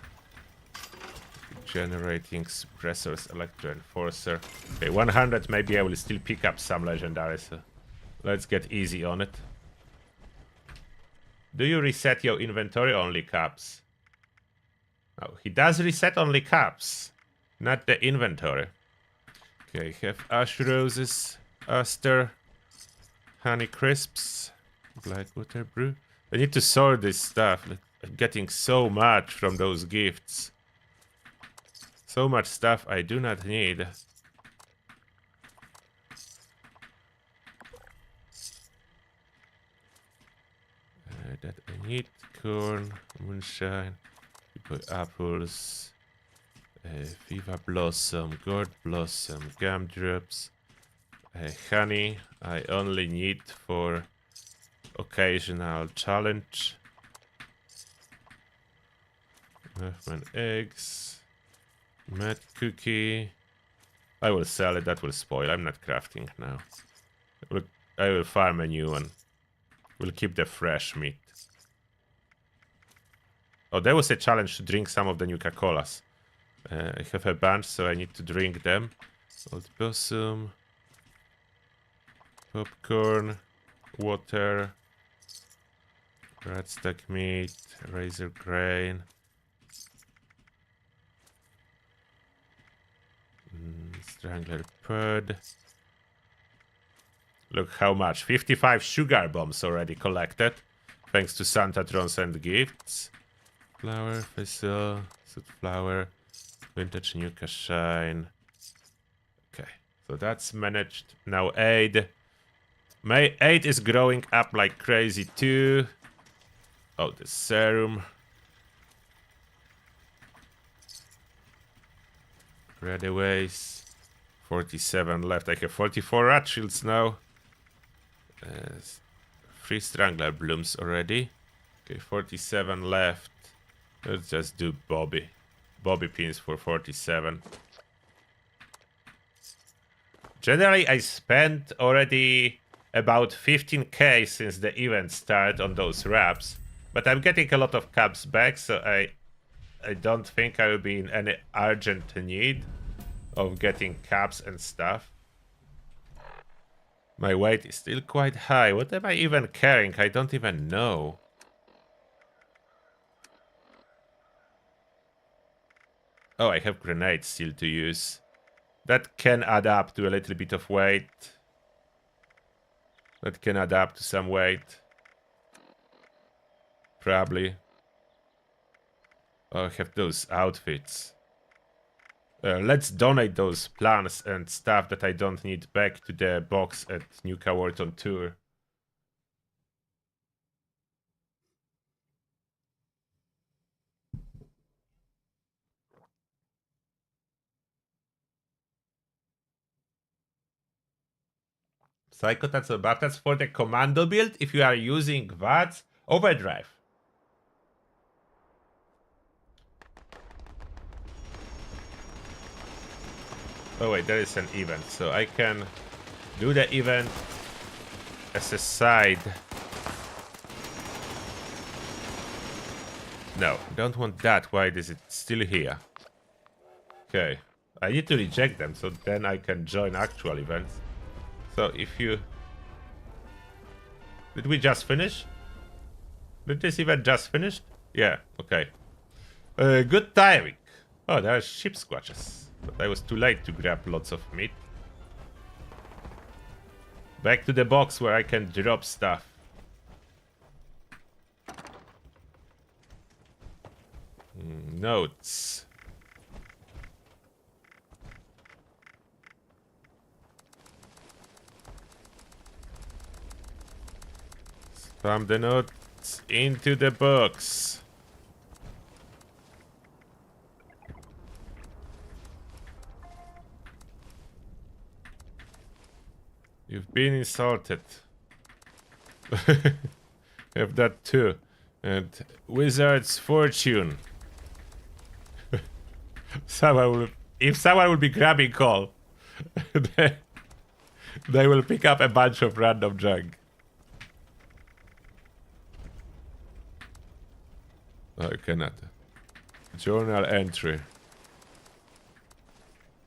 [SPEAKER 1] Generating Suppressors, Electro Enforcer. Okay, 100, maybe I will still pick up some legendaries. So let's get easy on it. Do you reset your inventory? Only caps. Oh, he does reset only caps, not the inventory. Okay, have Ash Roses, Aster, Honey Crisps, Blackwater Brew. I need to sort this stuff. I'm getting so much from those gifts. So much stuff I do not need. That I need. Corn, moonshine, apples, Viva Blossom, Gourd Blossom, Gumdrops, honey. I only need for occasional challenge. Muffin eggs, mad cookie. I will sell it. That will spoil. I'm not crafting now. I will farm a new one. We'll keep the fresh meat. Oh, there was a challenge to drink some of the Nuka-Colas. I have a bunch, so I need to drink them. Old Blossom, popcorn, water, Radstock meat, razor grain, Strangler Pud. Look how much. 55 sugar bombs already collected. Thanks to Santatrons and gifts. Flower, thistle, soot flower, vintage Nuka shine. Okay, so that's managed. Now aid. My aid is growing up like crazy too. Oh, the serum. Readaways. 47 left. I have 44 rat shields now. 3 strangler blooms already. Okay, 47 left. Let's just do Bobby. Bobby pins for 47. Generally, I spent already about 15k since the event started on those wraps. But I'm getting a lot of caps back, so I don't think I will be in any urgent need of getting caps and stuff. My weight is still quite high. What am I even carrying? I don't even know. Oh, I have grenades still to use. That can add up to a little bit of weight. That can add up to some weight. Probably. Oh, I have those outfits. Let's donate those plants and stuff that I don't need back to the box at Nuka World on Tour. Psychotats or Baptats for the commando build if you are using VATS Overdrive. Oh wait, there is an event, so I can do the event as a side. No, don't want that. Why is it still here? Okay, I need to reject them, so then I can join actual events. So if you... Did we just finish? Did this event just finish? Yeah, okay. Good timing. Oh, there are sheep squatches. But I was too late to grab lots of meat. Back to the box where I can drop stuff. Notes. Spam the notes into the box. You've been insulted. Have that too. And Wizard's Fortune. If someone will be grabbing coal, they will pick up a bunch of random junk. Oh, I cannot. Journal entry.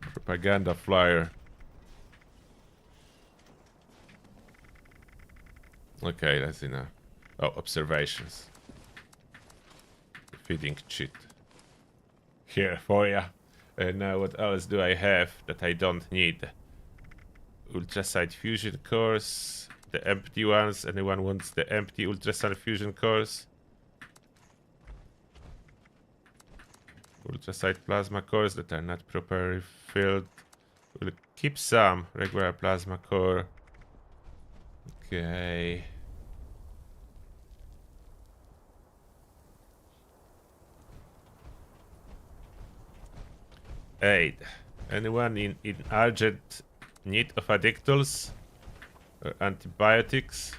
[SPEAKER 1] Propaganda flyer. Okay, that's enough. Oh, observations. Feeding cheat. Here for ya. And now what else do I have that I don't need? Ultraside fusion cores. The empty ones. Anyone wants the empty ultraside fusion cores? Ultraside plasma cores that are not properly filled. We'll keep some regular plasma core. Okay. Aid. Anyone in urgent need of addictals or antibiotics?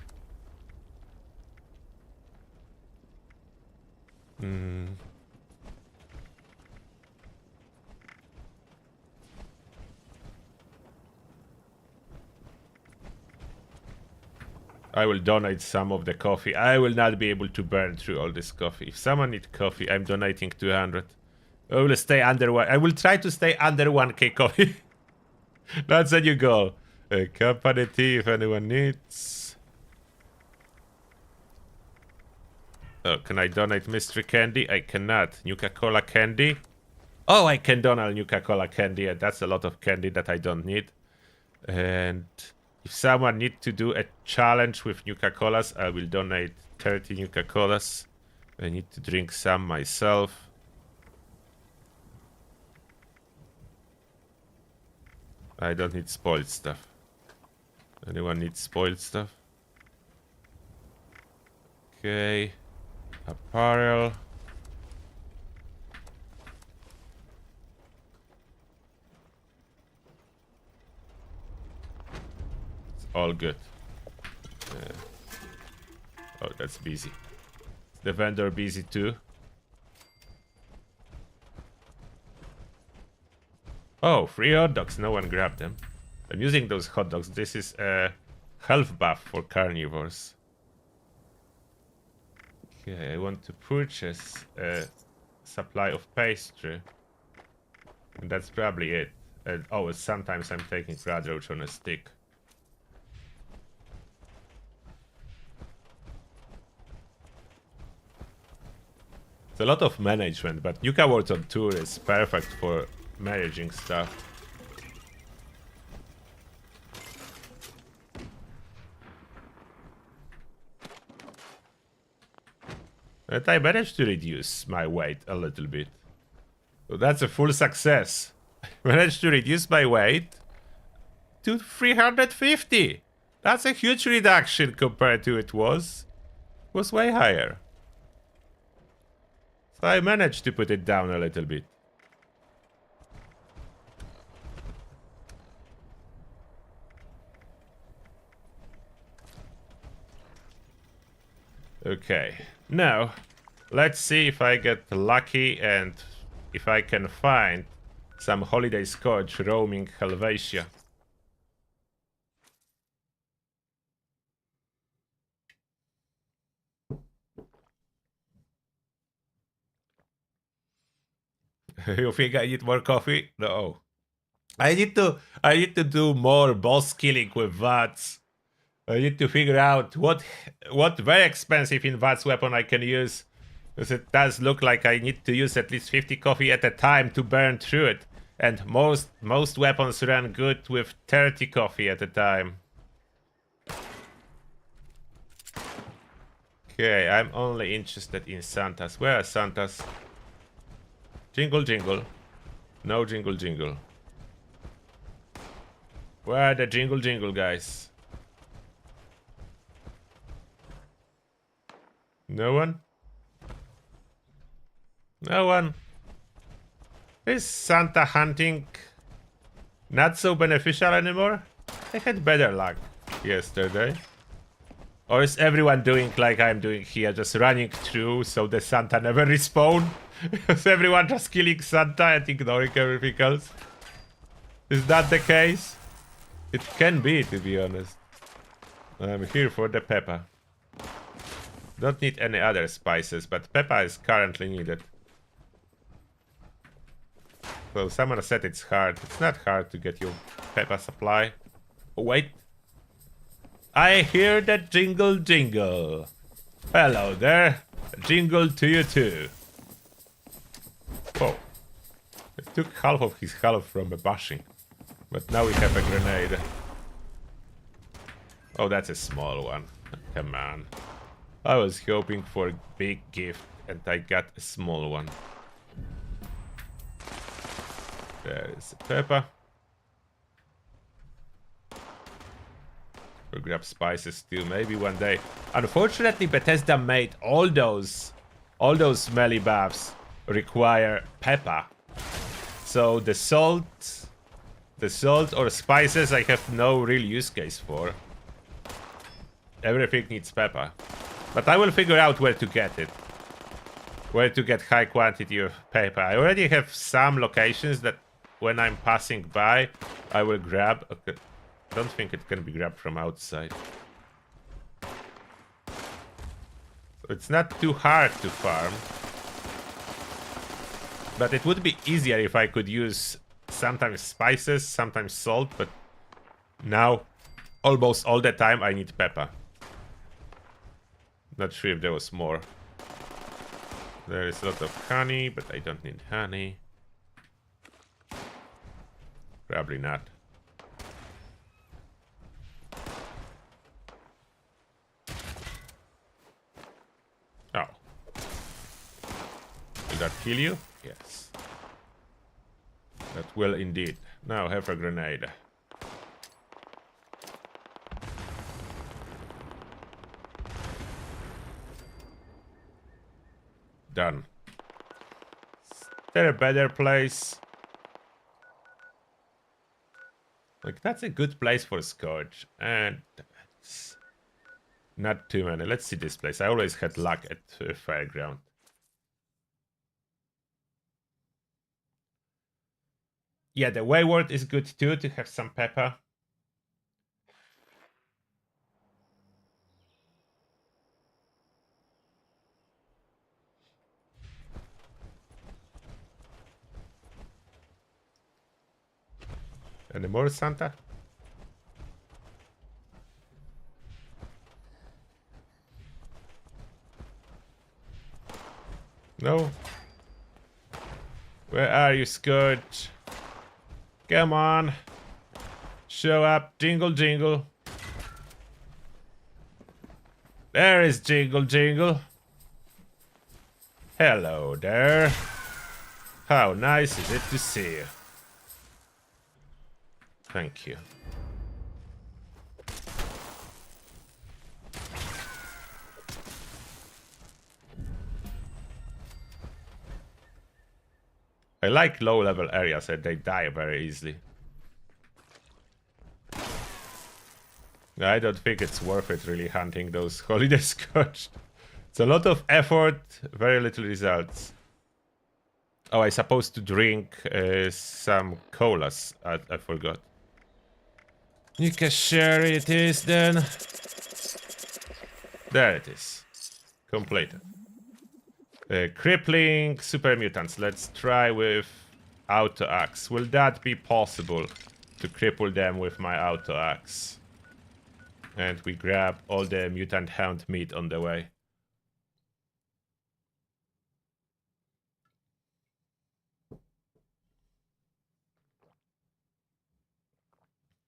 [SPEAKER 1] I will donate some of the coffee. I will not be able to burn through all this coffee. If someone needs coffee, I'm donating 200. I will stay under one. I will try to stay under 1k coffee. That's a new goal. Company tea if anyone needs. Oh, can I donate mystery candy? I cannot. Nuka-Cola candy? Oh, I can donate Nuka-Cola candy. And that's a lot of candy that I don't need. And if someone needs to do a challenge with Nuka-Colas, I will donate 30 Nuka-Colas. I need to drink some myself. I don't need spoiled stuff. Anyone needs spoiled stuff? Okay. Apparel. It's all good. Oh, that's busy. Is the vendor busy too? Oh, free hot dogs. No one grabbed them. I'm using those hot dogs. This is a health buff for carnivores. Okay, I want to purchase a supply of pastry. And that's probably it. And, oh, sometimes I'm taking blood roach on a stick. It's a lot of management, but Yuka World on Tour is perfect for managing stuff. And I managed to reduce my weight a little bit. So that's a full success. I managed to reduce my weight to 350. That's a huge reduction compared to it was. It was way higher. So I managed to put it down a little bit. Okay, now let's see if I get lucky and if I can find some holiday Scorched roaming Helvetia. You think I need more coffee? No. I need to do more boss killing with VATS. I need to figure out what very expensive in VATS weapon I can use. Because it does look like I need to use at least 50 coffee at a time to burn through it. And most weapons run good with 30 coffee at a time. Okay, I'm only interested in Santas. Where are Santas? Jingle jingle. No jingle jingle. Where are the jingle jingle guys? No one? No one? Is Santa hunting not so beneficial anymore? I had better luck yesterday. Or is everyone doing like I'm doing here, just running through so the Santa never respawn? Is everyone just killing Santa and ignoring everything else? Is that the case? It can be, to be honest. I'm here for the pepper. Don't need any other spices, but pepper is currently needed. So someone said it's hard. It's not hard to get your pepper supply. Oh, wait. I hear that jingle jingle. Hello there. Jingle to you too. Whoa. It took half of his health from a bashing. But now we have a grenade. Oh, that's a small one. Come on. I was hoping for a big gift and I got a small one. There is a pepper. We'll grab spices too, maybe one day. Unfortunately, Bethesda made all those melee buffs require pepper. So the salt or spices I have no real use case for. Everything needs pepper. But I will figure out where to get it. Where to get high quantity of pepper. I already have some locations that when I'm passing by, I will grab. Okay. I don't think it can be grabbed from outside. So it's not too hard to farm. But it would be easier if I could use sometimes spices, sometimes salt, but now almost all the time I need pepper. Not sure if there was more. There is a lot of honey, but I don't need honey. Probably not. Oh. Will that kill you? Yes. That will indeed. Now have a grenade. Done. Is there a better place? Like, that's a good place for Scorched. And it's not too many. Let's see this place. I always had luck at Fairground. Yeah, the Wayward is good too, to have some pepper. Any more Santa? No? Where are you, Scorched? Come on. Show up. Jingle, jingle. There is Jingle, jingle. Hello there. How nice is it to see you? Thank you. I like low-level areas and they die very easily. I don't think it's worth it really hunting those holiday Scorched. It's a lot of effort, very little results. Oh, I supposed to drink some colas. I forgot. Nika Sherry it is then. There it is. Completed. Crippling super mutants. Let's try with auto axe. Will that be possible to cripple them with my auto axe? And we grab all the mutant hound meat on the way.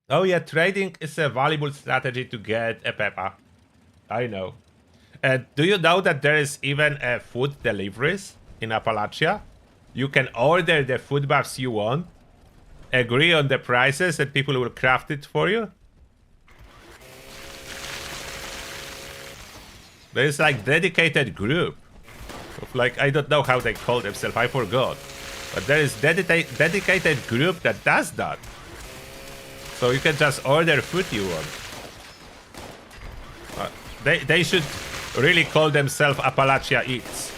[SPEAKER 1] Oh yeah, trading is a valuable strategy to get a pepper. I know. And do you know that there is even a food deliveries in Appalachia? You can order the food buffs you want, agree on the prices, and people will craft it for you. There is like dedicated group of like, I don't know how they call themselves, I forgot. But there is dedicated group that does that. So you can just order food you want. They should really call themselves Appalachia Eats.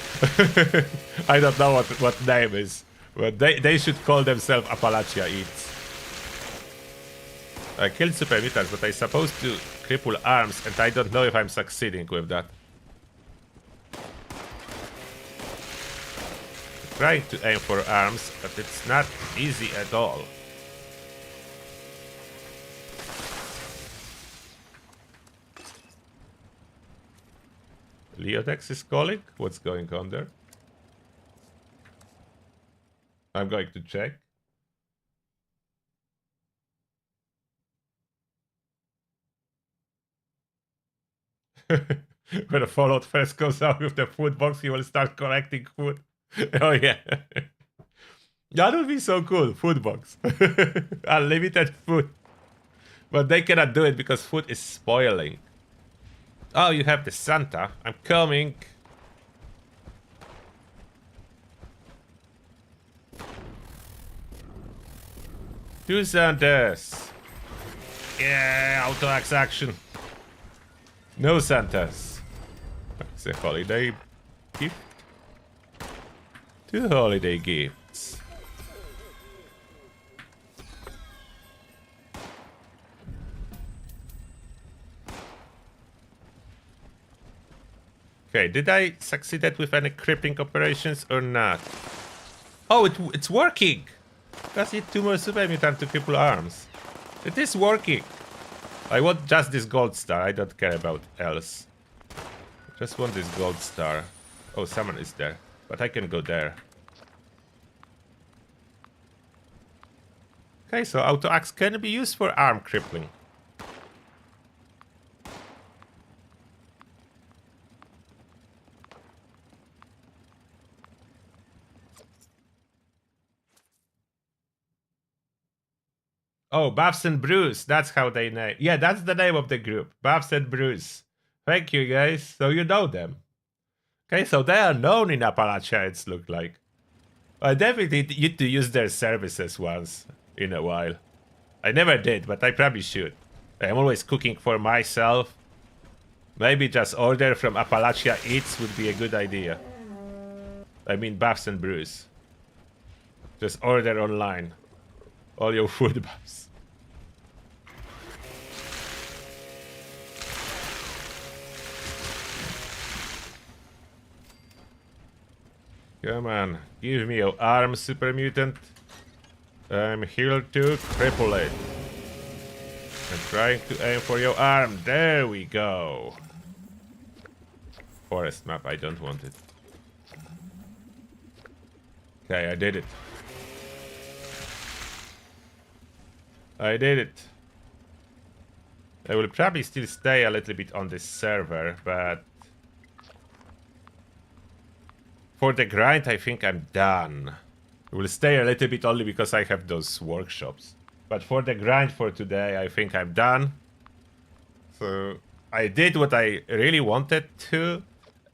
[SPEAKER 1] I don't know what name is, but they should call themselves Appalachia Eats. I killed super mutants, but I'm supposed to cripple arms, and I don't know if I'm succeeding with that. I'm trying to aim for arms, but it's not easy at all. Leodex is calling? What's going on there? I'm going to check. When a Fallout first goes out with the food box, he will start collecting food. Oh yeah. That would be so cool, food box. Unlimited food. But they cannot do it because food is spoiling. Oh, you have the Santa. I'm coming. Two Santas. Yeah, auto-axe action. No Santas. It's a holiday gift. Two holiday gifts. Okay, did I succeed with any crippling operations or not? Oh, it's working! Just need 2 more super mutant to cripple arms. It is working! I want just this gold star, I don't care about else. Just want this gold star. Oh, someone is there, but I can go there. Okay, so auto-axe can be used for arm crippling. Oh, Buffs and Brews. That's how they name. Yeah, that's the name of the group. Buffs and Brews. Thank you, guys. So you know them. Okay, so they are known in Appalachia, it's looked like. I definitely need to use their services once in a while. I never did, but I probably should. I'm always cooking for myself. Maybe just order from Appalachia Eats would be a good idea. I mean, Buffs and Brews. Just order online. All your food buffs. Come on, give me your arm, super mutant. I'm here to cripple it. I'm trying to aim for your arm. There we go. Forest map, I don't want it. Okay, I did it. I did it. I will probably still stay a little bit on this server, but for the grind, I think I'm done. I will stay a little bit only because I have those workshops. But for the grind for today, I think I'm done. So I did what I really wanted to.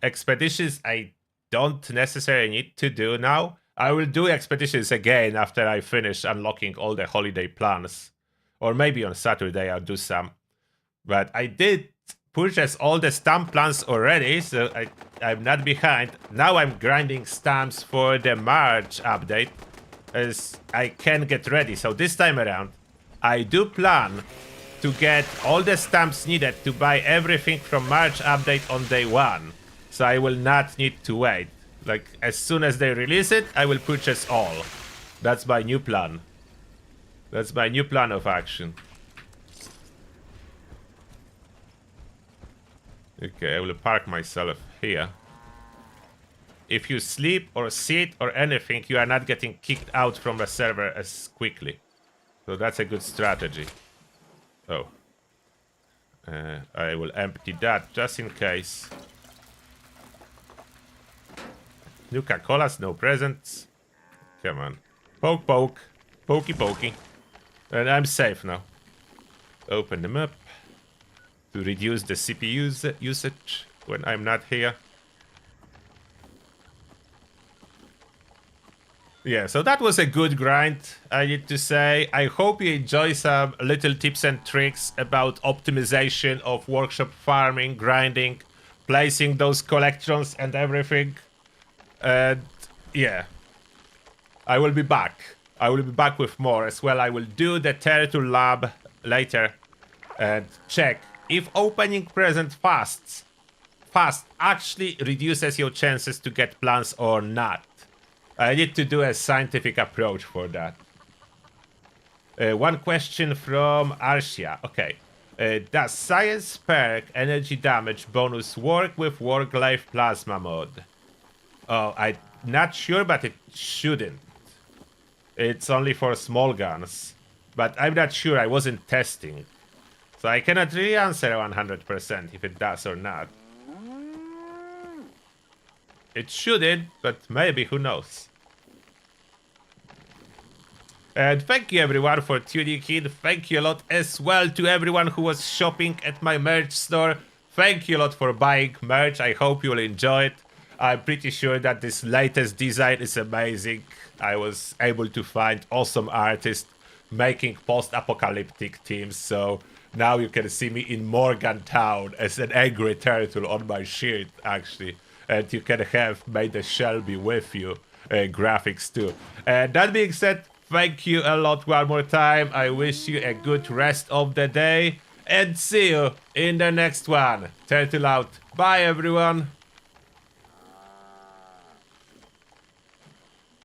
[SPEAKER 1] Expeditions, I don't necessarily need to do now. I will do expeditions again after I finish unlocking all the holiday plans. Or maybe on Saturday I'll do some. But I did purchase all the stamp plans already, so I'm not behind. Now I'm grinding stamps for the March update, as I can get ready. So this time around, I do plan to get all the stamps needed to buy everything from March update on day 1. So I will not need to wait. Like, as soon as they release it, I will purchase all. That's my new plan. That's my new plan of action. Okay, I will park myself here. If you sleep or sit or anything, you are not getting kicked out from the server as quickly. So that's a good strategy. Oh. I will empty that just in case. Nuka-Colas, no presents. Come on. Poke, poke. Pokey, pokey. And I'm safe now. Open them up. To reduce the CPU usage when I'm not here. Yeah, so that was a good grind, I need to say. I hope you enjoy some little tips and tricks about optimization of workshop farming, grinding, placing those collections and everything. And yeah, I will be back. I will be back with more as well. I will do the turtle lab later and check if opening present fast actually reduces your chances to get plants or not. I need to do a scientific approach for that. One question from Arsia. Okay. Does science perk energy damage bonus work with work life plasma mod? Oh, I'm not sure, but it shouldn't. It's only for small guns. But I'm not sure, I wasn't testing. So I cannot really answer 100% if it does or not. It shouldn't, but maybe, who knows. And thank you everyone for tuning in. Thank you a lot as well to everyone who was shopping at my merch store. Thank you a lot for buying merch. I hope you'll enjoy it. I'm pretty sure that this latest design is amazing. I was able to find awesome artists making post-apocalyptic themes, so now you can see me in Morgantown as an angry turtle on my shirt, actually. And you can have May the Shell be with you graphics too. And that being said, thank you a lot one more time. I wish you a good rest of the day. And see you in the next one. Turtle out. Bye everyone.